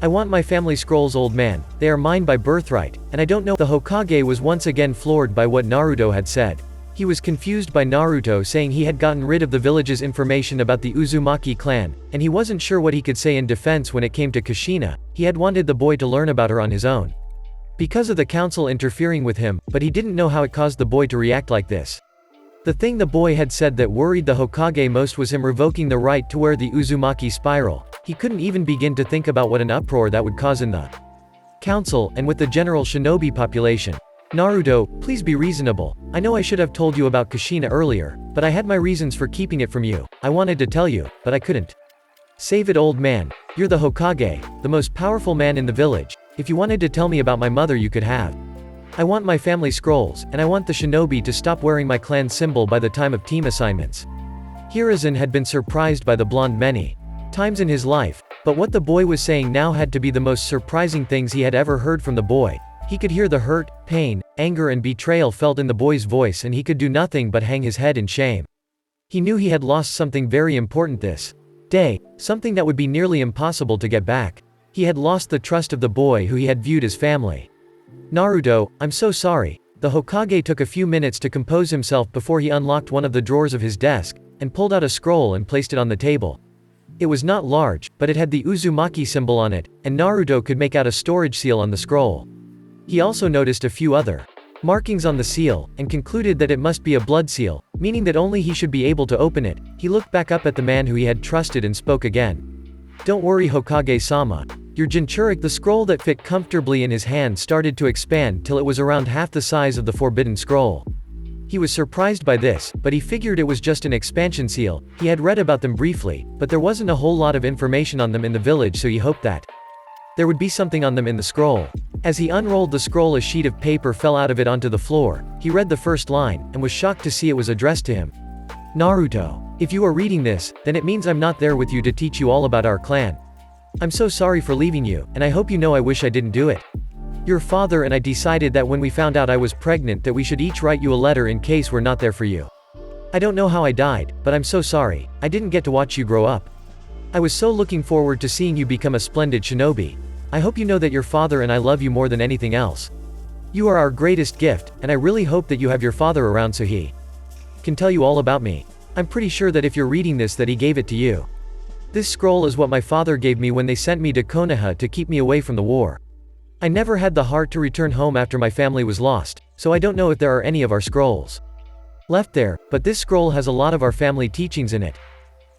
I want my family scrolls, old man, they are mine by birthright, and I don't know. The Hokage was once again floored by what Naruto had said. He was confused by Naruto saying he had gotten rid of the village's information about the Uzumaki clan, and he wasn't sure what he could say in defense when it came to Kushina. He had wanted the boy to learn about her on his own. Because of the council interfering with him, but he didn't know how it caused the boy to react like this. The thing the boy had said that worried the Hokage most was him revoking the right to wear the Uzumaki spiral. He couldn't even begin to think about what an uproar that would cause in the council and with the general shinobi population. Naruto, please be reasonable. I know I should have told you about Kushina earlier, but I had my reasons for keeping it from you. I wanted to tell you, but I couldn't. Save it, old man. You're the Hokage, the most powerful man in the village. If you wanted to tell me about my mother, you could have. I want my family scrolls, and I want the shinobi to stop wearing my clan symbol by the time of team assignments. Hiruzen had been surprised by the blonde many times in his life, but what the boy was saying now had to be the most surprising things he had ever heard from the boy. He could hear the hurt, pain, anger and betrayal felt in the boy's voice, and he could do nothing but hang his head in shame. He knew he had lost something very important this day, something that would be nearly impossible to get back. He had lost the trust of the boy who he had viewed as family. Naruto, I'm so sorry. The Hokage took a few minutes to compose himself before he unlocked one of the drawers of his desk, and pulled out a scroll and placed it on the table. It was not large, but it had the Uzumaki symbol on it, and Naruto could make out a storage seal on the scroll. He also noticed a few other markings on the seal, and concluded that it must be a blood seal, meaning that only he should be able to open it. He looked back up at the man who he had trusted and spoke again. Don't worry, Hokage-sama. Your Jinchuriki. The scroll that fit comfortably in his hand started to expand till it was around half the size of the forbidden scroll. He was surprised by this, but he figured it was just an expansion seal. He had read about them briefly, but there wasn't a whole lot of information on them in the village, so he hoped that there would be something on them in the scroll. As he unrolled the scroll, a sheet of paper fell out of it onto the floor. He read the first line, and was shocked to see it was addressed to him. Naruto. If you are reading this, then it means I'm not there with you to teach you all about our clan. I'm so sorry for leaving you, and I hope you know I wish I didn't do it. Your father and I decided that when we found out I was pregnant that we should each write you a letter in case we're not there for you. I don't know how I died, but I'm so sorry. I didn't get to watch you grow up. I was so looking forward to seeing you become a splendid shinobi. I hope you know that your father and I love you more than anything else. You are our greatest gift, and I really hope that you have your father around so he can tell you all about me. I'm pretty sure that if you're reading this that he gave it to you. This scroll is what my father gave me when they sent me to Konoha to keep me away from the war. I never had the heart to return home after my family was lost, so I don't know if there are any of our scrolls left there, but this scroll has a lot of our family teachings in it.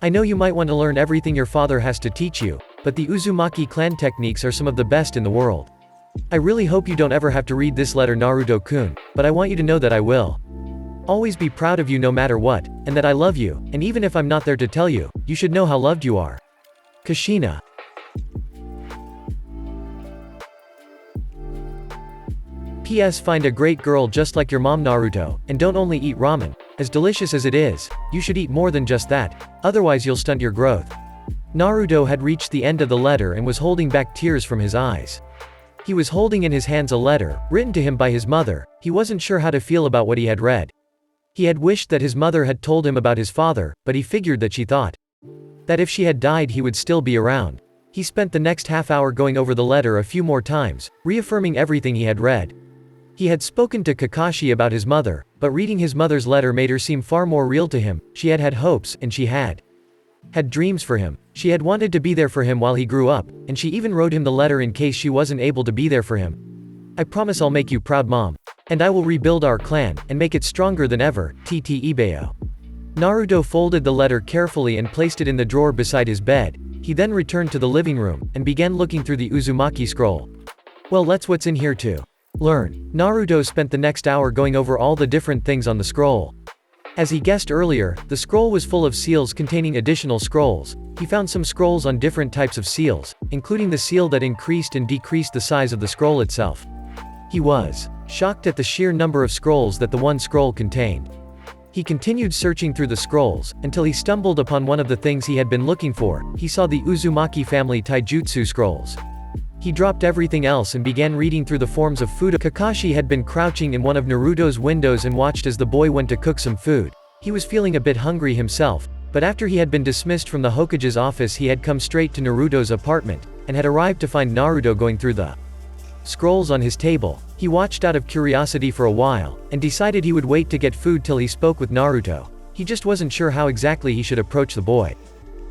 I know you might want to learn everything your father has to teach you, but the Uzumaki clan techniques are some of the best in the world. I really hope you don't ever have to read this letter, Naruto-kun, but I want you to know that I will always be proud of you no matter what, and that I love you, and even if I'm not there to tell you, you should know how loved you are. Kushina. P.S. Find a great girl just like your mom, Naruto, and don't only eat ramen. As delicious as it is, you should eat more than just that, otherwise you'll stunt your growth. Naruto had reached the end of the letter and was holding back tears from his eyes. He was holding in his hands a letter, written to him by his mother. He wasn't sure how to feel about what he had read. He had wished that his mother had told him about his father, but he figured that she thought that if she had died he would still be around. He spent the next half hour going over the letter a few more times, reaffirming everything he had read. He had spoken to Kakashi about his mother, but reading his mother's letter made her seem far more real to him. She had had hopes, and she had dreams for him. She had wanted to be there for him while he grew up, and she even wrote him the letter in case she wasn't able to be there for him. I promise I'll make you proud, Mom. And I will rebuild our clan, and make it stronger than ever, TT Ibeo. Naruto folded the letter carefully and placed it in the drawer beside his bed. He then returned to the living room, and began looking through the Uzumaki scroll. Well, let's what's in here to learn. Naruto spent the next hour going over all the different things on the scroll. As he guessed earlier, the scroll was full of seals containing additional scrolls. He found some scrolls on different types of seals, including the seal that increased and decreased the size of the scroll itself. He was shocked at the sheer number of scrolls that the one scroll contained. He continued searching through the scrolls, until he stumbled upon one of the things he had been looking for. He saw the Uzumaki family taijutsu scrolls. He dropped everything else and began reading through the forms of food. Kakashi had been crouching in one of Naruto's windows and watched as the boy went to cook some food. He was feeling a bit hungry himself, but after he had been dismissed from the Hokage's office he had come straight to Naruto's apartment. and had arrived to find Naruto going through the scrolls on his table. He watched out of curiosity for a while, and decided he would wait to get food till he spoke with Naruto. He just wasn't sure how exactly he should approach the boy.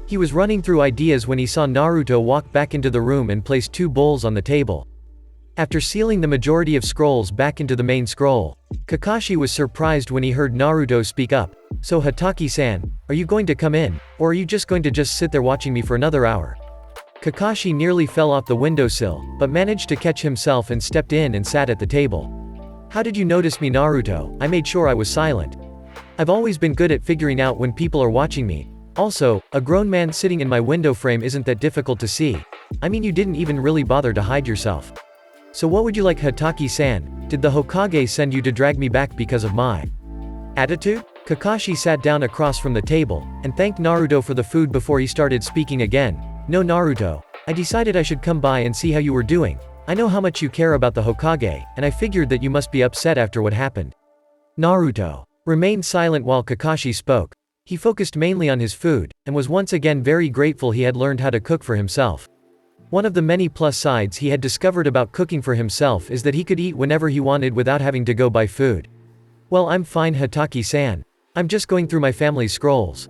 He was running through ideas when he saw Naruto walk back into the room and place 2 bowls on the table. After sealing the majority of scrolls back into the main scroll, Kakashi was surprised when he heard Naruto speak up. "So Hataki-san, are you going to come in, or are you just going to sit there watching me for another hour?" Kakashi nearly fell off the windowsill, but managed to catch himself and stepped in and sat at the table. "How did you notice me, Naruto? I made sure I was silent. I've always been good at figuring out when people are watching me. Also, a grown man sitting in my window frame isn't that difficult to see. I mean, you didn't even really bother to hide yourself. So what would you like, Hataki-san? Did the Hokage send you to drag me back because of my attitude?" Kakashi sat down across from the table, and thanked Naruto for the food before he started speaking again. "No, Naruto. I decided I should come by and see how you were doing. I know how much you care about the Hokage, and I figured that you must be upset after what happened." Naruto remained silent while Kakashi spoke. He focused mainly on his food, and was once again very grateful he had learned how to cook for himself. One of the many plus sides he had discovered about cooking for himself is that he could eat whenever he wanted without having to go buy food. "Well, I'm fine, Hataki-san. I'm just going through my family's scrolls."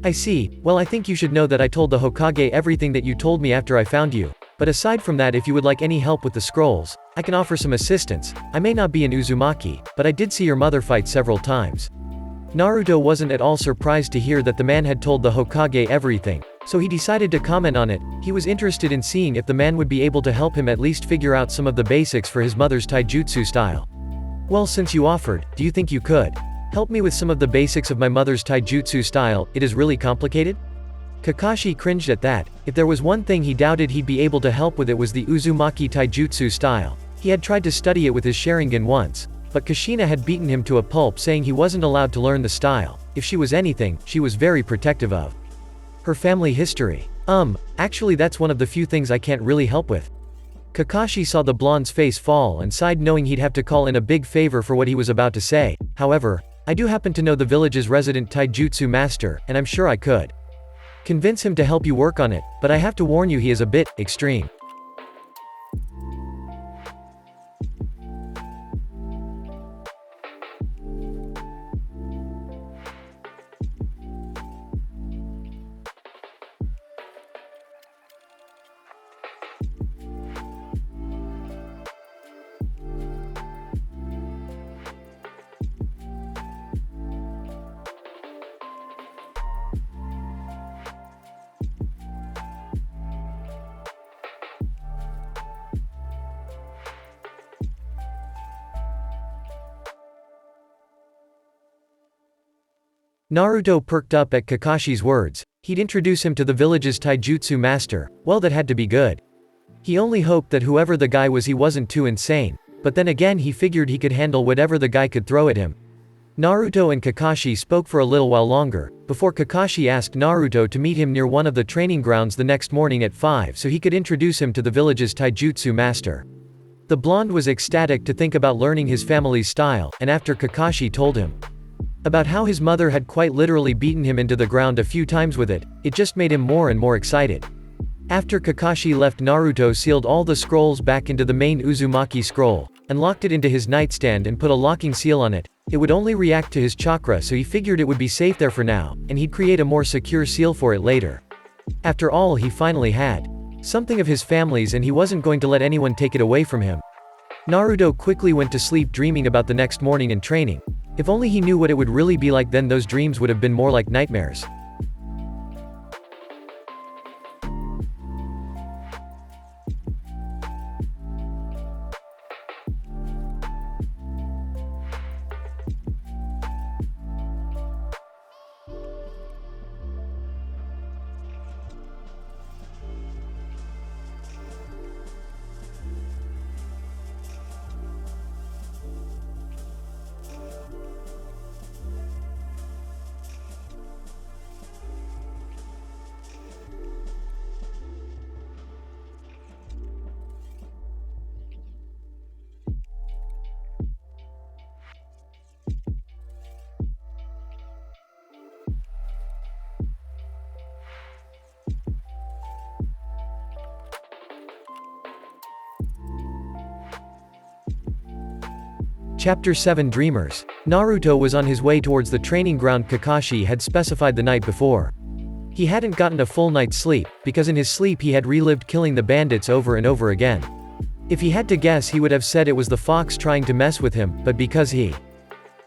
"I see. Well, I think you should know that I told the Hokage everything that you told me after I found you. But aside from that, if you would like any help with the scrolls, I can offer some assistance. I may not be an Uzumaki, but I did see your mother fight several times." Naruto wasn't at all surprised to hear that the man had told the Hokage everything, so he decided to comment on it. He was interested in seeing if the man would be able to help him at least figure out some of the basics for his mother's taijutsu style. "Well, since you offered, do you think you could help me with some of the basics of my mother's taijutsu style? It is really complicated?" Kakashi cringed at that. If there was one thing he doubted he'd be able to help with, it was the Uzumaki taijutsu style. He had tried to study it with his Sharingan once, but Kushina had beaten him to a pulp, saying he wasn't allowed to learn the style. If she was anything, she was very protective of her family history. Actually that's one of the few things I can't really help with." Kakashi saw the blonde's face fall and sighed, knowing he'd have to call in a big favor for what he was about to say. "However, I do happen to know the village's resident taijutsu master, and I'm sure I could convince him to help you work on it, but I have to warn you, he is a bit extreme." Naruto perked up at Kakashi's words. He'd introduce him to the village's taijutsu master. Well, that had to be good. He only hoped that whoever the guy was, he wasn't too insane, but then again he figured he could handle whatever the guy could throw at him. Naruto and Kakashi spoke for a little while longer, before Kakashi asked Naruto to meet him near one of the training grounds the next morning at 5 so he could introduce him to the village's taijutsu master. The blonde was ecstatic to think about learning his family's style, and after Kakashi told him about how his mother had quite literally beaten him into the ground a few times with it, it just made him more and more excited. After Kakashi left, Naruto sealed all the scrolls back into the main Uzumaki scroll, and locked it into his nightstand and put a locking seal on it. It would only react to his chakra, so he figured it would be safe there for now, and he'd create a more secure seal for it later. After all, he finally had something of his family's, and he wasn't going to let anyone take it away from him. Naruto quickly went to sleep, dreaming about the next morning and training. If only he knew what it would really be like, then those dreams would have been more like nightmares. Chapter 7 Dreamers. Naruto was on his way towards the training ground Kakashi had specified the night before. He hadn't gotten a full night's sleep, because in his sleep he had relived killing the bandits over and over again. If he had to guess, he would have said it was the fox trying to mess with him, but because he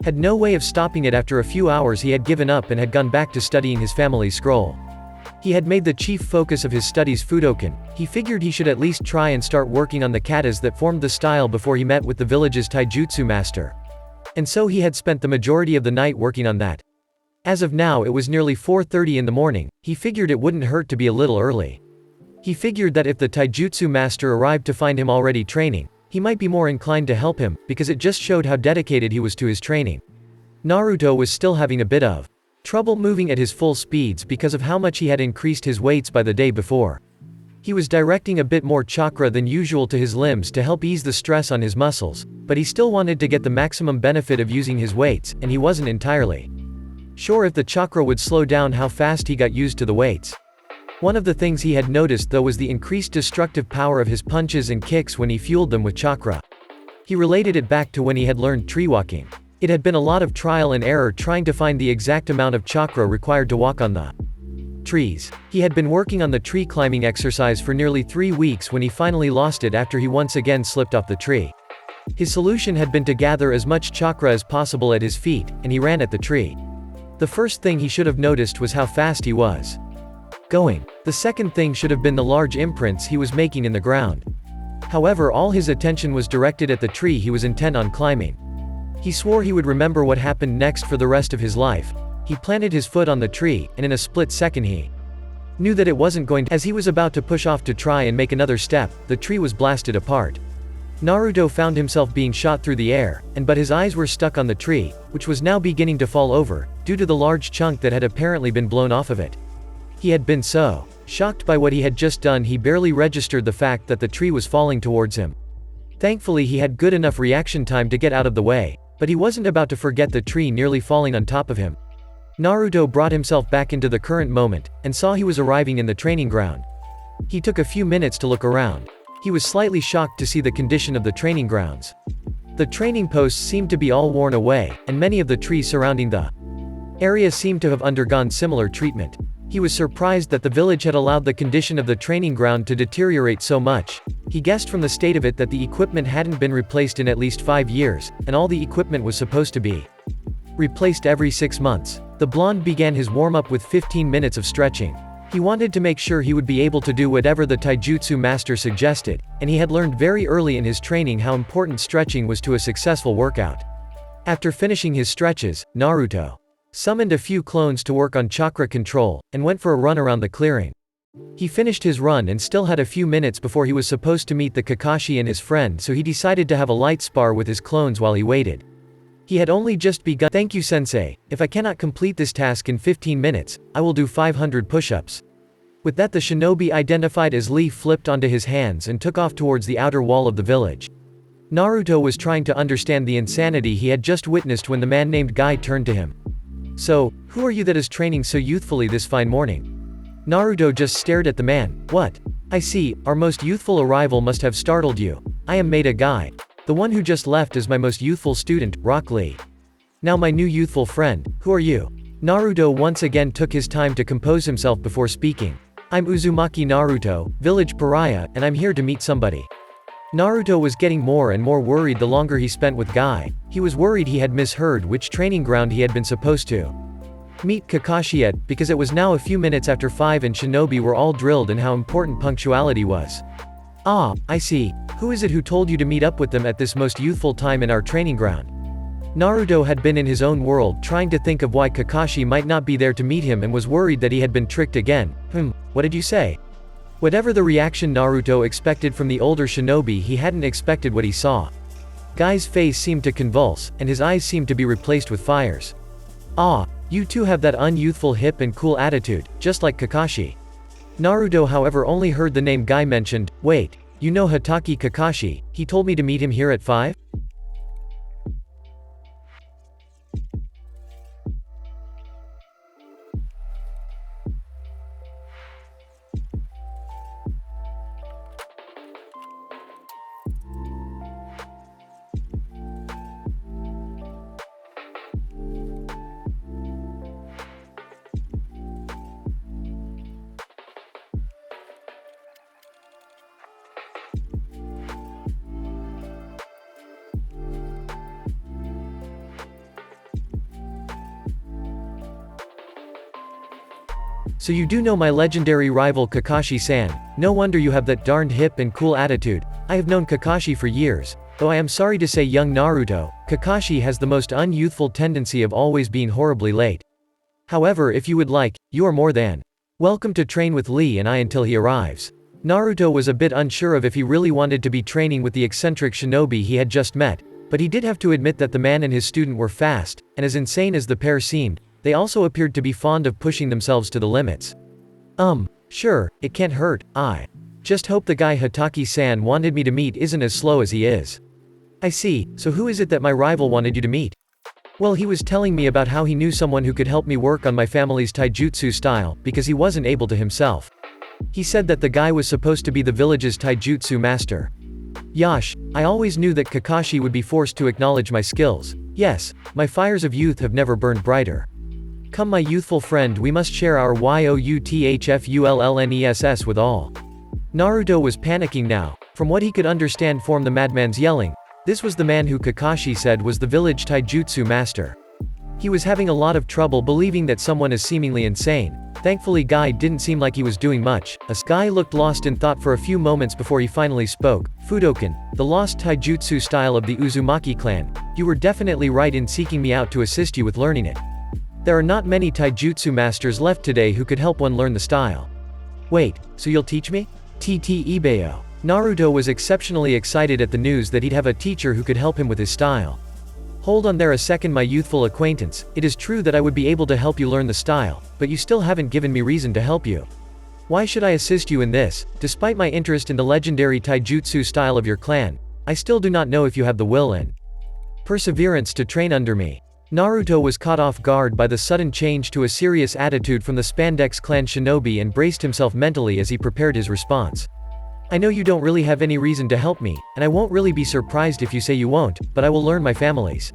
had no way of stopping it, after a few hours he had given up and had gone back to studying his family's scroll. He had made the chief focus of his studies Fudokan. He figured he should at least try and start working on the katas that formed the style before he met with the village's taijutsu master. And so he had spent the majority of the night working on that. As of now it was nearly 4:30 in the morning. He figured it wouldn't hurt to be a little early. He figured that if the taijutsu master arrived to find him already training, he might be more inclined to help him, because it just showed how dedicated he was to his training. Naruto was still having a bit of trouble moving at his full speeds because of how much he had increased his weights by the day before. He was directing a bit more chakra than usual to his limbs to help ease the stress on his muscles, but he still wanted to get the maximum benefit of using his weights, and he wasn't entirely sure if the chakra would slow down how fast he got used to the weights. One of the things he had noticed though was the increased destructive power of his punches and kicks when he fueled them with chakra. He related it back to when he had learned tree walking. It had been a lot of trial and error trying to find the exact amount of chakra required to walk on the trees. He had been working on the tree climbing exercise for nearly 3 weeks when he finally lost it after he once again slipped off the tree. His solution had been to gather as much chakra as possible at his feet, and he ran at the tree. The first thing he should have noticed was how fast he was going. The second thing should have been the large imprints he was making in the ground. However, all his attention was directed at the tree he was intent on climbing. He swore he would remember what happened next for the rest of his life. He planted his foot on the tree, and in a split second he knew that it wasn't going to. As he was about to push off to try and make another step, the tree was blasted apart. Naruto found himself being shot through the air, but his eyes were stuck on the tree, which was now beginning to fall over, due to the large chunk that had apparently been blown off of it. He had been so shocked by what he had just done he barely registered the fact that the tree was falling towards him. Thankfully he had good enough reaction time to get out of the way, but he wasn't about to forget the tree nearly falling on top of him. Naruto brought himself back into the current moment, and saw he was arriving in the training ground. He took a few minutes to look around. He was slightly shocked to see the condition of the training grounds. The training posts seemed to be all worn away, and many of the trees surrounding the area seemed to have undergone similar treatment. He was surprised that the village had allowed the condition of the training ground to deteriorate so much. He guessed from the state of it that the equipment hadn't been replaced in at least 5 years, and all the equipment was supposed to be replaced every 6 months. The blonde began his warm-up with 15 minutes of stretching. He wanted to make sure he would be able to do whatever the taijutsu master suggested, and he had learned very early in his training how important stretching was to a successful workout. After finishing his stretches, Naruto summoned a few clones to work on chakra control, and went for a run around the clearing. He finished his run and still had a few minutes before he was supposed to meet the Kakashi and his friend, so he decided to have a light spar with his clones while he waited. He had only just begun. "Thank you, sensei. If I cannot complete this task in 15 minutes, I will do 500 push-ups." With that, the shinobi identified as Lee flipped onto his hands and took off towards the outer wall of the village. Naruto was trying to understand the insanity he had just witnessed when the man named Guy turned to him. "So, who are you that is training so youthfully this fine morning?" Naruto just stared at the man. "What? I see, our most youthful arrival must have startled you. I am Maida Guy. The one who just left is my most youthful student, Rock Lee. Now my new youthful friend, who are you?" Naruto once again took his time to compose himself before speaking. "I'm Uzumaki Naruto, village pariah, and I'm here to meet somebody." Naruto was getting more and more worried the longer he spent with Guy. He was worried he had misheard which training ground he had been supposed to meet Kakashi at, because it was now a few minutes after 5 and shinobi were all drilled in how important punctuality was. "Ah, I see. Who is it who told you to meet up with them at this most youthful time in our training ground?" Naruto had been in his own world trying to think of why Kakashi might not be there to meet him and was worried that he had been tricked again. What did you say?" Whatever the reaction Naruto expected from the older shinobi, he hadn't expected what he saw. Guy's face seemed to convulse, and his eyes seemed to be replaced with fires. "Ah, you two have that unyouthful hip and cool attitude, just like Kakashi." Naruto however only heard the name Guy mentioned. "Wait, you know Hatake Kakashi? He told me to meet him here at 5? So you do know my legendary rival Kakashi-san. No wonder you have that darned hip and cool attitude. I have known Kakashi for years. Though I am sorry to say, young Naruto, Kakashi has the most unyouthful tendency of always being horribly late. However, if you would like, you are more than welcome to train with Lee and I until he arrives. Naruto was a bit unsure of if he really wanted to be training with the eccentric shinobi he had just met, but he did have to admit that the man and his student were fast, and as insane as the pair seemed, they also appeared to be fond of pushing themselves to the limits. Sure, it can't hurt. I just hope the guy Hataki-san wanted me to meet isn't as slow as he is. I see, so who is it that my rival wanted you to meet? Well, he was telling me about how he knew someone who could help me work on my family's taijutsu style, because he wasn't able to himself. He said that the guy was supposed to be the village's taijutsu master. Yash, I always knew that Kakashi would be forced to acknowledge my skills. Yes, my fires of youth have never burned brighter. Come, my youthful friend, we must share our youthfullness with all. Naruto was panicking now. From what he could understand from the madman's yelling, this was the man who Kakashi said was the village taijutsu master. He was having a lot of trouble believing that someone as seemingly insane. Thankfully, Guy didn't seem like he was doing much. Guy looked lost in thought for a few moments before he finally spoke. Fudoken, the lost taijutsu style of the Uzumaki clan. You were definitely right in seeking me out to assist you with learning it. There are not many taijutsu masters left today who could help one learn the style. Wait, so you'll teach me? Ibeo. Naruto was exceptionally excited at the news that he'd have a teacher who could help him with his style. Hold on there a second, my youthful acquaintance. It is true that I would be able to help you learn the style, but you still haven't given me reason to help you. Why should I assist you in this? Despite my interest in the legendary taijutsu style of your clan, I still do not know if you have the will and perseverance to train under me. Naruto was caught off guard by the sudden change to a serious attitude from the Spandex clan shinobi and braced himself mentally as he prepared his response. I know you don't really have any reason to help me, and I won't really be surprised if you say you won't, but I will learn my family's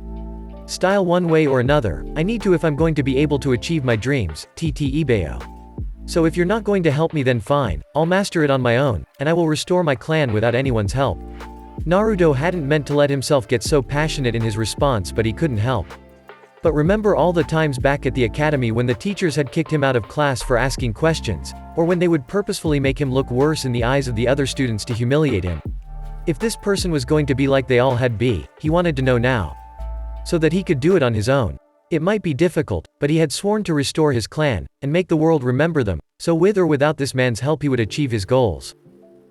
style one way or another. I need to if I'm going to be able to achieve my dreams. Ibeo. So if you're not going to help me, then fine, I'll master it on my own, and I will restore my clan without anyone's help. Naruto hadn't meant to let himself get so passionate in his response, but he couldn't help. But remember all the times back at the academy when the teachers had kicked him out of class for asking questions, or when they would purposefully make him look worse in the eyes of the other students to humiliate him. If this person was going to be like they all had been, he wanted to know now, so that he could do it on his own. It might be difficult, but he had sworn to restore his clan, and make the world remember them, so with or without this man's help he would achieve his goals.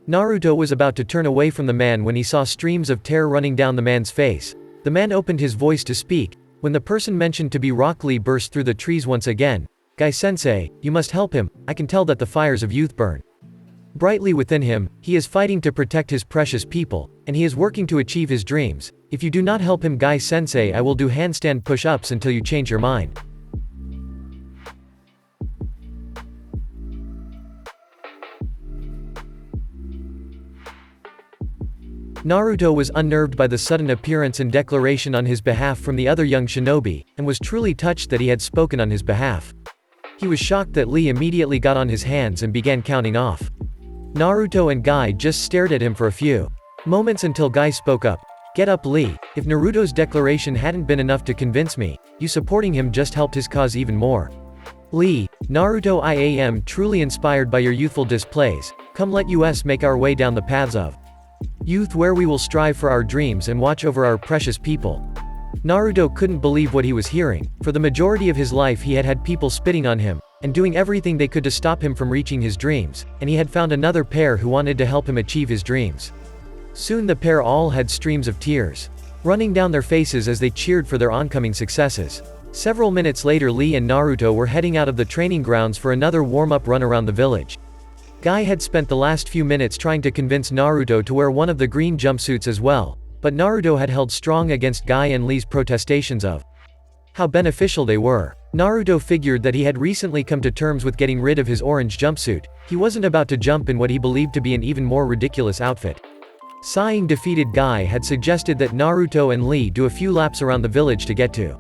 Naruto was about to turn away from the man when he saw streams of terror running down the man's face. The man opened his voice to speak. When the person mentioned to be Rock Lee burst through the trees once again. Guy-sensei, you must help him, I can tell that the fires of youth burn brightly within him. He is fighting to protect his precious people, and he is working to achieve his dreams. If you do not help him, Guy-sensei, I will do handstand push-ups until you change your mind. Naruto was unnerved by the sudden appearance and declaration on his behalf from the other young shinobi, and was truly touched that he had spoken on his behalf. He was shocked that Lee immediately got on his hands and began counting off. Naruto and Guy just stared at him for a few moments until Guy spoke up. Get up, Lee. If Naruto's declaration hadn't been enough to convince me, you supporting him just helped his cause even more. Lee, Naruto, I am truly inspired by your youthful displays. Come, let us make our way down the paths of youth where we will strive for our dreams and watch over our precious people. Naruto couldn't believe what he was hearing. For the majority of his life he had had people spitting on him, and doing everything they could to stop him from reaching his dreams, and he had found another pair who wanted to help him achieve his dreams. Soon the pair all had streams of tears running down their faces as they cheered for their oncoming successes. Several minutes later, Lee and Naruto were heading out of the training grounds for another warm-up run around the village. Guy had spent the last few minutes trying to convince Naruto to wear one of the green jumpsuits as well, but Naruto had held strong against Guy and Lee's protestations of how beneficial they were. Naruto figured that he had recently come to terms with getting rid of his orange jumpsuit. He wasn't about to jump in what he believed to be an even more ridiculous outfit. Sighing, defeated Guy had suggested that Naruto and Lee do a few laps around the village to get to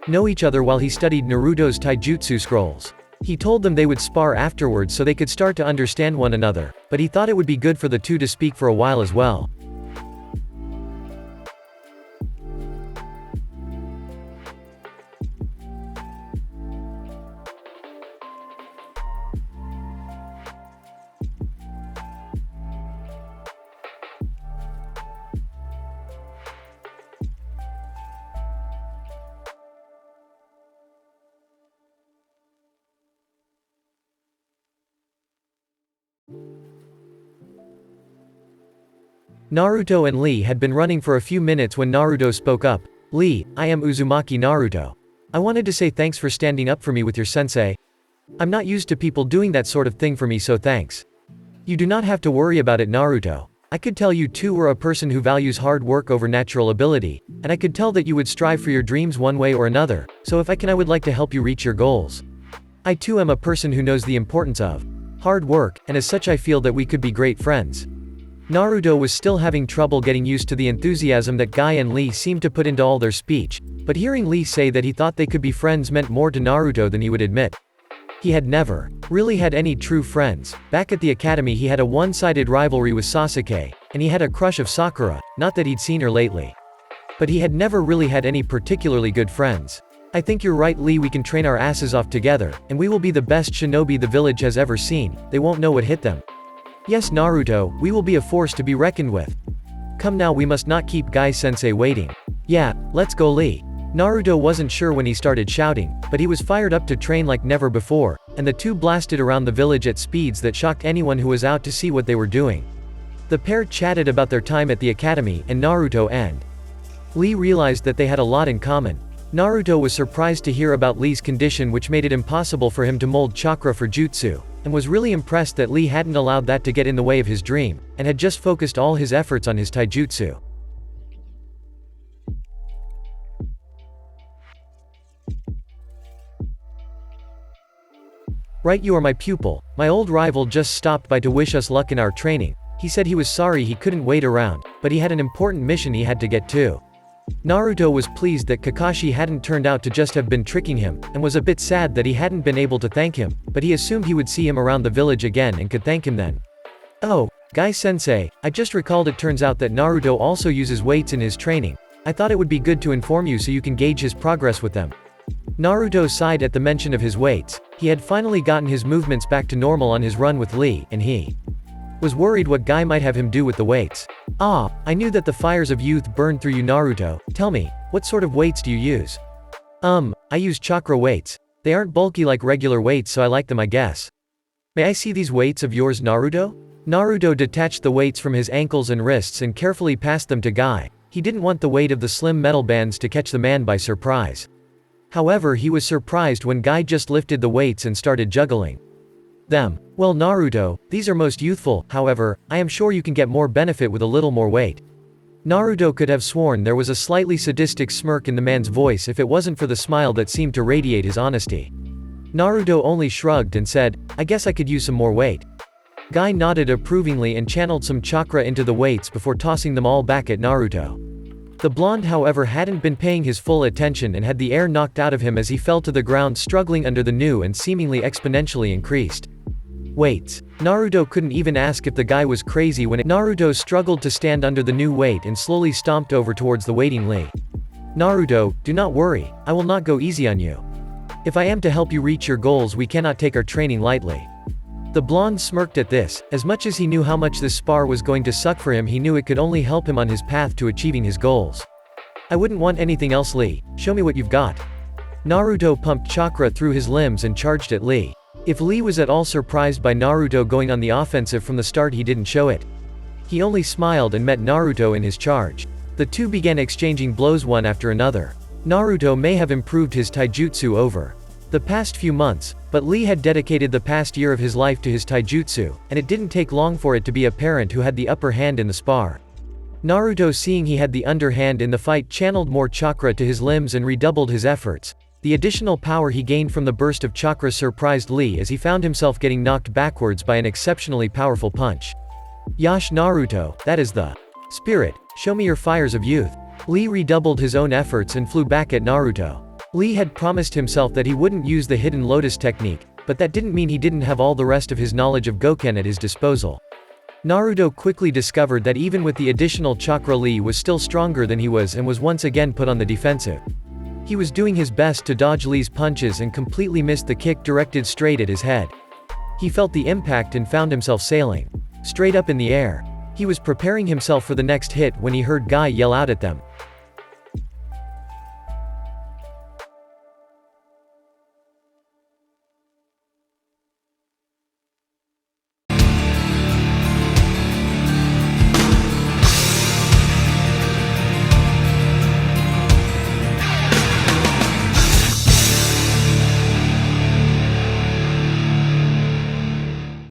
know each other while he studied Naruto's taijutsu scrolls. He told them they would spar afterwards so they could start to understand one another, but he thought it would be good for the two to speak for a while as well. Naruto and Lee had been running for a few minutes when Naruto spoke up. "Lee, I am Uzumaki Naruto. I wanted to say thanks for standing up for me with your sensei. I'm not used to people doing that sort of thing for me, so thanks. You do not have to worry about it, Naruto. I could tell you too were a person who values hard work over natural ability, and I could tell that you would strive for your dreams one way or another, so if I can I would like to help you reach your goals. I too am a person who knows the importance of hard work, and as such I feel that we could be great friends." Naruto was still having trouble getting used to the enthusiasm that Guy and Lee seemed to put into all their speech, but hearing Lee say that he thought they could be friends meant more to Naruto than he would admit. He had never really had any true friends. Back at the academy he had a one-sided rivalry with Sasuke, and he had a crush of Sakura, not that he'd seen her lately. But he had never really had any particularly good friends. "I think you're right, Lee, we can train our asses off together, and we will be the best shinobi the village has ever seen, they won't know what hit them. Yes Naruto, we will be a force to be reckoned with. Come now, we must not keep Guy-sensei waiting. Yeah, let's go Lee." Naruto wasn't sure when he started shouting, but he was fired up to train like never before, and the two blasted around the village at speeds that shocked anyone who was out to see what they were doing. The pair chatted about their time at the academy, and Naruto and Lee realized that they had a lot in common. Naruto was surprised to hear about Lee's condition, which made it impossible for him to mold chakra for jutsu, and was really impressed that Lee hadn't allowed that to get in the way of his dream, and had just focused all his efforts on his taijutsu. "Right, you are my pupil. My old rival just stopped by to wish us luck in our training. He said he was sorry he couldn't wait around, but he had an important mission he had to get to." Naruto was pleased that Kakashi hadn't turned out to just have been tricking him, and was a bit sad that he hadn't been able to thank him, but he assumed he would see him around the village again and could thank him then. "Oh, Guy-sensei, I just recalled it turns out that Naruto also uses weights in his training. I thought it would be good to inform you so you can gauge his progress with them." Naruto sighed at the mention of his weights. He had finally gotten his movements back to normal on his run with Lee, and he was worried what Guy might have him do with the weights. "Ah, I knew that the fires of youth burned through you Naruto. Tell me, what sort of weights do you use?" I use chakra weights. They aren't bulky like regular weights, so I like them, I guess." "May I see these weights of yours, Naruto?" Naruto detached the weights from his ankles and wrists and carefully passed them to Guy. He didn't want the weight of the slim metal bands to catch the man by surprise. However, he was surprised when Guy just lifted the weights and started juggling them. "Well Naruto, these are most youthful, however, I am sure you can get more benefit with a little more weight." Naruto could have sworn there was a slightly sadistic smirk in the man's voice if it wasn't for the smile that seemed to radiate his honesty. Naruto only shrugged and said, "I guess I could use some more weight." Guy nodded approvingly and channeled some chakra into the weights before tossing them all back at Naruto. The blonde, however, hadn't been paying his full attention and had the air knocked out of him as he fell to the ground, struggling under the new and seemingly exponentially increased weights. Naruto couldn't even ask if the guy was crazy when Naruto struggled to stand under the new weight and slowly stomped over towards the waiting Lee. "Naruto, do not worry, I will not go easy on you. If I am to help you reach your goals, we cannot take our training lightly." The blonde smirked at this. As much as he knew how much this spar was going to suck for him, he knew it could only help him on his path to achieving his goals. "I wouldn't want anything else, Lee. Show me what you've got." Naruto pumped chakra through his limbs and charged at Lee. If Lee was at all surprised by Naruto going on the offensive from the start, he didn't show it. He only smiled and met Naruto in his charge. The two began exchanging blows one after another. Naruto may have improved his taijutsu over the past few months, but Lee had dedicated the past year of his life to his taijutsu, and it didn't take long for it to be apparent who had the upper hand in the spar. Naruto, seeing he had the underhand in the fight, channeled more chakra to his limbs and redoubled his efforts. The additional power he gained from the burst of chakra surprised Lee as he found himself getting knocked backwards by an exceptionally powerful punch. "Yash Naruto, that is the spirit. Show me your fires of youth." Lee redoubled his own efforts and flew back at Naruto. Lee had promised himself that he wouldn't use the hidden lotus technique, but that didn't mean he didn't have all the rest of his knowledge of Goken at his disposal. Naruto quickly discovered that even with the additional chakra, Lee was still stronger than he was and was once again put on the defensive. He was doing his best to dodge Lee's punches and completely missed the kick directed straight at his head. He felt the impact and found himself sailing straight up in the air. He was preparing himself for the next hit when he heard Guy yell out at them,